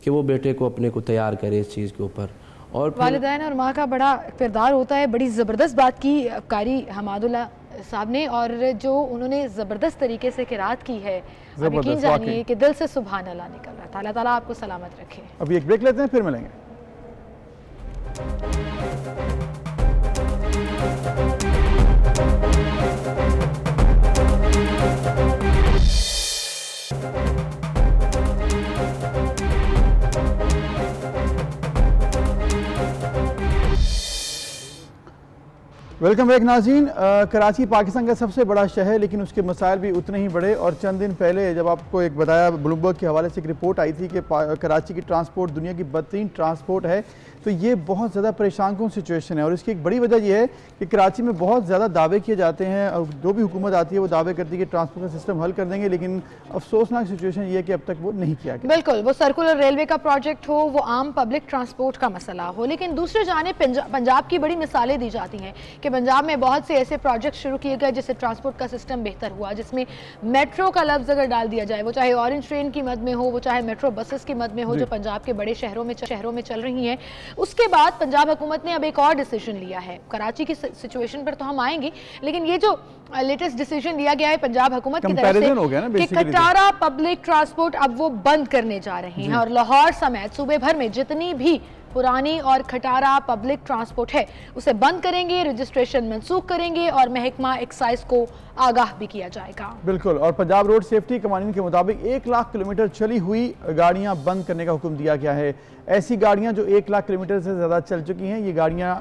कि वो बेटे को अपने को तैयार करे इस चीज़ के ऊपर, और
वालिदैन और माँ का बड़ा किरदार होता है। बड़ी ज़बरदस्त बात की कारी हमादुल्लाह साहब ने, और जो उन्होंने ज़बरदस्त तरीके से किरात की है, अब यकीन जानिए कि दिल से सुभान अल्लाह निकल रहा है। अल्लाह ताला आपको सलामत रखे।
अभी एक ब्रेक लेते हैं, फिर मिलेंगे। वेलकम बैक नाज़रीन। कराची पाकिस्तान का सबसे बड़ा शहर, लेकिन उसके मसाइल भी उतने ही बड़े। और चंद दिन पहले जब आपको एक बताया, ब्लूमबर्ग के हवाले से एक रिपोर्ट आई थी कि कराची की ट्रांसपोर्ट दुनिया की बदतरीन ट्रांसपोर्ट है, तो ये बहुत ज़्यादा परेशान कौन सिचुएशन है। और इसकी एक बड़ी वजह यह है कि कराची में बहुत ज़्यादा दावे किए जाते हैं, और जो भी हुकूमत आती है वो दावे करती है कि ट्रांसपोर्ट का सिस्टम हल कर देंगे, लेकिन अफसोसनाक सिचुएशन ये है कि अब तक वो नहीं किया गया।
बिल्कुल, वो सर्कुलर रेलवे का प्रोजेक्ट हो, वो आम पब्लिक ट्रांसपोर्ट का मसला हो, लेकिन दूसरे जाने पंजाब की बड़ी मिसालें दी जाती हैं कि पंजाब में बहुत से ऐसे प्रोजेक्ट शुरू किए गए जिससे ट्रांसपोर्ट का सिस्टम बेहतर हुआ, जिसमें मेट्रो का लफ्ज़ अगर डाल दिया जाए, वो चाहे ऑरेंज ट्रेन की मद में हो, वो चाहे मेट्रो बसेस की मद में हो, जो पंजाब के बड़े शहरों में चल रही हैं। उसके बाद पंजाब हुकूमत ने अब एक और डिसीजन लिया है। कराची की सिचुएशन पर तो हम आएंगे, लेकिन ये जो लेटेस्ट डिसीजन लिया गया है पंजाब हुकूमत की तरफ से कि कटारा पब्लिक ट्रांसपोर्ट अब वो बंद करने जा रहे हैं, और लाहौर समेत सूबे भर में जितनी भी पुरानी और खटारा पब्लिक ट्रांसपोर्ट है उसे बंद करेंगे, रजिस्ट्रेशन मनसूख करेंगे और महकमा एक्साइज को आगाह भी किया जाएगा।
बिल्कुल। और पंजाब रोड सेफ्टी कवानीन के मुताबिक 1 लाख किलोमीटर चली हुई गाड़ियां बंद करने का हुक्म दिया गया है। ऐसी गाड़ियां जो 1 लाख किलोमीटर से ज़्यादा चल चुकी हैं, ये गाड़ियां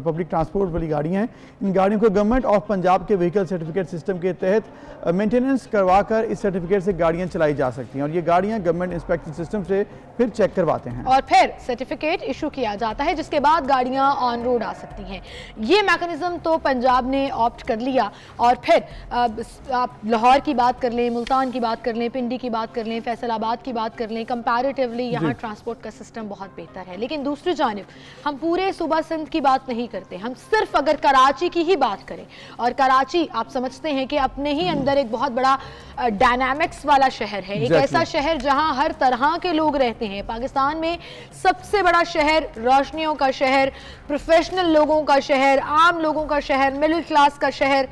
पब्लिक ट्रांसपोर्ट वाली गाड़ियां हैं। इन गाड़ियों को गवर्नमेंट ऑफ पंजाब के व्हीकल सर्टिफिकेट सिस्टम के तहत मेंटेनेंस करवाकर इस सर्टिफिकेट से गाड़ियां चलाई जा सकती हैं और ये गाड़ियां गवर्नमेंट इंस्पेक्शन सिस्टम से फिर चेक करवाते हैं
और फिर सर्टिफिकेट इशू किया जाता है, जिसके बाद गाड़ियां ऑन रोड आ सकती हैं। ये मैकेनिज्म तो पंजाब ने ऑप्ट कर लिया और फिर आप लाहौर की बात कर लें, मुल्तान की बात कर लें, पिंडी की बात कर लें, फैसलाबाद की बात कर लें, कंपैरेटिवली यहाँ ट्रांसपोर्ट का सिस्टम बहुत बेहतर है। लेकिन दूसरी जानिब हम पूरे सूबा सिंध की बात नहीं करते, हम सिर्फ अगर कराची की ही बात करें, और कराची आप समझते हैं कि अपने ही अंदर एक बहुत बड़ा डायनामिक्स वाला शहर है, एक ऐसा शहर जहां हर तरह के लोग रहते हैं। पाकिस्तान में सबसे बड़ा शहर, रोशनियों का शहर, प्रोफेशनल लोगों का शहर, आम लोगों का शहर, मिडिल क्लास का शहर,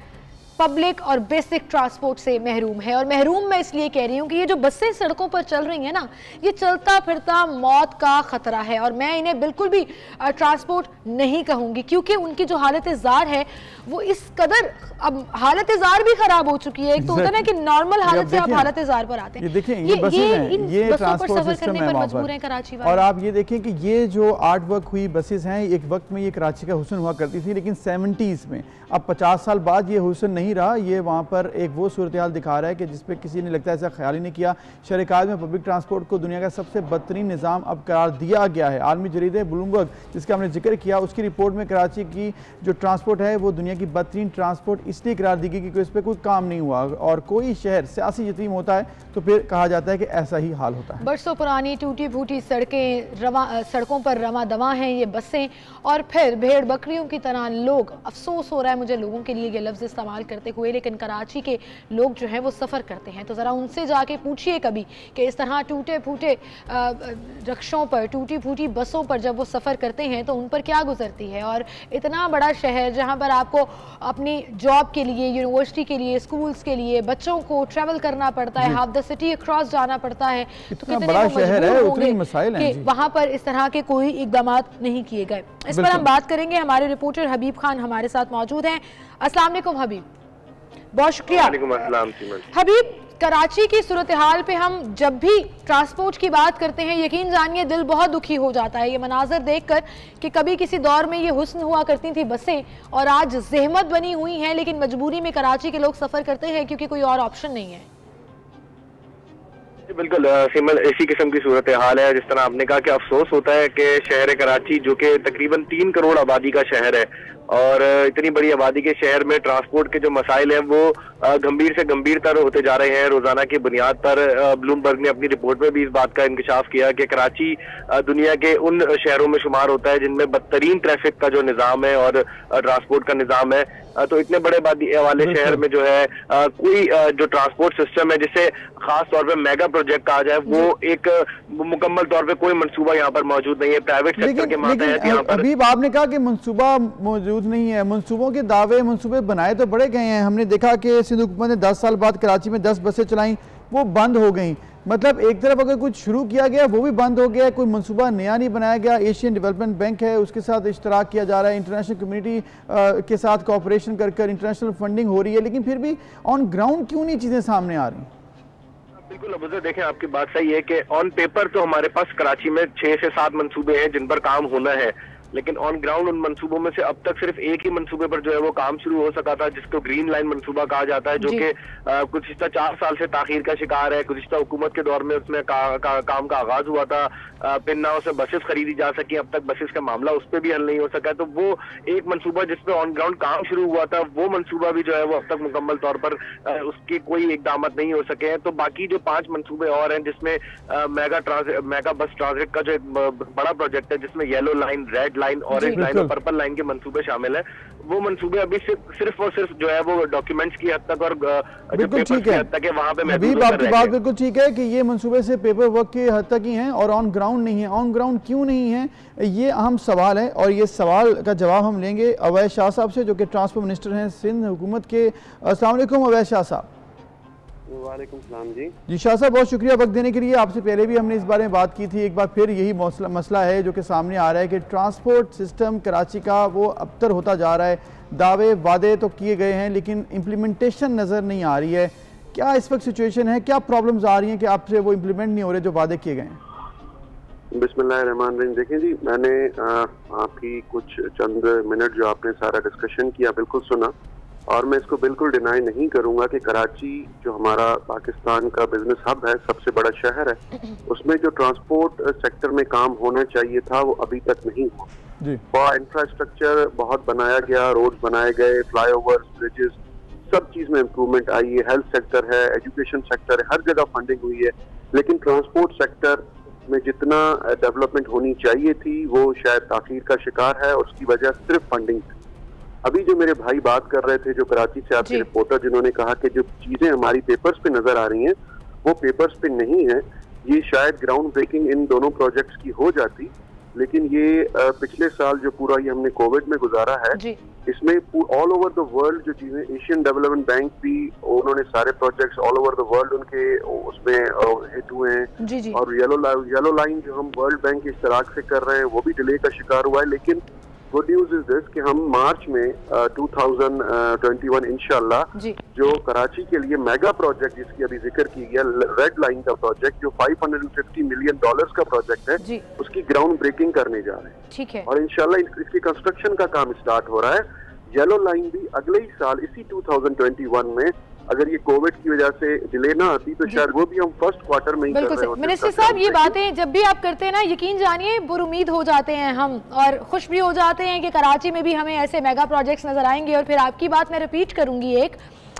पब्लिक और बेसिक ट्रांसपोर्ट से महरूम है। और महरूम मैं इसलिए कह रही हूँ कि ये जो बसें सड़कों पर चल रही हैं ना, ये चलता फिरता मौत का खतरा है और मैं इन्हें बिल्कुल भी ट्रांसपोर्ट नहीं कहूँगी, क्योंकि उनकी जो हालत जार है वो इस कदर, अब हालत जार भी खराब हो चुकी है। एक तो होता है ना कि नॉर्मल हालत से आप हालत जार पर आते हैं।
ये देखें, ये बसें हैं, ये ट्रांसपोर्ट
सफर करने पर मजबूर हैं कराची वाले।
और आप ये देखें कि ये जो आर्ट वर्क हुई बसेस हैं, एक वक्त में ये कराची का हुस्न हुआ करती थी, लेकिन 70s में, अब 50 साल बाद ये हुस्न नहीं रहा। ये वहाँ पर एक वो सूरत हाल दिखा रहा है कि जिसपे किसी ने लगता है ऐसा ख्याल ही नहीं किया। शहर में पब्लिक ट्रांसपोर्ट को दुनिया का सबसे बदतरीन निज़ाम अब करार दिया गया है। आलमी जरीदे ब्लूमबर्ग, जिसका हमने जिक्र किया, उसकी रिपोर्ट में कराची की जो ट्रांसपोर्ट है वो दुनिया की बदतरीन ट्रांसपोर्ट इसलिए करार दी गई क्योंकि इस पर कोई काम नहीं हुआ। और कोई शहर सियासी यतीम होता है तो फिर कहा जाता है कि ऐसा ही हाल होता है।
बरसों पुरानी टूटी फूटी सड़कों पर रवा दवा हैं ये बसें, और फिर भेड़ बकरियों की तरह लोग, अफसोस हो रहा है मुझे लोगों के लिए ये लफ्ज़ इस्तेमाल करते हुए, लेकिन कराची के लोग जो हैं वो सफ़र करते हैं। तो ज़रा उनसे जाके पूछिए कभी कि इस तरह टूटे फूटे रक्शों पर, टूटी फूटी बसों पर जब वो सफ़र करते हैं तो उन पर क्या गुजरती है। और इतना बड़ा शहर जहाँ पर आपको अपनी जॉब के लिए, यूनिवर्सिटी के लिए, स्कूल्स के लिए बच्चों को ट्रैवल करना पड़ता है, हाफ द सिटी अक्रॉस जाना पड़ता है, तो कितने
बड़ा शहर है, उतने मसाइल हैं
कि वहाँ पर इस तरह के कोई इकदाम नहीं किए गए। इस पर हम बात करेंगे, हमारे रिपोर्टर हबीब खान हमारे साथ मौजूद हैं। अस्सलाम वालेकुम हबीब, बहुत शुक्रिया। हबीब, कराची की सूरत हाल पे हम जब भी ट्रांसपोर्ट की बात करते हैं, यकीन जानिए दिल बहुत दुखी हो जाता है ये मनाजर देखकर कि कभी किसी दौर में ये हुस्न हुआ करती थी बसें और आज ज़हमत बनी हुई हैं, लेकिन मजबूरी में कराची के लोग सफ़र करते हैं क्योंकि कोई और ऑप्शन नहीं है।
बिल्कुल सिमल, इसी किस्म की सूरत हाल है। जिस तरह आपने कहा कि अफसोस होता है कि शहर कराची जो कि तकरीबन 3 करोड़ आबादी का शहर है और इतनी बड़ी आबादी के शहर में ट्रांसपोर्ट के जो मसाइल हैं वो गंभीर से गंभीरतर होते जा रहे हैं। रोजाना की बुनियाद पर ब्लूमबर्ग ने अपनी रिपोर्ट में भी इस बात का इंकशाफ किया कि कराची दुनिया के उन शहरों में शुमार होता है जिनमें बदतरीन ट्रैफिक का जो निज़ाम है और ट्रांसपोर्ट का निज़ाम है। तो इतने बड़े आबादी वाले शहर में जो है कोई जो ट्रांसपोर्ट सिस्टम है जिसे खास तौर पे मेगा प्रोजेक्ट कहा जाए, वो एक मुकम्मल तौर पे कोई मंसूबा यहाँ पर मौजूद नहीं है। प्राइवेट सेक्टर के मातहत यहाँ पर
अभी आपने कहा कि मंसूबा मौजूद नहीं है। मंसूबों के दावे, मंसूबे बनाए तो बड़े गए हैं। हमने देखा कि सिंध हुकूमत ने 10 साल बाद कराची में 10 बसें चलाई, वो बंद हो गई। मतलब एक तरफ अगर कुछ शुरू किया गया वो भी बंद हो गया, कोई मंसूबा नया नहीं बनाया गया। एशियन डेवलपमेंट बैंक है, उसके साथ इश्तराक किया जा रहा है, इंटरनेशनल कम्युनिटी के साथ कोऑपरेशन कर इंटरनेशनल फंडिंग हो रही है, लेकिन फिर भी ऑन ग्राउंड क्यों नहीं चीज़ें सामने आ रही?
बिल्कुल अबूज़र, देखें आपकी बात सही है कि ऑन पेपर तो हमारे पास कराची में 6 से 7 मंसूबे हैं जिन पर काम होना है, लेकिन ऑन ग्राउंड उन मंसूबों में से अब तक सिर्फ एक ही मंसूबे पर जो है वो काम शुरू हो सका था, जिसको ग्रीन लाइन मंसूबा कहा जाता है, जो कि गुज़िश्ता 4 साल से ताखीर का शिकार है। गुज़िश्ता हुकूमत के दौर में उसमें काम का आगाज हुआ था, फिर ना उसे बसेस खरीदी जा सकी, अब तक बसेस का मामला उस पर भी हल नहीं हो सका। तो वो एक मंसूबा जिसपे ऑन ग्राउंड काम शुरू हुआ था, वो मंसूबा भी जो है वो अब तक मुकम्मल तौर पर उसकी कोई इकदाम नहीं हो सके हैं। तो बाकी जो 5 मंसूबे और हैं, जिसमें मेगा बस ट्रांजिट का जो एक बड़ा प्रोजेक्ट है, जिसमें yellow line, red line, orange line और पर्पल लाइन के मंसूबे शामिल हैं, वो मंसूबे अभी सिर्फ और सिर्फ जो है वो डॉक्यूमेंट्स की हद तक और
बिल्कुल ठीक है,
वहाँ पे
अभी आपकी बात बिल्कुल ठीक है कि ये मंसूबे से पेपर वर्क की हद तक ही हैं और ऑन ग्राउंड नहीं है। ऑन ग्राउंड क्यों नहीं है, ये अहम सवाल है और ये सवाल का जवाब हम लेंगे अवैस शाह साहब से, जो कि ट्रांसपोर्ट मिनिस्टर हैं सिंध हुकूमत के। अस्सलाम वालेकुम अवैस शाह साहब।
वालेकुम सलाम जी।
जी शाह साहब, बहुत शुक्रिया वक्त देने के लिए। आपसे पहले भी हमने इस बारे में बात की थी, एक बार फिर यही मसला है जो कि सामने आ रहा है कि ट्रांसपोर्ट सिस्टम कराची का वो अबतर होता जा रहा है। दावे वादे तो किए गए हैं लेकिन इम्प्लीमेंटेशन नज़र नहीं आ रही है। क्या इस वक्त सिचुएशन है, क्या प्रॉब्लम्स आ रही हैं कि आपसे वो इम्प्लीमेंट नहीं हो रहे जो वादे किए गए हैं?
बिस्मिल्लाहिर्रहमानिर्रहीम। देखें जी, मैंने आपकी कुछ चंद मिनट जो आपने सारा डिस्कशन किया बिल्कुल सुना, और मैं इसको बिल्कुल डिनाई नहीं करूंगा कि कराची जो हमारा पाकिस्तान का बिजनेस हब है, सबसे बड़ा शहर है, उसमें जो ट्रांसपोर्ट सेक्टर में काम होना चाहिए था वो अभी तक नहीं हुआ। इंफ्रास्ट्रक्चर बहुत बनाया गया, रोड बनाए गए, फ्लाईओवर्स, ब्रिजेस, सब चीज में इम्प्रूवमेंट आई है। हेल्थ सेक्टर है, एजुकेशन सेक्टर है, हर जगह फंडिंग हुई है, लेकिन ट्रांसपोर्ट सेक्टर में जितना डेवलपमेंट होनी चाहिए थी वो शायद ताखीर का शिकार है। उसकी वजह सिर्फ फंडिंग थी। अभी जो मेरे भाई बात कर रहे थे, जो कराची से आपके रिपोर्टर, जिन्होंने कहा कि जो चीजें हमारी पेपर्स पे नजर आ रही हैं वो पेपर्स पे नहीं है, ये शायद ग्राउंड ब्रेकिंग इन दोनों प्रोजेक्ट्स की हो जाती, लेकिन ये पिछले साल जो पूरा ये हमने कोविड में गुजारा है, इसमें ऑल ओवर द वर्ल्ड जो चीजें, एशियन डेवलपमेंट बैंक भी उन्होंने सारे projects all over the world उनके उसमें हिट हुए हैं, और येलो लाइन जो हम वर्ल्ड बैंक के इश्तराक से कर रहे हैं वो भी डिले का शिकार हुआ है। लेकिन गुड न्यूज इज दिस कि हम मार्च में 2021 इंशाल्लाह जो कराची के लिए मेगा प्रोजेक्ट जिसकी अभी जिक्र की गया, रेड लाइन का प्रोजेक्ट जो $550 मिलियन का प्रोजेक्ट है, उसकी ग्राउंड ब्रेकिंग करने जा रहे हैं।
ठीक है।
और इंशाल्लाह इसकी कंस्ट्रक्शन का काम स्टार्ट हो रहा है। येलो लाइन भी अगले ही साल इसी 2021 में, अगर ये कोविड की वजह से डिले ना आती तो शायद वो भी हम फर्स्ट क्वार्टर में ही कर रहे होते।
मिनिस्टर साहब, ये बातें जब भी आप करते हैं ना, यकीन जानिए बुरुमीद हो जाते हैं हम, और खुश भी हो जाते हैं कि कराची में भी हमें ऐसे मेगा प्रोजेक्ट्स नजर आएंगे। और फिर आपकी बात मैं रिपीट करूंगी, एक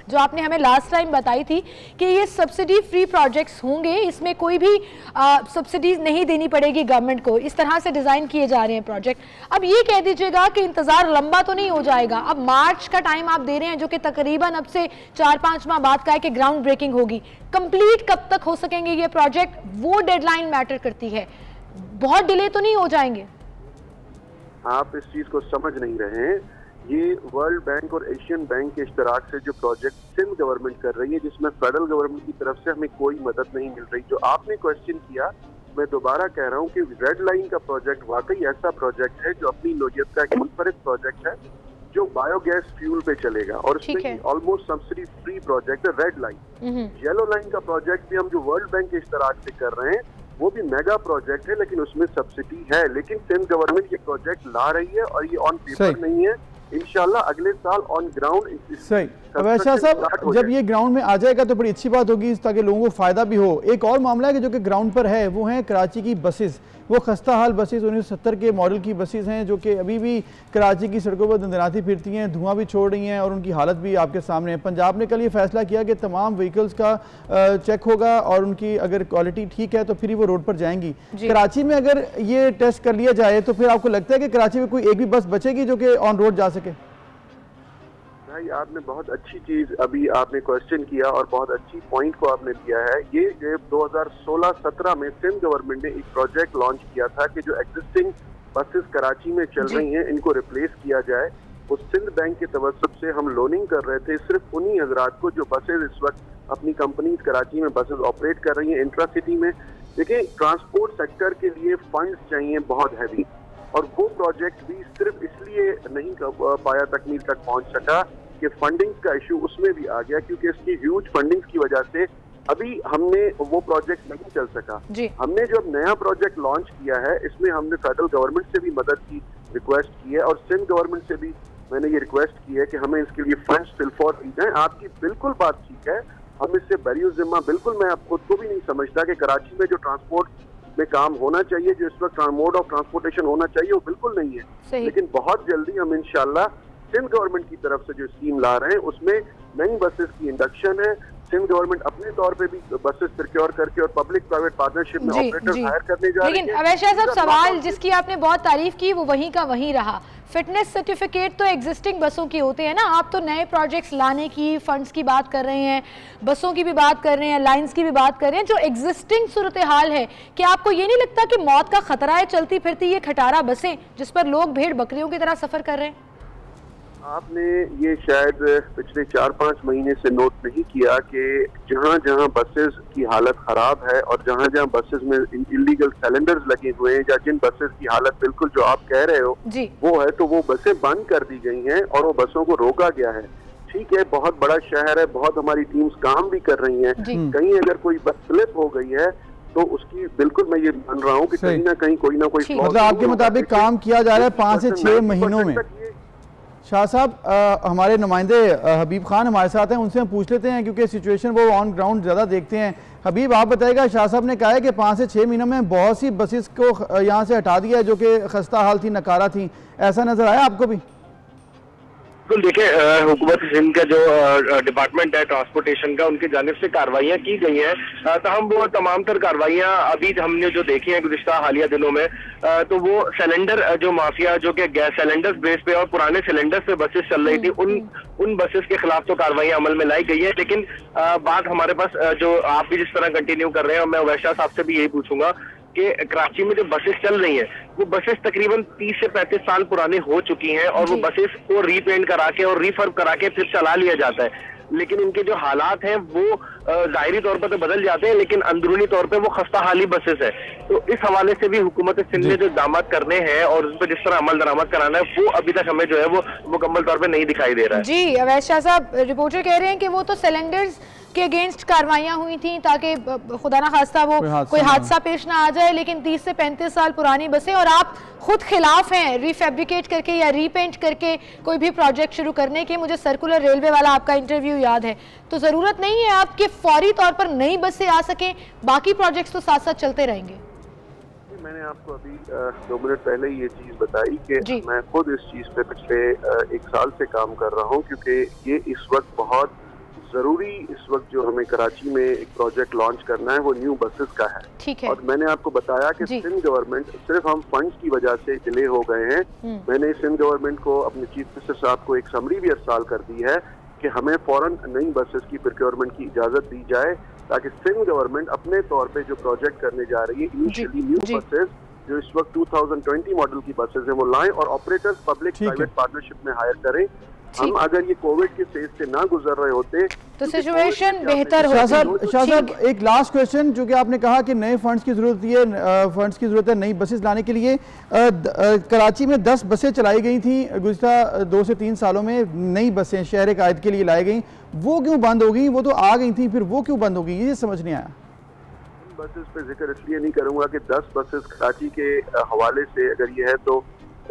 जो आपने हमें लास्ट टाइम बताई थी कि ये सब्सिडी फ्री प्रोजेक्ट्स होंगे, इसमें कोई भी सब्सिडीज नहीं देनी पड़ेगी गवर्नमेंट को, इस तरह से डिज़ाइन किए जा रहे हैं प्रोजेक्ट। अब ये कह दीजिएगा कि इंतज़ार लंबा तो नहीं हो जाएगा? अब मार्च का टाइम आप दे रहे हैं जो कि तकरीबन अब से 4-5 माह बाद का है कि ग्राउंड ब्रेकिंग होगी, कंप्लीट कब तक हो सकेंगे ये प्रोजेक्ट? वो डेडलाइन मैटर करती है, बहुत डिले तो नहीं हो जाएंगे?
आप इस चीज को समझ नहीं रहे हैं। ये वर्ल्ड बैंक और एशियन बैंक के इश्तराक से जो प्रोजेक्ट सिंध गवर्नमेंट कर रही है, जिसमें फेडरल गवर्नमेंट की तरफ से हमें कोई मदद नहीं मिल रही। जो आपने क्वेश्चन किया, मैं दोबारा कह रहा हूँ कि रेड लाइन का प्रोजेक्ट वाकई ऐसा प्रोजेक्ट है जो अपनी नोयत का एक मुनफरिद प्रोजेक्ट है, जो बायोगैस फ्यूल पे चलेगा, और इसमें ऑलमोस्ट सब्सिडी फ्री प्रोजेक्ट है रेड लाइन। येलो लाइन का प्रोजेक्ट भी हम जो वर्ल्ड बैंक के इश्तराक से कर रहे हैं वो भी मेगा प्रोजेक्ट है, लेकिन उसमें सब्सिडी है। लेकिन सिंध गवर्नमेंट ये प्रोजेक्ट ला रही है और ये ऑन पेपर नहीं है, इंशाल्लाह अगले साल ऑन ग्राउंड।
सही। अब शाह साहब, जब ये ग्राउंड में आ जाएगा तो बड़ी अच्छी बात होगी ताकि लोगों को फ़ायदा भी हो। एक और मामला है कि जो कि ग्राउंड पर है वो है कराची की बसेस। वो खस्ता हाल बसेस 1970 के मॉडल की बसेस हैं जो कि अभी भी कराची की सड़कों पर दंदनाती फिरती हैं, धुआं भी छोड़ रही हैं और उनकी हालत भी आपके सामने है। पंजाब ने कल ये फैसला किया कि तमाम व्हीकल्स का चेक होगा और उनकी अगर क्वालिटी ठीक है तो फिर ही वो रोड पर जाएंगी। कराची में अगर ये टेस्ट कर लिया जाए तो फिर आपको लगता है कि कराची में कोई एक भी बस बचेगी जो कि ऑन रोड जा सके?
भाई, आपने बहुत अच्छी चीज अभी आपने क्वेश्चन किया और बहुत अच्छी पॉइंट को आपने दिया है। ये 2016-17 में सिंध गवर्नमेंट ने एक प्रोजेक्ट लॉन्च किया था कि जो एग्जिस्टिंग बसेस कराची में चल रही हैं इनको रिप्लेस किया जाए। उस सिंध बैंक के तवज्जुह से हम लोनिंग कर रहे थे सिर्फ उन्हीं हजरात को जो बसेस इस वक्त अपनी कंपनीज कराची में बसेस ऑपरेट कर रही हैं इंट्रा सिटी में। देखिए, ट्रांसपोर्ट सेक्टर के लिए फंड्स चाहिए बहुत हैवी, और वो प्रोजेक्ट भी सिर्फ इसलिए नहीं पाया तकमील तक पहुंच सका कि फंडिंग का इशू उसमें भी आ गया, क्योंकि इसकी ह्यूज फंडिंग की वजह से अभी हमने वो प्रोजेक्ट नहीं चल सका। हमने जो अब नया प्रोजेक्ट लॉन्च किया है इसमें हमने फेडरल गवर्नमेंट से भी मदद की रिक्वेस्ट की है, और सिंध गवर्नमेंट से भी मैंने ये रिक्वेस्ट की है कि हमें इसके लिए फंड्स फिलफॉर दी जाए। आपकी बिल्कुल बात ठीक है, हम इससे बरी जिम्मा बिल्कुल, मैं खुद को भी नहीं समझता कि कराची में जो ट्रांसपोर्ट में काम होना चाहिए, जो इस वक्त मोड ऑफ ट्रांसपोर्टेशन होना चाहिए, वो बिल्कुल नहीं है। लेकिन बहुत जल्दी हम इंशाल्लाह सिंध गवर्नमेंट की तरफ से जो स्कीम ला रहे हैं उसमें नई बसेस की इंडक्शन है। सिंध गवर्नमेंट अपने तौर पे भी बसेस सिक्योर करके और पब्लिक प्राइवेट पार्टनरशिप में ऑपरेटर्स हायर करने जा रही है।
लेकिन अवैध साहब, सवाल जिसकी आपने बहुत तारीफ की वो वहीं का वहीं रहा। फिटनेस सर्टिफिकेट तो एग्जिस्टिंग बसों की होते हैं ना, आप तो नए प्रोजेक्ट्स लाने की, फंड्स की बात कर रहे हैं, बसों की भी बात कर रहे हैं, लाइंस की भी बात कर रहे हैं। जो एग्जिस्टिंग सूरत हाल है, क्या आपको ये नहीं लगता कि मौत का खतरा है चलती फिरती ये खटारा बसें जिस पर लोग भेड़ बकरियों की तरह सफर कर रहे हैं?
आपने ये शायद पिछले 4-5 महीने से नोट नहीं किया कि जहाँ जहाँ बसेस की हालत खराब है और जहाँ जहाँ बसेस में इलीगल सिलेंडर्स लगे हुए हैं या जिन बसेस की हालत बिल्कुल जो आप कह रहे हो
जी।
वो है, तो वो बसें बंद कर दी गई हैं और वो बसों को रोका गया है। ठीक है, बहुत बड़ा शहर है, बहुत हमारी टीम्स काम भी कर रही हैं, कहीं अगर कोई बस स्लिप हो गई है तो उसकी बिल्कुल मैं ये मान रहा हूँ कि कहीं ना कहीं कोई ना कोई
मतलब आपके मुताबिक काम किया जा रहा है 5 से 6 महीनों में। शाह साहब, हमारे नुमाइंदे हबीब खान हमारे साथ हैं, उनसे हम पूछ लेते हैं क्योंकि सिचुएशन वो ऑन ग्राउंड ज़्यादा देखते हैं। हबीब, आप बताइएगा, शाह साहब ने कहा है कि 5 से 6 महीनों में बहुत सी बसेस को यहाँ से हटा दिया है जो कि खस्ता हाल थी, नकारा थी, ऐसा नजर आया आपको भी?
बिल्कुल, देखिए हुकूमत सिंध का जो डिपार्टमेंट है ट्रांसपोर्टेशन का, उनकी जानिब से कार्रवाइयाँ की गई हैं। तमाम वो तमाम तर कार्रवाइयाँ अभी हमने जो देखी हैं गुज़िश्ता हालिया दिनों में, तो वो सिलेंडर जो माफिया जो कि गैस सिलेंडर्स बेस पे और पुराने सिलेंडर्स पे बसेस चल रही थी, उन बसेस के खिलाफ तो कार्रवाइयाँ अमल में लाई गई है। लेकिन बात हमारे पास जो आप भी जिस तरह कंटिन्यू कर रहे हैं, मैं वैशा साहब से भी यही पूछूंगा कि कराची में जो बसेस चल रही हैं वो बसेस तकरीबन 30 से 35 साल पुरानी हो चुकी हैं और वो बसेस को रीपेंट करा के और रिफर्ब करा के फिर चला लिया जाता है। लेकिन इनके जो हालात हैं वो जाहिरी तौर पर तो बदल जाते हैं, लेकिन अंदरूनी तौर पे वो खस्ता हाली बसेस है। तो इस हवाले से भी हुकूमत सिंध ने जो इक़दाम करने हैं और उस पर जिस तरह अमल दरामद कराना है, वो अभी तक हमें जो है वो मुकम्मल तौर पर नहीं दिखाई दे रहा है।
जी, अवैध शाह साहब, रिपोर्टर कह रहे हैं कि वो तो सिलेंडर्स के अगेंस्ट कार्रवाइयाँ हुई थी ताकि खुदा ना खास्ता वो कोई हादसा पेश ना आ जाए, लेकिन 30 से 35 साल पुरानी बसें, और आप खुद खिलाफ हैं रीफेब्रिकेट करके या रीपेंट करके कोई भी प्रोजेक्ट शुरू करने के। मुझे सर्कुलर रेलवे वाला आपका इंटरव्यू याद है। तो ज़रूरत नहीं है आपके फौरी तौर पर नई बसें आ सकें, बाकी प्रोजेक्ट्स तो साथ साथ चलते रहेंगे।
मैंने आपको अभी 2 मिनट पहले ये चीज़ बताई कि मैं खुद इस चीज़ पे पिछले 1 साल से काम कर रहा हूँ, क्योंकि ये इस वक्त बहुत ज़रूरी, इस वक्त जो हमें कराची में एक प्रोजेक्ट लॉन्च करना है वो न्यू बसेस का है।
ठीक है।
और मैंने आपको बताया कि सिंध गवर्नमेंट, सिर्फ हम फंड्स की वजह से डिले हो गए हैं। मैंने सिंध गवर्नमेंट को, अपने चीफ मिनिस्टर साहब को एक समरी भी अरसाल कर दी है कि हमें फौरन नई बसेस की प्रोक्योरमेंट की इजाज़त दी जाए, ताकि सिंध गवर्नमेंट अपने तौर पे जो प्रोजेक्ट करने जा रही है, इनिशियली न्यू बसेस जो इस वक्त 2020 मॉडल की बसेस हैं वो लाएं और ऑपरेटर्स पब्लिक प्राइवेट पार्टनरशिप में हायर करें। हम अगर ये कोविड के फेज से ना गुजर रहे होते
तो सिचुएशन बेहतर होती।
शाह साहब, एक लास्ट क्वेश्चन, जो कि आपने कहा कि नए फंड्स की जरूरत है नई बसेस लाने के लिए। कराची में 10 बसें चलाई गई थी गुज़िश्ता 2 से 3 सालों में, नई बसें शहर कायद के लिए लाई गई, वो क्यों बंद हो गई? वो तो आ गई थी, फिर वो क्यों बंद हो गई, ये समझ नहीं आया।
बसेस पे जिक्र इसलिए नहीं करूंगा कि 10 बसेस कराची के हवाले से अगर ये है तो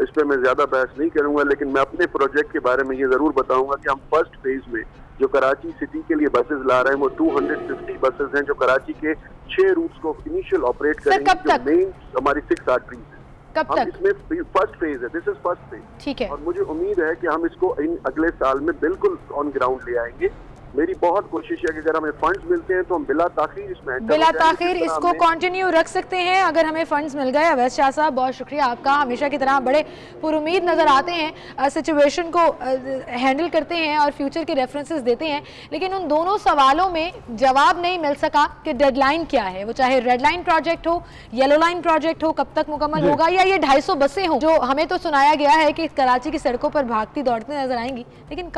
इस पे मैं ज्यादा बहस नहीं करूंगा, लेकिन मैं अपने प्रोजेक्ट के बारे में ये जरूर बताऊंगा कि हम फर्स्ट फेज में जो कराची सिटी के लिए बसेस ला रहे हैं वो 250 बसेस हैं जो कराची के 6 रूट्स को इनिशियल ऑपरेट करेंगे, जो मेन हमारी 6 आर्टरीज हैं।
कब तक?
इसमें फर्स्ट फेज है, दिस इज फर्स्ट फेज।
ठीक है।
और मुझे उम्मीद है कि हम इसको इन अगले साल में बिल्कुल ऑन ग्राउंड ले आएंगे। मेरी बहुत कोशिश है कि अगर हमें फंड्स मिलते हैं तो हम बिला ताखीर
इसको कंटिन्यू रख सकते हैं अगर हमें फंड्स मिल गए। अवैध शाह साहब, बहुत शुक्रिया आपका, हमेशा की तरह बड़े पुरुमीद नज़र आते हैं, सिचुएशन को हैंडल करते हैं और फ्यूचर के रेफरेंसेस देते हैं। लेकिन उन दोनों सवालों में जवाब नहीं मिल सका कि डेडलाइन क्या है, वो चाहे रेड लाइन प्रोजेक्ट हो, येलो लाइन प्रोजेक्ट हो, कब तक मुकम्मल होगा, या ये 250 बसें हों जो हमें तो सुनाया गया है कि कराची की सड़कों पर भागती दौड़ती नजर आएंगी, लेकिन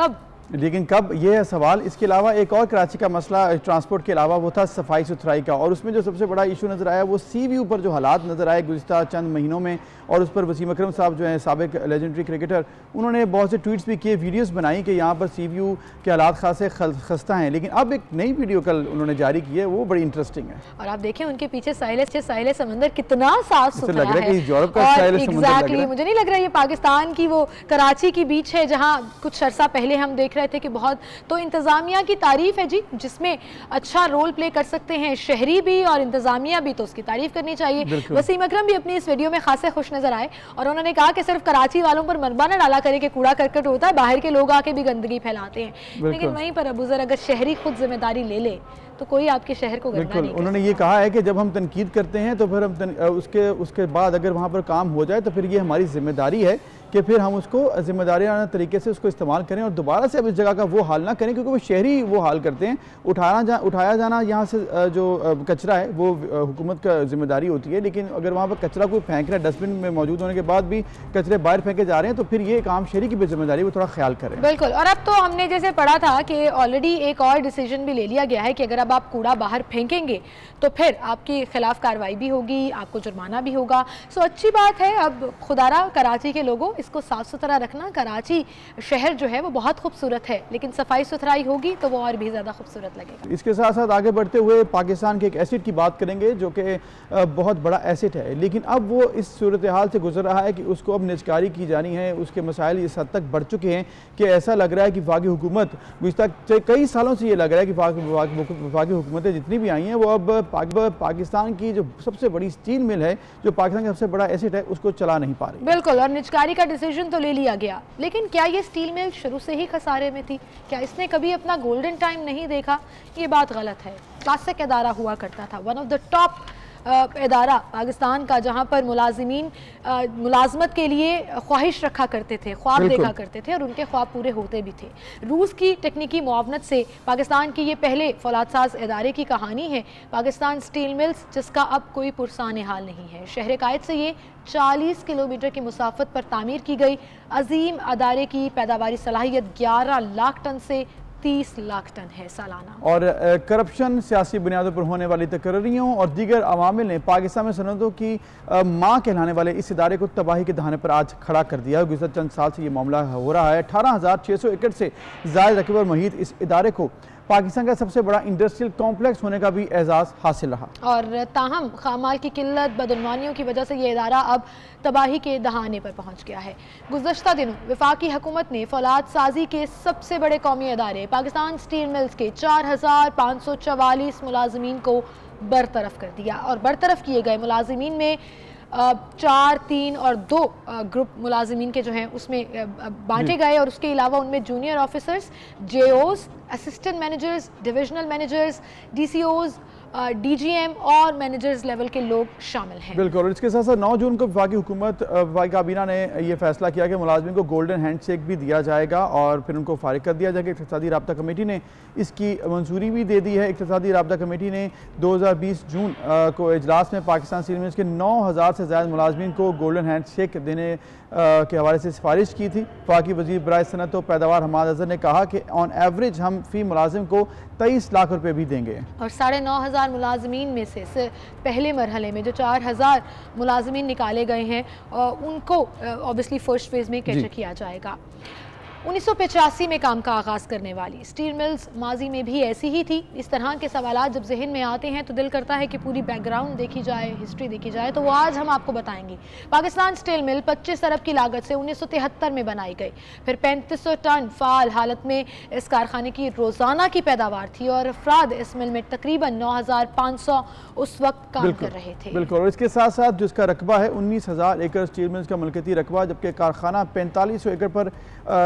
कब ये है सवाल। इसके अलावा एक और कराची का मसला ट्रांसपोर्ट के अलावा वो था सफाई सुथराई का, और उसमें जो सबसे बड़ा इशू नज़र आया वो सी व्यू पर जो हालात नज़र आए गुज़िश्ता चंद महीनों में, और उस पर वसीम अकरम साहब जो हैं साबिक लेजेंडरी क्रिकेटर, उन्होंने बहुत से ट्वीट्स भी किए, वीडियोस बनाई कि यहाँ पर सी व्यू के हालात खासे खस्ता हैं। लेकिन अब एक नई वीडियो कल उन्होंने जारी की है, वो बड़ी इंटरेस्टिंग है। और आप देखें उनके पीछे साहिल समंदर कितना साफ सुथरा है, एग्जैक्टली मुझे नहीं लग रहा ये पाकिस्तान की वो कराची की बीच है जहाँ कुछ अरसा पहले हम देख रहे थे कि बहुत, तो इंतजामिया की तारीफ है जी, जिसमें अच्छा रोल प्ले कर सकते हैं शहरी भी और इंतजामिया भी, तो उसकी तारीफ करनी चाहिए। वसीम अकरम भी अपनी इस वीडियो में खासे खुश नजर आए और उन्होंने कहा कि सिर्फ कराची वालों पर मलबा न डाला करे कि कूड़ा करकट होता है, बाहर के लोग आके भी गंदगी फैलाते हैं। लेकिन वहीं पर अबूजर अगर शहरी खुद जिम्मेदारी ले ले तो कोई आपके शहर को गंदा नहीं।
उन्होंने ये कहा है कि जब हम तनकीद करते हैं तो फिर हम उसके बाद अगर वहाँ पर काम हो जाए तो फिर ये हमारी जिम्मेदारी है कि फिर हम उसको जिम्मेदारियाना तरीके से उसको इस्तेमाल करें और दोबारा से अब इस जगह का वो हाल ना करें, क्योंकि वो शहरी वो हाल करते हैं। उठाया जाना यहाँ से जो कचरा है वो हुकूमत का जिम्मेदारी होती है, लेकिन अगर वहाँ पर कचरा कोई फेंक रहा है, डस्टबिन में मौजूद होने के बाद भी कचरे बाहर फेंके जा रहे हैं, तो फिर ये काम शहरी की भी जिम्मेदारी वो थोड़ा ख्याल करें।
बिल्कुल। और अब तो हमने जैसे पढ़ा था कि ऑलरेडी एक और डिसीजन भी ले लिया गया है कि अगर अब आप कूड़ा बाहर फेंकेंगे तो फिर आपके खिलाफ कार्रवाई भी होगी, आपको जुर्माना भी होगा। सो अच्छी बात है। अब खुदारा कराची के लोगों, इसको साफ सुथरा रखना। कराची शहर जो है वो बहुत खूबसूरत है, लेकिन सफाई सुथराई होगी तो वो और भी ज़्यादा खूबसूरत लगेगा।
इसके साथ साथ आगे बढ़ते हुए पाकिस्तान के एक एसेट की बात करेंगे जो कि बहुत बड़ा एसेट है, लेकिन अब वो इस सूरत हाल से गुजर रहा है कि उसको अब निजकारी की जानी है। उसके मसाइल इस हद तक बढ़ चुके हैं कि ऐसा लग रहा है कि वफाकी हुकूमत गुज़श्ता कई सालों से ये लग रहा है कि वफाकी हुकूमतें जितनी भी आई हैं वो अब पाकिस्तान की जो सबसे बड़ी स्टील मिल है, जो पाकिस्तान का सबसे बड़ा एसेट है, उसको चला नहीं पा रही।
बिल्कुल। और निजकारी का डिसीजन तो ले लिया गया, लेकिन क्या ये स्टील मिल शुरू से ही खसारे में थी? क्या इसने कभी अपना गोल्डन टाइम नहीं देखा? ये बात गलत है। क्लासिक अदारा हुआ करता था, वन ऑफ द टॉप इदारा पाकिस्तान का, जहाँ पर मुलाजिमीन मुलाजमत के लिए ख्वाहिश रखा करते थे, ख्वाब देखा करते थे और उनके ख्वाब पूरे होते भी थे। रूस की तकनीकी मुआवनत से पाकिस्तान की ये पहले फौलादसाज इदारे की कहानी है, पाकिस्तान स्टील मिल्स, जिसका अब कोई पुरसान हाल नहीं है। शहर कायद से ये 40 किलोमीटर की मुसाफत पर तामीर की गई अजीम अदारे की पैदावारी सलाहियत 11 लाख टन से 30 लाख टन है सालाना।
और करप्शन, सियासी बुनियादों पर होने वाली तकर्रियों और दीगर अवामिल ने पाकिस्तान में सनतों की माँ कहलाने वाले इस इदारे को तबाही के दहाने पर आज खड़ा कर दिया। गुज़श्ता चंद साल से ये मामला हो रहा है। 18,600 एकड़ से ज़ायद रकबे पर मुहित इस इदारे को पाकिस्तान का सबसे बड़ा इंडस्ट्रियल कॉम्प्लेक्स होने का भी एजाज़ हासिल रहा।
और ताहम खामाल की किल्लत, बदनवानियों की वजह से ये इदारा अब तबाही के दहाने पर पहुँच गया है। गुज़श्ता दिनों वफाकी हुकूमत ने फौलाद साजी के सबसे बड़े कौमी इदारे पाकिस्तान स्टील मिल्स के 4,544 मुलाजमीन को बरतरफ कर दिया। और बरतरफ किए गए मुलाजमीन में 4, 3 और 2 ग्रुप मुलाजिमीन के जो हैं उसमें बांटे गए, और उसके अलावा उनमें junior officers, JOs, assistant managers, divisional managers, DCOs, DGM और मैनेजर्स लेवल के लोग शामिल हैं।
बिल्कुल। और इसके साथ साथ 9 जून को वफाकी हुकूमत, वफाकी काबीना ने यह फैसला किया कि मुलाजमीन को गोल्डन हैंडशेक भी दिया जाएगा और फिर उनको फारिग कर दिया जाएगा। इक़्तिसादी राब्ता कमेटी ने इसकी मंजूरी भी दे दी है। इक़्तिसादी राब्ता कमेटी ने 2020 जून को इजलास में पाकिस्तान स्टील मिल्स के 9,000 से ज़्यादा मुलाजमीन को गोल्डन हैंडशेक देने के हवाले से सिफारिश की थी। वफाकी वज़ीर बराए सनअत व पैदावार हमाद अज़हर ने कहा कि ऑन एवरेज हम फ़ी मुलाजिम को 23 लाख रुपए भी देंगे।
और 9,500 मुलाजमीन में से पहले मरहले में जो 4,000 मुलाजमीन निकाले गए हैं उनको ऑब्वियसली फर्स्ट फेज़ में कैचर किया जाएगा। 1985 में काम का आगाज़ करने वाली स्टील मिल्स माजी में भी ऐसी ही थी। इस तरह के सवालात जब जहन में आते हैं तो दिल करता है कि पूरी बैकग्राउंड देखी जाए, हिस्ट्री देखी जाए, तो वो आज हम आपको बताएंगे। पाकिस्तान स्टील मिल 25 अरब की लागत से 1973 में बनाई गई। फिर 3500 टन फ़ाल हालत में इस कारखाने की रोज़ाना की पैदावार थी और अफराद इस मिल में तकरीबन 9,500 उस वक्त काम कर रहे थे।
बिल्कुल। और इसके साथ साथ जिसका रकबा है 19,000 एकड़ स्टील मिल्स का मलकती रकबा, जबकि कारखाना 4500 एकड़ पर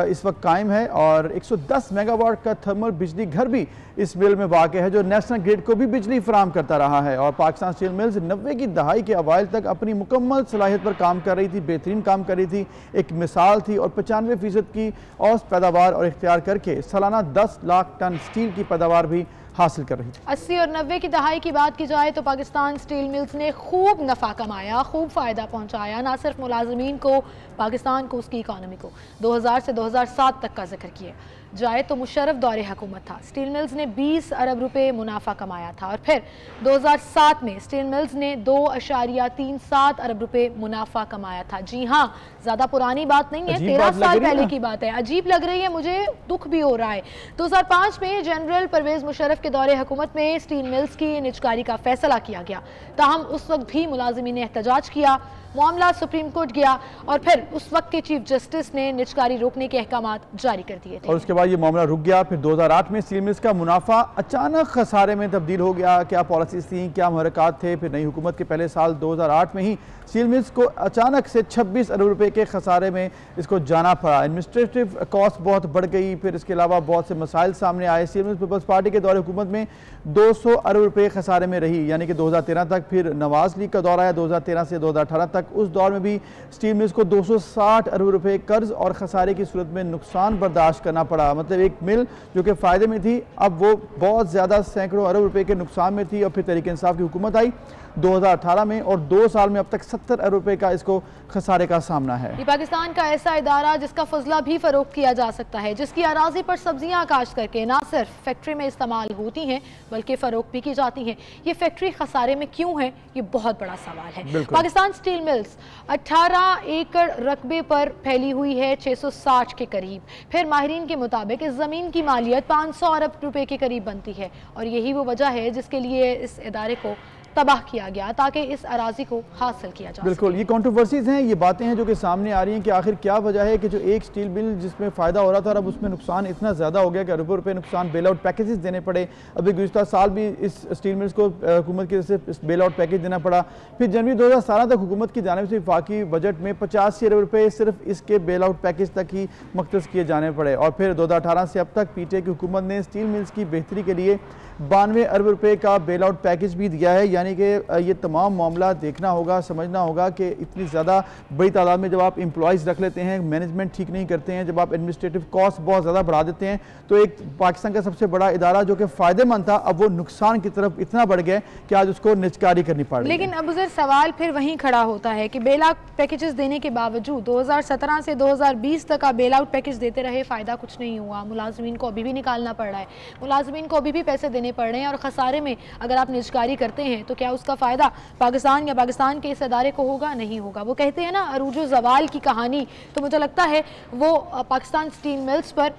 इस वक्त कायम है और 110 मेगावाट का थर्मल बिजली घर भी इस मिल में वाक़ है, जो नेशनल ग्रिड को भी बिजली फराहम करता रहा है। और पाकिस्तान स्टील मिल्स 90 की दहाई के अवाइल तक अपनी मुकम्मल सलाहियत पर काम कर रही थी, बेहतरीन काम कर रही थी, एक मिसाल थी और 95% की औसत पैदावार और इख्तियार करके सालाना 10 लाख टन स्टील की पैदावार भी हासिल कर रही थी।
80 और 90 की दहाई की बात की जाए तो पाकिस्तान स्टील मिल्स ने खूब नफ़ा कमाया, खूब फ़ायदा पहुंचाया, ना सिर्फ मुलाजमीन को, पाकिस्तान को, उसकी इकानमी को। 2000 से 2007 तक का जिक्र किया जाए तो मुशर्रफ दौरे हुकूमत था। स्टील मिल्स ने 20 अरब रुपए मुनाफा कमाया था और फिर 2007 में स्टील मिल्स ने 2.37 अरब रुपए मुनाफा कमाया था। जी हाँ, ज़्यादा पुरानी बात नहीं है, 13 साल पहले की बात है। अजीब लग रही है, मुझे दुख भी हो रहा है। 2005 में जनरल परवेज मुशर्रफ के दौरे हुकूमत में स्टील मिल्स की निजकारी का फैसला किया गया, ताहम उस वक्त भी मुलाजिमीन ने एहतजाज किया। मामला सुप्रीम कोर्ट गया और फिर उस वक्त के चीफ जस्टिस ने निजकारी रोकने के अहकामात जारी कर दिए थे।
और उसके बाद ये मामला रुक गया। फिर 2008 में स्टील मिल्स का मुनाफा अचानक खसारे में तब्दील हो गया। क्या पॉलिसीज थी, क्या महरक़ात थे। फिर नई हुकूमत के पहले साल 2008 में ही स्टील मिल्स को अचानक से 26 अरब रुपए के खसारे में इसको जाना पड़ा। एडमिनिस्ट्रेटिव कॉस्ट बहुत बढ़ गई। फिर इसके अलावा बहुत से मसाइल सामने आए। स्टील मिल्स पीपल्स पार्टी के दौरे हुकूमत में 200 अरब रुपए खसारे में रही, यानी कि 2013 तक। फिर नवाज लीग का दौर आया 2013 से 2018 तक। उस दौर में भी स्टील मिल्स को 260 अरब रुपए कर्ज और खसारे की सूरत में नुकसान बर्दाश्त करना पड़ा। मतलब एक मिल जो कि फ़ायदे में थी, अब वो बहुत ज़्यादा सैकड़ों अरब रुपए के नुकसान में थी। और फिर तहरीक इंसाफ की हुकूमत आई 2018 में और 2 साल में अब तक 70 अरब रुपए का इसको खसारे का सामना है।
ये पाकिस्तान का ऐसा इदारा जिसका फजला भी फरोख्त किया जा सकता है, जिसकी अराजी पर सब्जियां काश्त करके ना सिर्फ फैक्ट्री में इस्तेमाल होती हैं बल्कि फरोख्त भी की जाती हैं। ये फैक्ट्री खसारे में क्यों है, ये बहुत बड़ा सवाल है। पाकिस्तान स्टील मिल्स 18 एकड़ रकबे पर फैली हुई है, 660 के करीब। फिर माहिरीन के मुताबिक इस जमीन की मालियत 500 अरब रुपए के करीब बनती है और यही वो वजह है जिसके लिए इस इदारे को तबाह किया गया ताकि इस अराजी को हासिल किया जा
बिल्कुल
सके।
ये कंट्रोवर्सीज हैं, ये बातें हैं जो कि सामने आ रही हैं कि आखिर क्या वजह है कि जो एक स्टील मिल जिसमें फ़ायदा हो रहा था, अब उसमें नुकसान इतना ज़्यादा हो गया कि अरबों रुपए नुकसान बेल आउट पैकेजेस देने पड़े। अभी गुज़िश्ता साल भी इस स्टील मिल्स को हुकूमत की तरफ से बेल आउट पैकेज देना पड़ा। फिर जनवरी 2017 तक हुकूमत की जानिब से वफाकी बजट में 85 अरब रुपये सिर्फ इसके बेल आउट पैकेज तक ही मख्तस किए जाने पड़े। और फिर 2018 से अब तक पीटीआई की हुकूमत ने स्टील मिल्स की बेहतरी के लिए 92 अरब रुपए का बेल आउट पैकेज भी दिया है। यानी कि ये तमाम मामला देखना होगा, समझना होगा कि इतनी ज़्यादा बड़ी तादाद में जब आप एम्प्लॉयज़ रख लेते हैं, मैनेजमेंट ठीक नहीं करते हैं, जब आप एडमिनिस्ट्रेटिव कॉस्ट बहुत ज़्यादा बढ़ा देते हैं, तो एक पाकिस्तान का सबसे बड़ा इदारा जो कि फ़ायदेमंद था, अब वो नुकसान की तरफ इतना बढ़ गया कि आज उसको निजकारी करनी पड़ रही है।
लेकिन अब उधर सवाल फिर वहीं खड़ा होता है कि बेल आउट पैकेजेस देने के बावजूद 2017 से 2020 तक आप बेल आउट पैकेज देते रहे, फ़ायदा कुछ नहीं हुआ। मुलाजमीन को अभी भी निकालना पड़ रहा है, मुलाजमीन को अभी भी पैसे देने पड़ रहे हैं और खसारे में अगर आप निजकारी करते हैं तो क्या उसका फ़ायदा पाकिस्तान या पाकिस्तान के इस अदारे को होगा? नहीं होगा। वो कहते हैं ना अरूजो ज़वाल की कहानी, तो मुझे लगता है वो पाकिस्तान स्टील मिल्स पर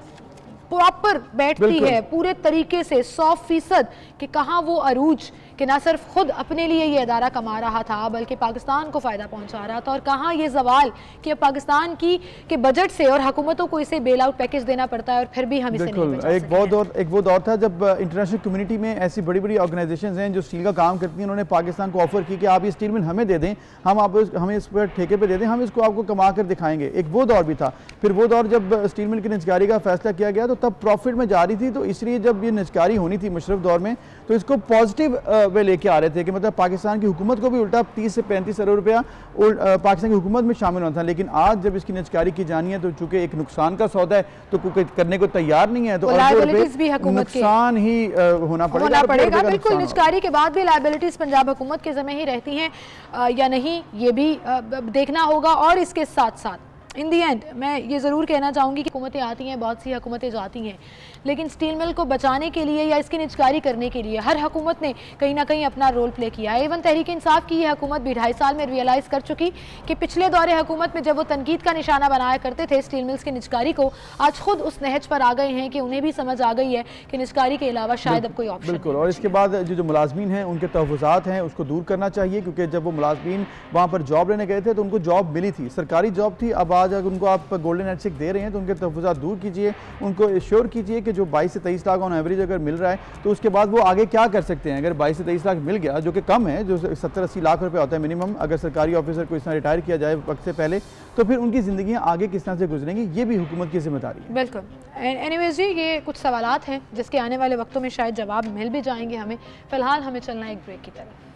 प्रॉपर बैठती है पूरे तरीके से 100% कि कहाँ वो अरूज कि ना सिर्फ खुद अपने लिए ये अदारा कमा रहा था बल्कि पाकिस्तान को फ़ायदा पहुंचा रहा था, और कहाँ ये जवाल कि पाकिस्तान के बजट से और हुकूमतों को इसे बेल आउट पैकेज देना पड़ता है और फिर भी हम इसे नहीं बचा सके।
एक वो दौर था जब इंटरनेशनल कम्युनिटी में ऐसी बड़ी बड़ी ऑर्गेनाइजेशंस हैं जो स्टील का काम करती हैं, उन्होंने पाकिस्तान को ऑफर की कि आप ये स्टील मिल हमें दे दें, हमें इस पर ठेके पे दे दें, हम इसको आपको कमा कर दिखाएंगे। एक वो दौर भी था। फिर वो दौर जब स्टील मिल की निजकारी का फैसला किया गया तो तब प्रॉफिट में जा रही थी, तो इसलिए जब ये निजकारी होनी थी मुशर्रफ दौर में तो इसको पॉजिटिव वे लेके आ रहे थे कि मतलब पाकिस्तान की हुकूमत को भी उल्टा 30 से 35 अरब रुपया पाकिस्तान की हुकूमत में शामिल होना था। लेकिन आज जब इसकी निजकारी की जानी है तो चूंकि एक नुकसान का सौदा है तो करने को तैयार नहीं है, तो नुकसान ही होना पड़ेगा।
बिल्कुल, निजकारी के बाद भी लायबिलिटीज पंजाब हुकूमत के ज़िम्मे ही रहती हैं या नहीं, ये भी देखना होगा। और इसके साथ साथ इन दी एंड मैं ये ज़रूर कहना चाहूँगी कि हुकूमतें आती हैं, बहुत सी हुकूमतें जाती हैं, लेकिन स्टील मिल को बचाने के लिए या इसकी निजकारी करने के लिए हर हुकूमत ने कहीं ना कहीं अपना रोल प्ले किया है। इवन तहरीक इंसाफ की ये हुकूमत भी 2.5 साल में रियलाइज़ कर चुकी कि पिछले दौरे हुकूमत में जब वो तनकीद का निशाना बनाया करते थे स्टील मिल्स की निजकारी को, आज खुद उस नहज पर आ गए हैं कि उन्हें भी समझ आ गई है कि निजकारी के अलावा शायद अब कोई ऑप्शन
बिल्कुल। और इसके बाद जो मुलाजमीन हैं उनके तहफ़्फ़ुज़ात हैं उसको दूर करना चाहिए, क्योंकि जब वो मुलाजमीन वहाँ पर जॉब लेने गए थे तो उनको जॉब मिली थी, सरकारी जॉब थी। अब आज अगर उनको आप गोल्डन हैंडशेक दे रहे हैं तो उनके तहफ़्फ़ुज़ात दूर कीजिए, उनको एश्योर कीजिए कि जो 22 से 23 लाख ऑन एवरेज अगर मिल रहा है तो उसके बाद वो आगे क्या कर सकते हैं। अगर 22 से 23 लाख मिल गया, जो कि कम है, जो 70-80 लाख रुपए होता है मिनिमम अगर सरकारी ऑफिसर को इस तरह रिटायर किया जाए वक्त से पहले, तो फिर उनकी ज़िंदगियाँ आगे किस तरह से गुजरेंगी, ये भी हुकूमत की जिम्मेदारी है।
बिल्कुल। एनीवेज जी, ये कुछ सवालात हैं जिसके आने वाले वक्तों में शायद जवाब मिल भी जाएंगे हमें। फ़िलहाल हमें चलना है एक ब्रेक की तरफ।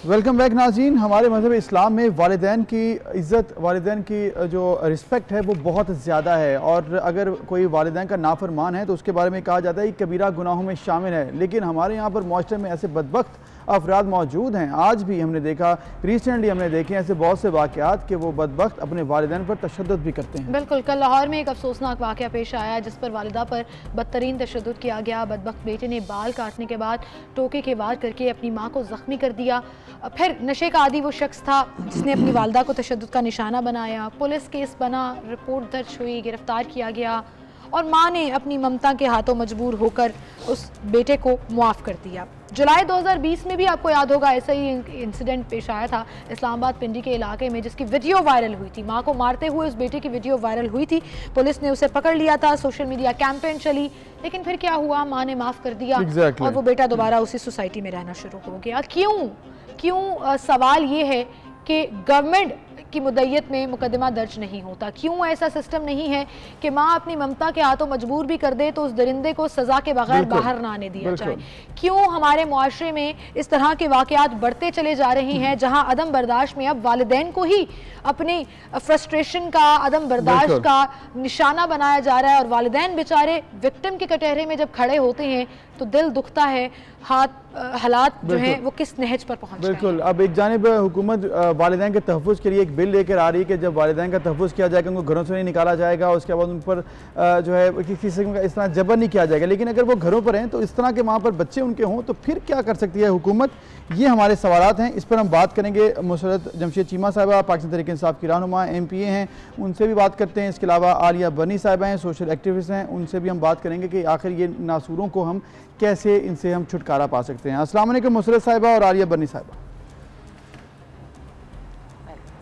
वेलकम बैक नाज़रीन। हमारे मज़हब इस्लाम में वालिदैन की इज़्ज़त, वालिदैन की जो रिस्पेक्ट है वो बहुत ज़्यादा है, और अगर कोई वालिदैन का नाफरमान है तो उसके बारे में कहा जाता है कि कबीरा गुनाहों में शामिल है। लेकिन हमारे यहाँ पर मुआशरे में ऐसे बदबख्त अफराद मौजूद हैं। आज भी हमने देखा, रिसेंटली हमने देखे ऐसे बहुत से वाक़यात कि वो बदबख्त अपने वालिदैन पर तशद्दुद भी करते हैं।
बिल्कुल, कल लाहौर में एक अफसोसनाक वाक़या पेश आया जिस पर वालिदा पर बदतरीन तशद्दुद किया गया। बदबख्त बेटे ने बाल काटने के बाद टोके के वार करके अपनी माँ को ज़ख्मी कर दिया। फिर नशे का आदी वो शख्स था जिसने अपनी वालिदा को तशद्दुद का निशाना बनाया। पुलिस केस बना, रिपोर्ट दर्ज हुई, गिरफ्तार किया गया और माँ ने अपनी ममता के हाथों मजबूर होकर उस बेटे को मुआफ़ कर दिया। जुलाई 2020 में भी आपको याद होगा ऐसा ही इंसिडेंट पेश आया था इस्लामाबाद पिंडी के इलाके में, जिसकी वीडियो वायरल हुई थी। माँ को मारते हुए उस बेटे की वीडियो वायरल हुई थी। पुलिस ने उसे पकड़ लिया था, सोशल मीडिया कैंपेन चली, लेकिन फिर क्या हुआ, माँ ने माफ़ कर दिया और वो बेटा दोबारा उसी सोसाइटी में रहना शुरू हो गया। क्यों सवाल ये है कि गवर्नमेंट की मुद्दत में मुकदमा दर्ज नहीं होता? क्यों ऐसा सिस्टम नहीं है कि माँ अपनी ममता के हाथों मजबूर भी कर दे तो उस दरिंदे को सज़ा के बगैर बाहर ना आने दिया जाए? क्यों हमारे मुआशरे में इस तरह के वाक़यात बढ़ते चले जा रहे हैं जहाँ अदम बर्दाश्त में अब वालिदैन को ही अपने फ्रस्ट्रेशन का, अदम बर्दाश्त का निशाना बनाया जा रहा है और वालिदैन बेचारे विक्टिम के कटहरे में जब खड़े होते हैं तो दिल दुखता है, हालात जो हैं वो किस नहज पर पहुँच रहे हैं।
बिल्कुल, अब एक जानिब हुकूमत वालिदैन के तहफ़्फ़ुज़ के लिए एक बिल लेकर आ रही है कि जब वालिदैन का तहफ़्फ़ुज़ किया जाएगा, उनको घरों से नहीं निकाला जाएगा, उसके बाद उन पर जो है किसी किस्म का इस तरह जबर नहीं किया जाएगा। लेकिन अगर वो घरों पर हैं तो इस तरह के वहाँ पर बच्चे उनके हों तो फिर क्या कर सकती है हुकूमत? ये हमारे सवालात हैं, इस पर हम बात करेंगे। मुसरत जमशेद चीमा साहिबा पाकिस्तान तहरीक इंसाफ की रहनुमा MPA हैं, उनसे भी बात करते हैं। इसके अलावा आलिया बनी साहिबा हैं, सोशल एक्टिविस्ट हैं, उनसे भी हम बात करेंगे कि आखिर ये नासूरों को हम कैसे, इनसे हम छुटकारा पा सकते हैं। अस्सलाम वालेकुम मुसरत साहिबा और आलिया बनी साहिबा।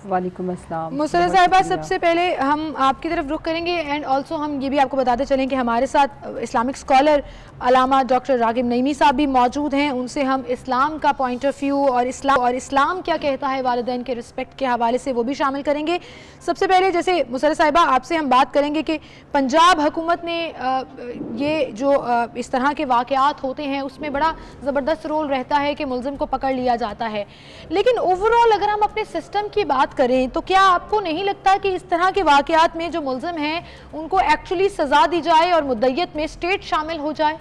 वालेकुम अस्सलाम
मुसरत साहिबा, सबसे पहले हम आपकी तरफ रुख करेंगे एंड ऑल्सो हम ये भी आपको बताते चलें कि हमारे साथ इस्लामिक स्कॉलर अलामा डॉक्टर रागिब नईमी साहब भी मौजूद हैं। उनसे हम इस्लाम का पॉइंट ऑफ व्यू और इस्लाम क्या कहता है वालिदैन के रिस्पेक्ट के हवाले से वो भी शामिल करेंगे। सबसे पहले जैसे मुसरत साहिबा आपसे हम बात करेंगे कि पंजाब हुकूमत ने ये जो इस तरह के वाक़यात होते हैं उसमें बड़ा ज़बरदस्त रोल रहता है कि मुल्ज़िम को पकड़ लिया जाता है, लेकिन ओवरऑल अगर हम अपने सिस्टम की बात करें तो क्या आपको नहीं लगता कि इस तरह के वाक़यात में जो मुल्ज़िम हैं उनको एक्चुअली सज़ा दी जाए और मुद्दत में स्टेट शामिल हो जाए?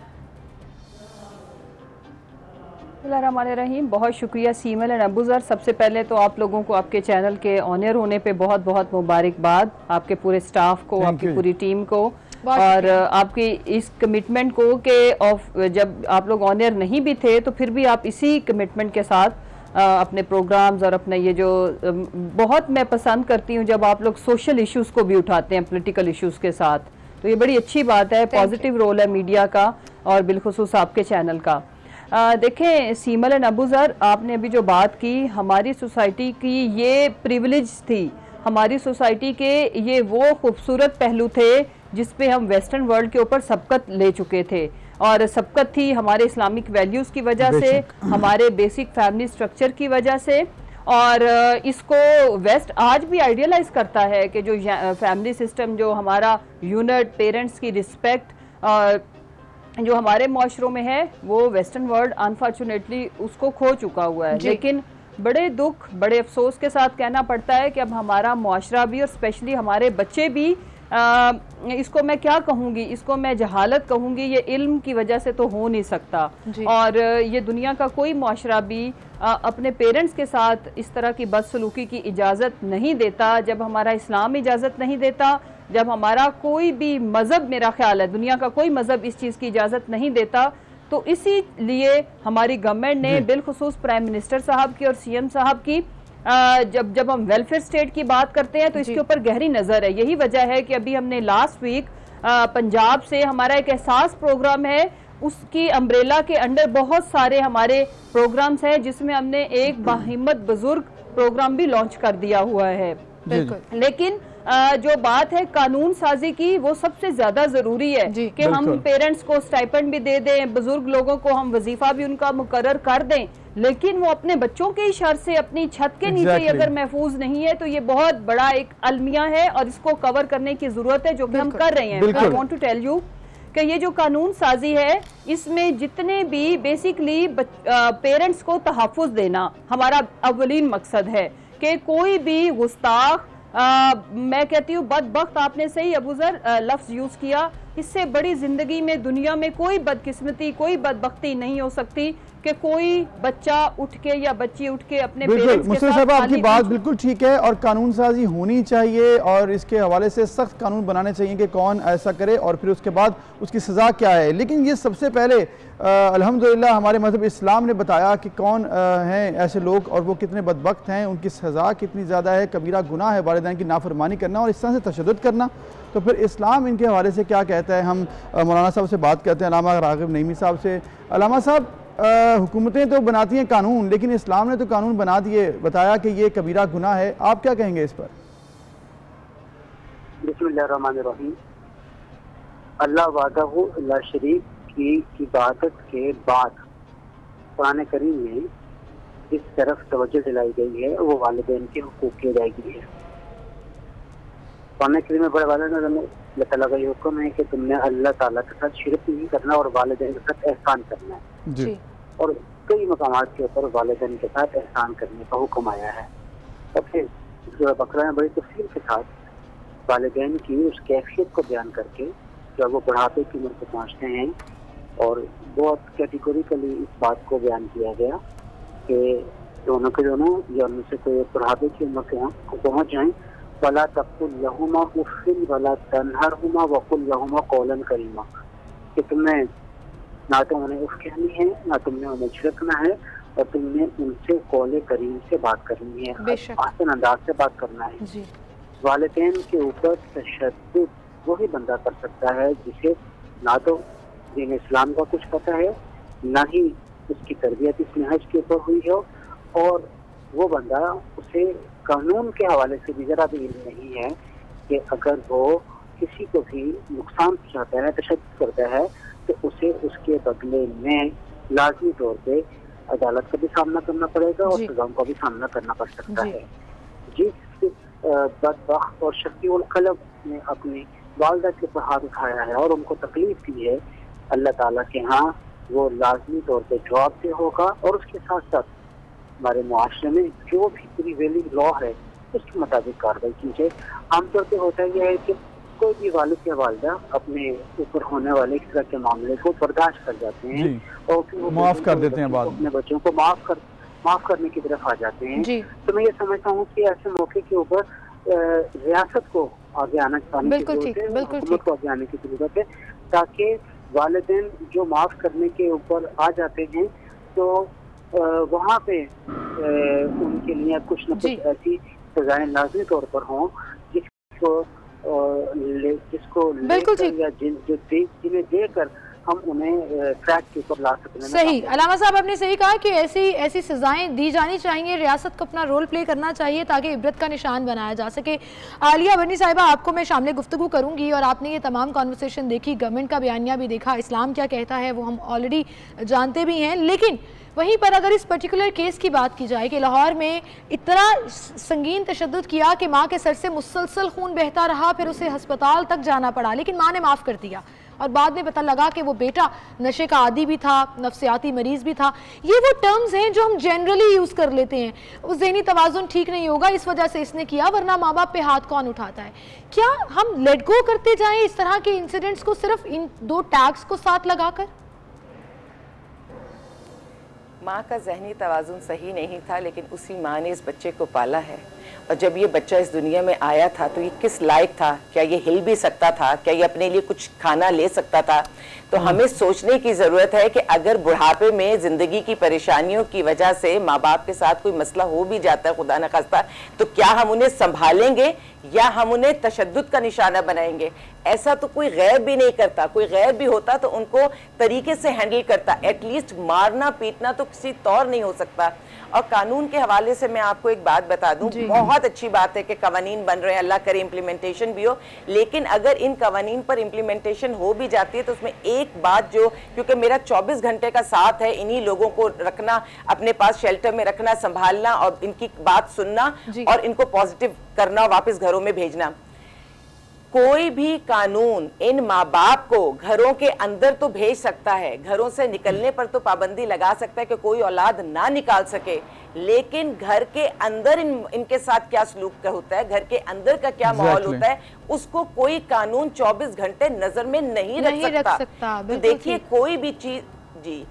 रहीम, बहुत शुक्रिया सीमल एंड अबूज़र। सबसे पहले तो आप लोगों को आपके चैनल के ऑनर होने पे बहुत बहुत मुबारकबाद, आपके पूरे स्टाफ को, आपकी पूरी टीम को और आपकी इस कमिटमेंट को कि जब आप लोग ऑनर नहीं भी थे तो फिर भी आप इसी कमिटमेंट के साथ अपने प्रोग्राम्स और अपने ये जो बहुत मैं पसंद करती हूँ जब आप लोग सोशल इश्यूज़ को भी उठाते हैं पॉलिटिकल इश्यूज़ के साथ, तो ये बड़ी अच्छी बात है। पॉजिटिव रोल है मीडिया का और बिलखुसूस आपके चैनल का। देखें सीमल एंड अबूज़र, आपने अभी जो बात की, हमारी सोसाइटी की ये प्रिविलेज थी, हमारी सोसाइटी के ये वो खूबसूरत पहलू थे जिस पे हम वेस्टर्न वर्ल्ड के ऊपर सबकत ले चुके थे और सबकत थी हमारे इस्लामिक वैल्यूज़ की वजह से, हमारे बेसिक फैमिली स्ट्रक्चर की वजह से। और इसको वेस्ट आज भी आइडियलाइज करता है कि जो फैमिली सिस्टम, जो हमारा यूनिट, पेरेंट्स की रिस्पेक्ट जो हमारे माशरों में है, वो वेस्टर्न वर्ल्ड अनफॉर्चुनेटली उसको खो चुका हुआ है। लेकिन बड़े दुख, बड़े अफसोस के साथ कहना पड़ता है कि अब हमारा माशरा भी और स्पेशली हमारे बच्चे भी इसको मैं क्या कहूँगी, इसको मैं जहालत कहूँगी, ये इल्म की वजह से तो हो नहीं सकता। और ये दुनिया का कोई माशरा भी अपने पेरेंट्स के साथ इस तरह की बदसलूकी की इजाज़त नहीं देता। जब हमारा इस्लाम इजाज़त नहीं देता, जब हमारा कोई भी मज़हब, मेरा ख्याल है दुनिया का कोई मज़हब इस चीज़ की इजाज़त नहीं देता, तो इसीलिए हमारी गवर्नमेंट ने बिलखुसूस प्राइम मिनिस्टर साहब की और CM साहब की जब हम वेलफेयर स्टेट की बात करते हैं तो इसके ऊपर गहरी नज़र है। यही वजह है कि अभी हमने लास्ट वीक पंजाब से हमारा एक एहसास प्रोग्राम है, उसकी अम्ब्रेला के अंडर बहुत सारे हमारे प्रोग्राम्स हैं जिसमें हमने एक बाहिम्मत बुजुर्ग प्रोग्राम भी लॉन्च कर दिया हुआ है। लेकिन जो बात है कानून साजी की, वो सबसे ज्यादा जरूरी है कि हम पेरेंट्स को स्टाइपेंड भी दे दें, बुजुर्ग लोगों को हम वजीफा भी उनका मुकर्रर कर दें, लेकिन वो अपने बच्चों के ही शर से अपनी छत के नीचे अगर महफूज नहीं है तो ये बहुत बड़ा एक अलमिया है और इसको कवर करने की जरूरत है, जो कि हम कर रहे हैं। I want to tell you कि ये जो कानून साजी है इसमें जितने भी बेसिकली पेरेंट्स को तहफ़्फ़ुज़ देना हमारा अव्वलीन मकसद है कि कोई भी गुस्ताख, मैं कहती हूँ बदबख्त, आपने सही अबूज़र लफ्ज़ यूज़ किया, इससे बड़ी जिंदगी में दुनिया में कोई बदकिस्मती, कोई बदबख्ती नहीं हो सकती कि कोई बच्चा उठ के या बच्ची उठ के अपने पेरेंट्स के साथ।
आपकी बात बिल्कुल ठीक है और कानून साजी होनी चाहिए और इसके हवाले से सख्त कानून बनाने चाहिए कि कौन ऐसा करे और फिर उसके बाद उसकी सज़ा क्या है। लेकिन ये सबसे पहले अल्हम्दुलिल्लाह हमारे मज़हब इस्लाम ने बताया कि कौन हैं ऐसे लोग और वो कितने बदबख्त हैं, उनकी सज़ा कितनी ज़्यादा है। कबीरा गुनाह है वालिदैन की नाफरमानी करना और इस तरह से तशद्दुद करना। तो फिर इस्लाम इनके हवाले से क्या कहता है। हम मौलाना साहब से बात करते हैं, अल्लामा राग़िब नईमी साहब से। अल्लामा साहब, हुकूमतें तो बनाती हैं कानून, लेकिन इस्लाम ने तो कानून बना दिए, बताया कि ये कबीरा गुनाह है, आप क्या कहेंगे इस पर?
बिस्मिल्लाहिर्रहमानिर्रहीम। अल्लाह वाहदहू ला शरीक की इबादत के बाद कुरान करीम में जिस तरफ तवज्जो दिलाई गई है वो वालिदैन के हुकूक की अदायगी है। कुरान करीम में बड़े अल्लाह ताला का हुक्म है कि तुमने अल्लाह ताला के साथ शिरक नहीं करना और वालिदैन के साथ एहसान करना है जी। और कई मकामात के ऊपर वालिदैन के साथ एहसान करने का हुक्म आया है। और फिर सूरह बकरा में बड़ी तफसील के साथ वालिदैन की उस कैफियत को बयान करके जब वो बुढ़ापे की उम्र पर पहुँचते हैं और बहुत कैटेगोरिकली इस बात को बयान किया गया कि दोनों के दोनों या उनसे कोई बुढ़ापे की उम्र को पहुँच जाएं, वला तक़ुल लहुमा उफ़्फ़िन वला तन्हरहुमा वक़ुल लहुमा क़ौलन करीमा, कि तुमने ना तो उन्हें उफ कहनी है ना तुमने उन्हें झिड़कना है और तुमने उनसे कौले करीम से बात करनी है, आसान अंदाज से बात करना है। वालिदैन के ऊपर तशद्दुद वही बंदा कर सकता है जिसे ना तो दीन इस्लाम का कुछ पता है ना ही उसकी तरबियत इस नहज के ऊपर हुई हो और वो बंदा उसे कानून के हवाले से भी जरा भी इल्म नहीं है कि अगर वो किसी को भी नुकसान पहुंचाता है, तशद्दुद करता है, तो उसे उसके बदले में लाजमी तौर पे अदालत का भी सामना करना पड़ेगा और सजाओं का भी सामना करना पड़ सकता है। जिस बदबख्त और शकीउल कल्ब ने अपनी वालदा के ऊपर हाथ उठाया है और उनको तकलीफ दी है, अल्लाह ताला के यहाँ वो लाजमी तौर पे जवाबदेह होगा। और उसके साथ साथ हमारे मुआशरे में जो भी प्रिवेलिंग लॉ है उसके मुताबिक कार्रवाई की जाए। आमतौर पर होता यह है कि कोई भी वालिद या वालिदा अपने ऊपर होने वाले इस तरह के मामले को बर्दाश्त कर जाते हैं और फिर वो
माफ कर देते हैं, बाद
अपने बच्चों को माफ करने की तरफ आ जाते हैं। तो मैं ये समझता हूँ कि ऐसे मौके के ऊपर रियासत को आगे आना चाहिए, हुकूमत को आगे आने की जरूरत है, ताकि वालिदैन जो माफ करने के ऊपर आ जाते हैं तो वहाँ पे उनके लिए कुछ न कुछ ऐसी सजाएं लाजमी तौर पर हों जिसको लेकर या जिन्हें देकर हम उन्हें ट्रैक के ऊपर ला सकते हैं।
सही, अलामा साहब आपने सही कहा कि ऐसी सजाएं दी जानी चाहिए, रियासत को अपना रोल प्ले करना चाहिए ताकि इबरत का निशान बनाया जा सके। आलिया भन्नी साहिबा, आपको मैं शामिल गुफ्तगू करूंगी और आपने ये तमाम कॉन्वर्सेशन देखी, गवर्नमेंट का बयानिया भी देखा, इस्लाम क्या कहता है वो हम ऑलरेडी जानते भी हैं। लेकिन वहीं पर अगर इस पर्टिकुलर केस की बात की जाए कि लाहौर में इतना संगीन तशद्दुद किया कि माँ के सर से मुसलसल खून बहता रहा, फिर उसे अस्पताल तक जाना पड़ा, लेकिन माँ ने माफ़ कर दिया और बाद में पता लगा कि वो बेटा नशे का आदी भी था, नफ्सियाती मरीज भी था। ये वो टर्म्स हैं जो हम जनरली यूज़ कर लेते हैं। उस ज़हनी तवाज़ुन ठीक नहीं होगा, इस वजह से इसने किया, वरना माँ बाप पे हाथ कौन उठाता है। क्या हम लेट गो करते जाएं इस तरह के इंसिडेंट्स को सिर्फ इन दो टैग्स को साथ लगाकर?
माँ का ज़हनी तवाज़ुन सही नहीं था, लेकिन उसी माँ ने इस बच्चे को पाला है। और जब ये बच्चा इस दुनिया में आया था तो ये किस लायक था, क्या ये हिल भी सकता था, क्या ये अपने लिए कुछ खाना ले सकता था। तो हमें सोचने की ज़रूरत है कि अगर बुढ़ापे में ज़िंदगी की परेशानियों की वजह से माँ बाप के साथ कोई मसला हो भी जाता है, खुदा न खास्ता, तो क्या हम उन्हें संभालेंगे या हम उन्हें तशद्दुद का निशाना बनाएंगे। ऐसा तो कोई गैर भी नहीं करता, कोई गैर भी होता तो उनको तरीके से हैंडल करता। एटलीस्ट मारना पीटना तो किसी तौर नहीं हो सकता। और कानून के हवाले से मैं आपको एक बात बता दूं, बहुत अच्छी बात है कि कवानीन बन रहे हैं, अल्लाह करे इम्प्लीमेंटेशन भी हो, लेकिन अगर इन कवानीन पर इम्प्लीमेंटेशन हो भी जाती है तो उसमें एक बात जो, क्योंकि मेरा 24 घंटे का साथ है इन्हीं लोगों को रखना, अपने पास शेल्टर में रखना, संभालना और इनकी बात सुनना और इनको पॉजिटिव करना, वापस घरों में भेजना। कोई भी कानून इन माँ बाप को घरों के अंदर तो भेज सकता है, घरों से निकलने पर तो पाबंदी लगा सकता है कि कोई औलाद ना निकाल सके, लेकिन घर के अंदर इनके साथ क्या सलूक होता है, घर के अंदर का क्या माहौल होता है, उसको कोई कानून 24 घंटे नजर में नहीं रख सकता। तो देखिए कोई भी चीज जी,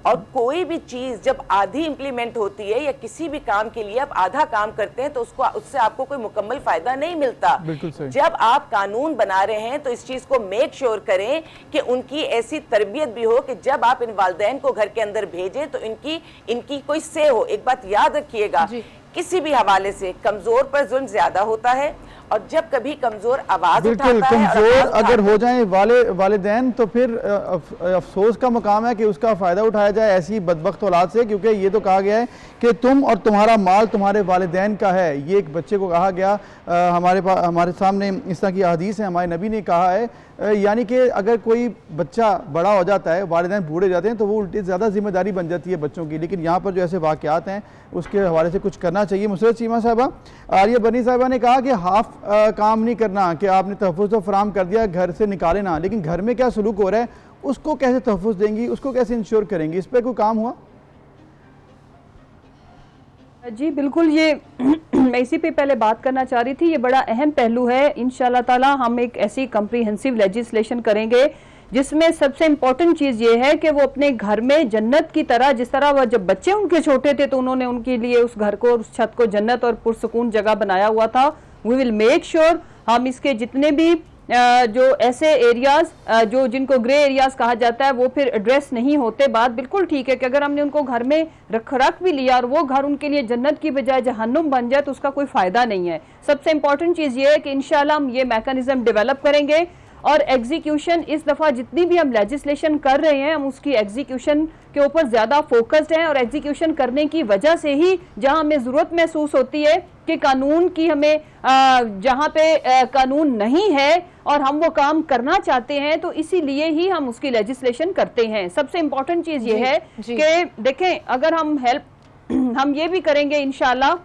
और कोई भी चीज जब आधी इंप्लीमेंट होती है या किसी भी काम के लिए आप आधा काम करते हैं तो उससे आपको कोई मुकम्मल फायदा नहीं मिलता। जब आप कानून बना रहे हैं तो इस चीज को मेक श्योर करें कि उनकी ऐसी तरबियत भी हो कि जब आप इन वालिदैन को घर के अंदर भेजें तो इनकी कोई से हो। एक बात याद रखिएगा, किसी भी हवाले से कमजोर पर जुल्म ज्यादा होता है, और जब कभी कमजोर आवाज उठाता है,
कमजोर अगर हो जाए वालिदैन तो फिर अफसोस का मकाम है कि उसका फ़ायदा उठाया जाए ऐसी बदबख्त औलाद से, क्योंकि ये तो कहा गया है कि तुम और तुम्हारा माल तुम्हारे वालिदैन का है। ये एक बच्चे को कहा गया, हमारे सामने इस तरह की हदीस है, हमारे नबी ने कहा है, यानी कि अगर कोई बच्चा बड़ा हो जाता है, वालिदैन बूढ़े जाते हैं तो वो उल्टी ज़्यादा जिम्मेदारी बन जाती है बच्चों की। लेकिन यहाँ पर जो ऐसे वाक़यात हैं उसके हवाले से कुछ करना चाहिए। मुसरत चीमा साहिबा, आर्या बनी साहिबा ने कहा कि हाफ काम नहीं करना, कि आपने तहफ़्फ़ुज़ तो फराम कर दिया, घर से निकाले ना, लेकिन घर में क्या सलूक हो रहा है उसको कैसे तहफ़्फ़ुज़ देंगी, उसको कैसे इंश्योर करेंगी, इस पर कोई काम हुआ?
जी बिल्कुल, ये मैं इसी पे पहले बात करना चाह रही थी। ये बड़ा अहम पहलू है। इंशाल्लाह ताला हम एक ऐसी कम्प्रीहेंसिव लेजिस्लेशन करेंगे जिसमें सबसे इम्पोर्टेंट चीज़ ये है कि वो अपने घर में जन्नत की तरह, जिस तरह वह जब बच्चे उनके छोटे थे तो उन्होंने उनके लिए उस घर को, उस छत को जन्नत और पुरसुकून जगह बनाया हुआ था, वी विल मेक श्योर हम इसके जितने भी जो ऐसे एरियाज जो जिनको ग्रे एरियाज कहा जाता है वो फिर एड्रेस नहीं होते। बात बिल्कुल ठीक है कि अगर हमने उनको घर में रख भी लिया और वो घर उनके लिए जन्नत की बजाय जहन्नुम बन जाए तो उसका कोई फायदा नहीं है। सबसे इंपॉर्टेंट चीज़ ये है कि इंशाल्लाह हम ये मैकेनिज्म डेवलप करेंगे और एग्जीक्यूशन, इस दफ़ा जितनी भी हम लेजिस्लेशन कर रहे हैं हम उसकी एग्जीक्यूशन के ऊपर ज़्यादा फोकस्ड हैं, और एग्जीक्यूशन करने की वजह से ही जहां हमें ज़रूरत महसूस होती है कि कानून की हमें जहां पे कानून नहीं है और हम वो काम करना चाहते हैं तो इसीलिए ही हम उसकी लेजिस्लेशन करते हैं। सबसे इम्पोर्टेंट चीज़ ये है कि देखें, अगर हम ये भी करेंगे इंशाल्लाह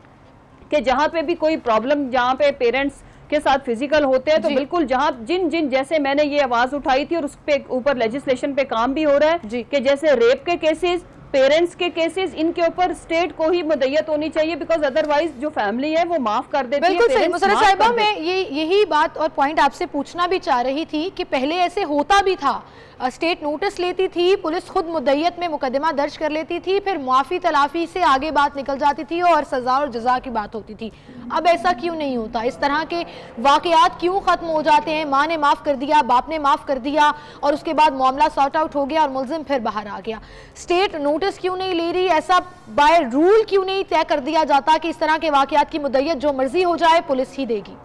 कि जहाँ पे भी कोई प्रॉब्लम, जहाँ पे पेरेंट्स के साथ फिजिकल होते हैं तो बिल्कुल जहां जिन जैसे मैंने ये आवाज उठाई थी और उस पे ऊपर लेजिस्लेशन पे काम भी हो रहा है कि जैसे रेप के केसेस, पेरेंट्स के केसेस, इनके ऊपर स्टेट को ही मुद्दत होनी चाहिए, बिकॉज अदरवाइज जो फैमिली है वो माफ कर देती है।
बिल्कुल सही मुसर्रत साहिबा, मैं यही बात और पॉइंट आपसे पूछना भी चाह रही थी कि पहले ऐसे होता भी था, स्टेट नोटिस लेती थी, पुलिस खुद मुद्दत में मुकदमा दर्ज कर लेती थी, फिर मुआफ़ी तलाफी से आगे बात निकल जाती थी और सज़ा और जज़ा की बात होती थी। अब ऐसा क्यों नहीं होता? इस तरह के वाक़यात क्यों ख़त्म हो जाते हैं? माँ ने माफ़ कर दिया, बाप ने माफ़ कर दिया और उसके बाद मामला सॉर्ट आउट हो गया और मुलजिम फिर बाहर आ गया। स्टेट नोटिस क्यों नहीं ले रही? ऐसा बाय रूल क्यों नहीं तय कर दिया जाता कि इस तरह के वाक़यात की मुद्दत जो मर्जी हो जाए पुलिस ही देगी?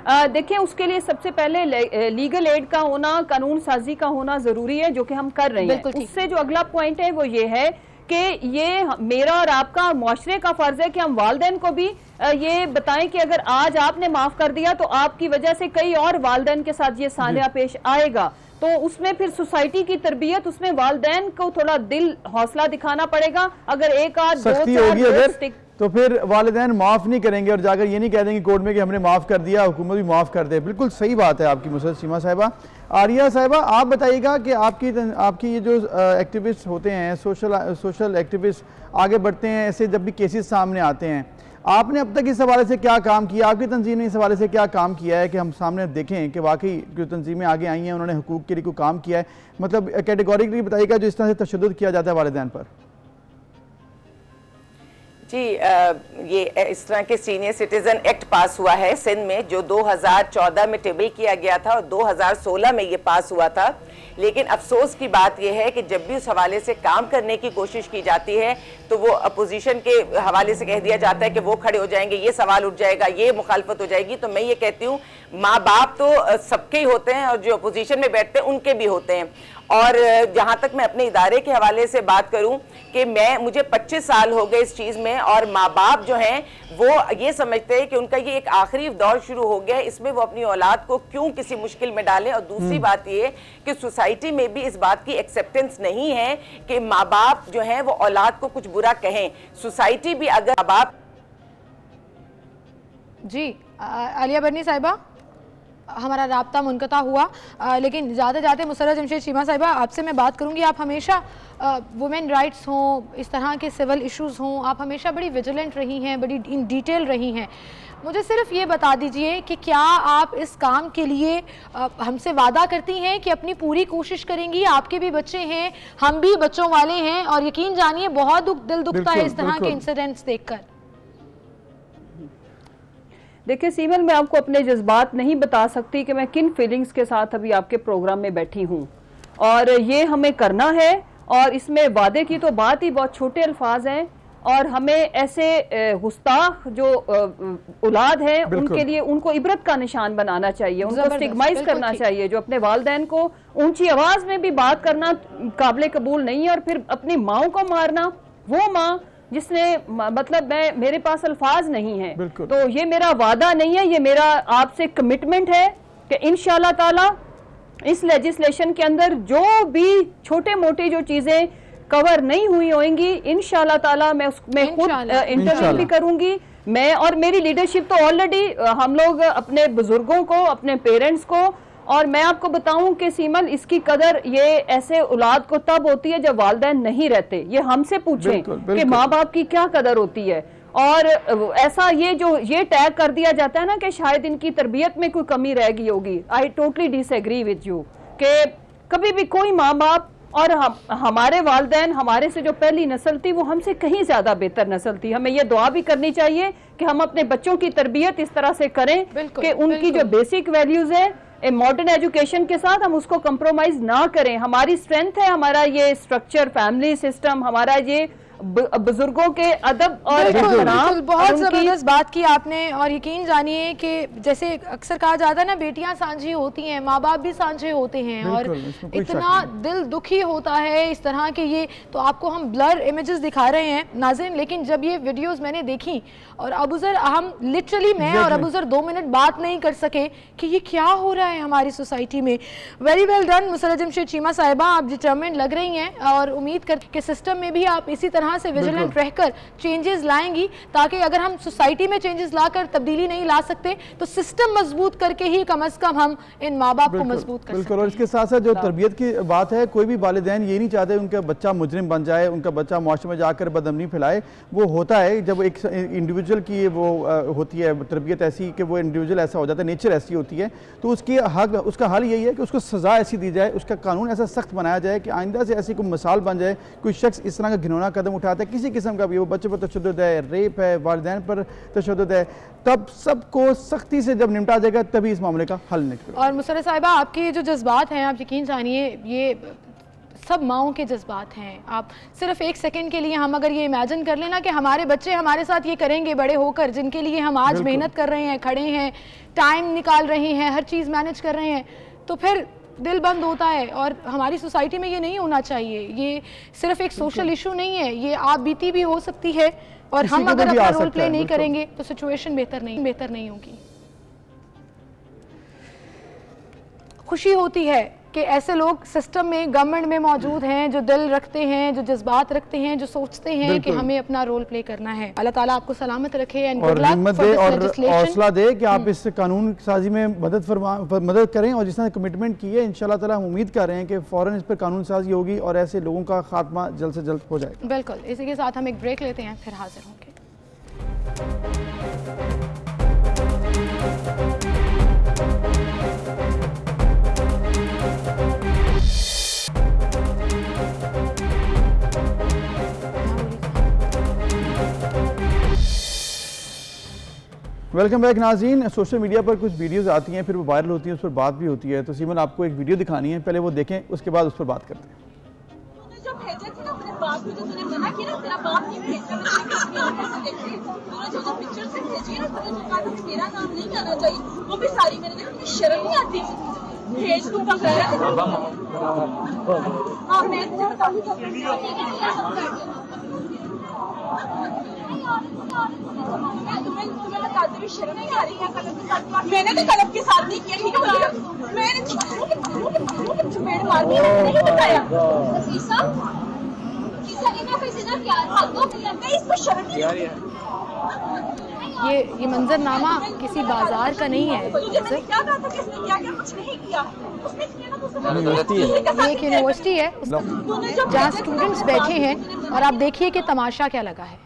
देखिए, उसके लिए सबसे पहले लीगल एड का होना, कानून साजी का होना जरूरी है, जो कि हम कर रहे हैं। उससे जो अगला पॉइंट है वो ये है कि ये मेरा और आपका, मुआशरे का फर्ज है कि हम वालिदैन को भी ये बताएं कि अगर आज आपने माफ कर दिया तो आपकी वजह से कई और वालिदैन के साथ ये सानिया पेश आएगा। तो उसमें फिर सोसाइटी की तरबियत, उसमें वालिदैन को थोड़ा दिल हौसला दिखाना पड़ेगा। अगर एक आध दो
तो फिर वालिदैन माफ़ नहीं करेंगे और जाकर ये नहीं कह देंगे कोर्ट में कि हमने माफ़ कर दिया, हुकूमत भी माफ़ कर दे। बिल्कुल सही बात है आपकी मुसर्रत सीमा साहिबा। आर्या साहिबा, आप बताइएगा कि आपकी ये जो एक्टिविस्ट होते हैं, सोशल एक्टिविस्ट आगे बढ़ते हैं, ऐसे जब भी केसेस सामने आते हैं, आपने अब तक इस हवाले से क्या काम किया? आपकी तंजीम ने इस हवाले से क्या काम किया है कि हम सामने देखें कि वाकई जो तंजीमें आगे आई हैं उन्होंने हुकूक के लिए कोई काम किया है? मतलब कैटेगोरिकली बताइएगा जो इस तरह से तशद्दुद किया जाता है वालिदैन पर।
जी, ये इस तरह के सीनियर सिटीजन एक्ट पास हुआ है सिंध में, जो 2014 में टेबल किया गया था और 2016 में ये पास हुआ था। लेकिन अफसोस की बात यह है कि जब भी उस हवाले से काम करने की कोशिश की जाती है तो वो अपोजिशन के हवाले से कह दिया जाता है कि वो खड़े हो जाएंगे, ये सवाल उठ जाएगा, ये मुखालफत हो जाएगी। तो मैं ये कहती हूँ, माँ बाप तो सबके ही होते हैं और जो अपोजिशन में बैठते हैं उनके भी होते हैं। और जहाँ तक मैं अपने इदारे के हवाले से बात करूँ कि मुझे 25 साल हो गए इस चीज़ में, और माँ बाप जो हैं वो ये समझते हैं कि उनका ये एक आखिरी दौर शुरू हो गया है, इसमें वो अपनी औलाद को क्यों किसी मुश्किल में डालें। और दूसरी बात ये कि सोसाइटी में भी इस बात की एक्सेप्टेंस नहीं है कि माँ बाप जो हैं वो औलाद को कुछ बुरा कहें। सोसाइटी भी अगर माँ बाप
जी आलिया बर्नी साहिबा, हमारा राब्ता मुनक़ता हुआ, लेकिन जाते जाते मुसर्रत जमशेद चीमा साहिबा आपसे मैं बात करूंगी। आप हमेशा वुमेन राइट्स हों, इस तरह के सिविल इश्यूज़ हों, आप हमेशा बड़ी विजिलेंट रही हैं, बड़ी इन डिटेल रही हैं। मुझे सिर्फ ये बता दीजिए कि क्या आप इस काम के लिए हमसे वादा करती हैं कि अपनी पूरी कोशिश करेंगी? आपके भी बच्चे हैं, हम भी बच्चों वाले हैं, और यकीन जानिए बहुत दिल दुखता है इस तरह के इंसिडेंट्स देखकर।
देखिए सीमल, मैं आपको अपने जज्बात नहीं बता सकती कि मैं किन फीलिंग्स के साथ अभी आपके प्रोग्राम में बैठी हूँ, और ये हमें करना है, और इसमें वादे की तो बात ही बहुत छोटे अल्फाज हैं, और हमें ऐसे गुस्ताख जो औलाद है उनके लिए उनको इबरत का निशान बनाना चाहिए, उनको स्टिग्माइज करना चाहिए। जो अपने वालिदैन को ऊंची आवाज में भी बात करना काबिल कबूल नहीं है, और फिर अपनी माओ को मारना, वो माँ जिसने मतलब मेरे पास अल्फाज नहीं है। तो ये मेरा वादा नहीं है, ये मेरा आपसे कमिटमेंट है कि इंशाअल्लाह ताला इस लेजिस्लेशन के अंदर जो भी छोटे मोटे जो चीजें कवर नहीं हुई होंगी, इंशाअल्लाह ताला मैं उसमें खुद इंटरव्यू भी करूंगी। मैं और मेरी लीडरशिप तो ऑलरेडी हम लोग अपने बुजुर्गों को, अपने पेरेंट्स को, और मैं आपको बताऊं कि सीमल इसकी कदर ये ऐसे औलाद को तब होती है जब वालिदैन नहीं रहते। ये हमसे पूछें कि माँ बाप की क्या कदर होती है। और ऐसा ये टैग कर दिया जाता है ना कि शायद इनकी तरबियत में कोई कमी रह गई होगी। I totally disagree with you कि कभी भी कोई माँ बाप, और हमारे वालिदैन, हमारे से जो पहली नस्ल थी वो हमसे कहीं ज्यादा बेहतर नस्ल थी। हमें ये दुआ भी करनी चाहिए कि हम अपने बच्चों की तरबियत इस तरह से करें कि उनकी जो बेसिक वैल्यूज है मॉडर्न एजुकेशन के साथ हम उसको कंप्रोमाइज ना करें। हमारी स्ट्रेंथ है हमारा ये स्ट्रक्चर, फैमिली सिस्टम, हमारा ये बुजुर्गों के अदब और
बिल्कुल बहुत जबरदस्त बात की आपने। और यकीन जानिए कि जैसे अक्सर कहा जाता है ना, बेटियां सांझी होती हैं, माँ बाप भी सांझे होते हैं, और इतना दिल दुखी होता है इस तरह के। ये तो आपको हम ब्लर इमेजेस दिखा रहे हैं नाज़रीन, लेकिन जब ये वीडियोस मैंने देखी, और अबूजर हम लिटरली मैं और अबूजर 2 मिनट बात नहीं कर सके कि ये क्या हो रहा है हमारी सोसाइटी में। Very well done Musarrat Jamshed Cheema साहिबा, आप डिटरमिन्ड लग रही हैं, और उम्मीद करते कि सिस्टम में भी आप इसी तरह से विजिलेंट रहकर चेंजेस लाएंगी, ताकि अगर हम सोसाइटी में चेंजेस लाकर तब्दीली नहीं ला सकते तो सिस्टम मजबूत करके ही कम से कम हम इन माँ बाप को मजबूत कर सकते हैं।
और इसके साथ साथ जो तरबियत की बात है, कोई भी वालिदैन ये नहीं चाहते उनका बच्चा मुजरिम बन जाए, उनका बच्चा माशरे में जाकर बदअमनी फैलाए। वो होता है जब एक इंडिविजुअल की वो होती है तरबियत ऐसी कि वो इंडिविजुअल ऐसा हो जाता है, नेचर ऐसी होती है, तो उसका हल यही है कि उसको सज़ा ऐसी दी जाए, उसका कानून ऐसा सख्त बनाया जाए कि आइंदा से ऐसी कोई मिसाल बन जाए। कोई शख्स इस तरह का घिनौना कदम उठाता है किसी किस्म का भी, वो बच्चे पर तशद्दुद है, रेप है, वालिदैन पर तशद्दुद है, तब सबको सख्ती से जब निपटा जाएगा तभी इस मामले का हल निकलेगा।
और मुसर्रत साहिबा, आपके जो जज्बात हैं, आप यकीन जानिए ये सब माओं के जज्बात हैं। आप सिर्फ एक सेकंड के लिए हम अगर ये इमेजिन कर लेना कि हमारे बच्चे हमारे साथ ये करेंगे बड़े होकर, जिनके लिए हम आज मेहनत कर रहे हैं, खड़े हैं, टाइम निकाल रहे हैं, हर चीज़ मैनेज कर रहे हैं, तो फिर दिल बंद होता है। और हमारी सोसाइटी में ये नहीं होना चाहिए। ये सिर्फ एक सोशल इशू नहीं है, ये आप बीती भी हो सकती है, और हम अगर अपना रोल प्ले नहीं करेंगे तो सिचुएशन बेहतर नहीं होगी। खुशी होती है कि ऐसे लोग सिस्टम में, गवर्नमेंट में मौजूद हैं जो दिल रखते हैं, जो जज्बात रखते हैं, जो सोचते हैं कि हमें अपना रोल प्ले करना है। अल्लाह ताला आपको सलामत रखे और
हिम्मत दे और हौसला दे कि आप इस कानून साजी में मदद करें, और जिसने कमिटमेंट की है इंशाल्लाह ताला हम उम्मीद कर रहे हैं कि फ़ौरन इस पर कानून साजी होगी और ऐसे लोगों का खात्मा जल्द से जल्द हो जाएगा।
बिल्कुल। इसी के साथ हम एक ब्रेक लेते हैं, फिर हाजिर होंगे।
वेलकम बैक नाज़रीन। सोशल मीडिया पर कुछ वीडियोस आती हैं, फिर वो वायरल होती हैं, उस पर बात भी होती है। तो सीमन आपको एक वीडियो दिखानी है, पहले वो देखें, उसके बाद उस पर बात करते हैं।
जो भेजे थे ना अपने बाप को, जो तूने मना किया ना, तेरा बाप नहीं भेजा, मैंने अपनी आंखों से देखी। तूने जो पिक्चर से भेजी है, तूने जो कहा था मेरा नाम नहीं करना चाहिए, वो भी सारी मैंने देखी। मुझे शर्म नहीं आती, भेज दूंगा कह रहा है। हाँ मैं तुझे तुम्हें बताते हुए शर्म नहीं आ रही है? मैंने तो कलम के साथ नहीं किया, ठीक है? मैंने चपेट मार दी, नहीं बताया। मैं इसको शर्म नहीं
ये मंजरनामा किसी बाजार का नहीं है। ये एक यूनिवर्सिटी है जहाँ स्टूडेंट्स बैठे हैं और आप देखिए कि तमाशा क्या लगा है।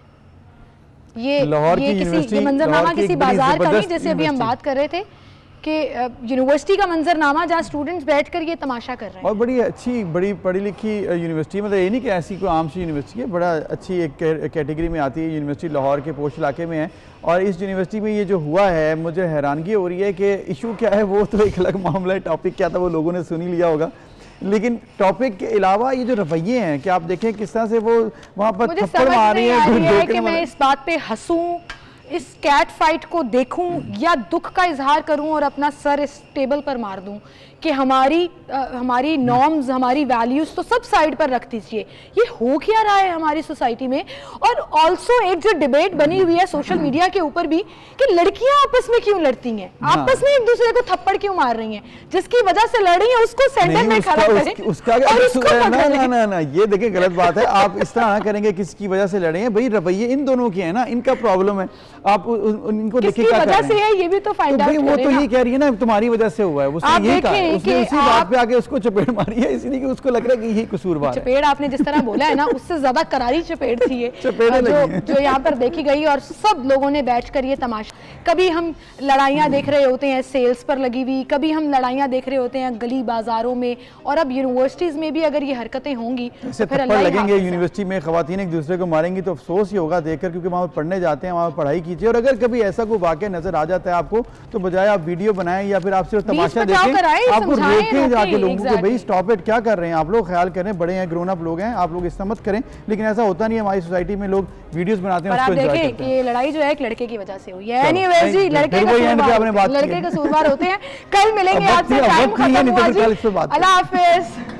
ये मंजरनामा किसी बाजार का नहीं, जैसे अभी हम बात कर रहे थे कि यूनिवर्सिटी का मंजरनामा जहाँ स्टूडेंट्स बैठकर ये तमाशा कर रहे हैं।
और बड़ी अच्छी, बड़ी पढ़ी लिखी यूनिवर्सिटी, मतलब ये नहीं कि ऐसी कोई आम सी यूनिवर्सिटी है, बड़ा अच्छी एक कैटेगरी में आती है। यूनिवर्सिटी लाहौर के पोश इलाके में है और इस यूनिवर्सिटी में ये जो हुआ है, मुझे हैरानगी हो रही है कि इशू क्या है वो तो एक अलग मामला है, टॉपिक क्या था वो लोगों ने सुन ही लिया होगा, लेकिन टॉपिक के अलावा ये जो रवैये हैं कि आप देखें किस तरह से वो वहाँ पर थप्पड़ मार रही है
कि मैं इस बात पे हंसूं, इस कैट फाइट को देखूं या दुख का इजहार करूं और अपना सर इस टेबल पर मार दूं कि हमारी नॉर्म्स, हमारी वैल्यूज तो सब साइड पर रख दीजिए। ये हो क्या रहा है हमारी सोसाइटी में। और ऑल्सो एक जो डिबेट बनी हुई है सोशल मीडिया के ऊपर भी कि लड़कियां आपस में क्यों लड़ती हैं, आपस में एक दूसरे को थप्पड़ क्यों मार रही हैं, जिसकी वजह से लड़ रही है उसको सेंटर में खड़ा करें
उसका ना ये देखिए गलत बात है। आप इस तरह ना करेंगे किसकी वजह से लड़े हैं, भाई रवैये इन दोनों के हैं ना, इनका प्रॉब्लम है, आप इनको देखिए क्या
वजह से है ये भी तो फाइंड आउट
करें। वो तो ये कह रही है ना तुम्हारी वजह से हुआ है, उसने यही कहा, उसने उसी बात पे आके उसको चपेट मारी है, इसलिए कि उसको लग रहा है कि यही कसूरवार है।
चपेट आपने जिस तरह बोला है ना उससे ज्यादा करारी चपेट थी ये जो यहाँ पर देखी गई और सब लोगों ने बैठकर ये तमाशा। कभी हम लड़ाइयाँ देख रहे होते हैं सेल्स पर लगी हुई, कभी हम लड़ाइयाँ देख रहे होते हैं गली बाजारों में, और अब यूनिवर्सिटीज में भी अगर ये हरकतें होंगी तो फिर अल्लाह
लगेंगे। यूनिवर्सिटी में खवातीन एक दूसरे को मारेंगी तो अफसोस ही होगा देखकर, क्योंकि वहाँ पढ़ने जाते हैं, वहाँ पढ़ाई कीजिए। और अगर कभी ऐसा कोई वाक़या नजर आ जाता है आपको तो बजाय आप वीडियो बनाएं या फिर आप सिर्फ तमाशा देखें, आपको रोकें जाके लोगों को, भाई स्टॉप इट, क्या कर रहे हैं आप लोग, ख्याल करें, बड़े हैं, ग्रोन अप लोग हैं, आप लोग इस तरह मत करें। लेकिन ऐसा होता नहीं है, हमारी सोसाइटी में लोग वीडियोस बनाते हैं,
उसको एंजॉय करते हैं। कि ये लड़ाई जो है एक लड़के की वजह से हुई है। एनीवेज जी, लड़के कसूरवार होते हैं। कल मिलेंगे आपसे, टाइम खत्म हुआ जी, अल्लाह हाफिज।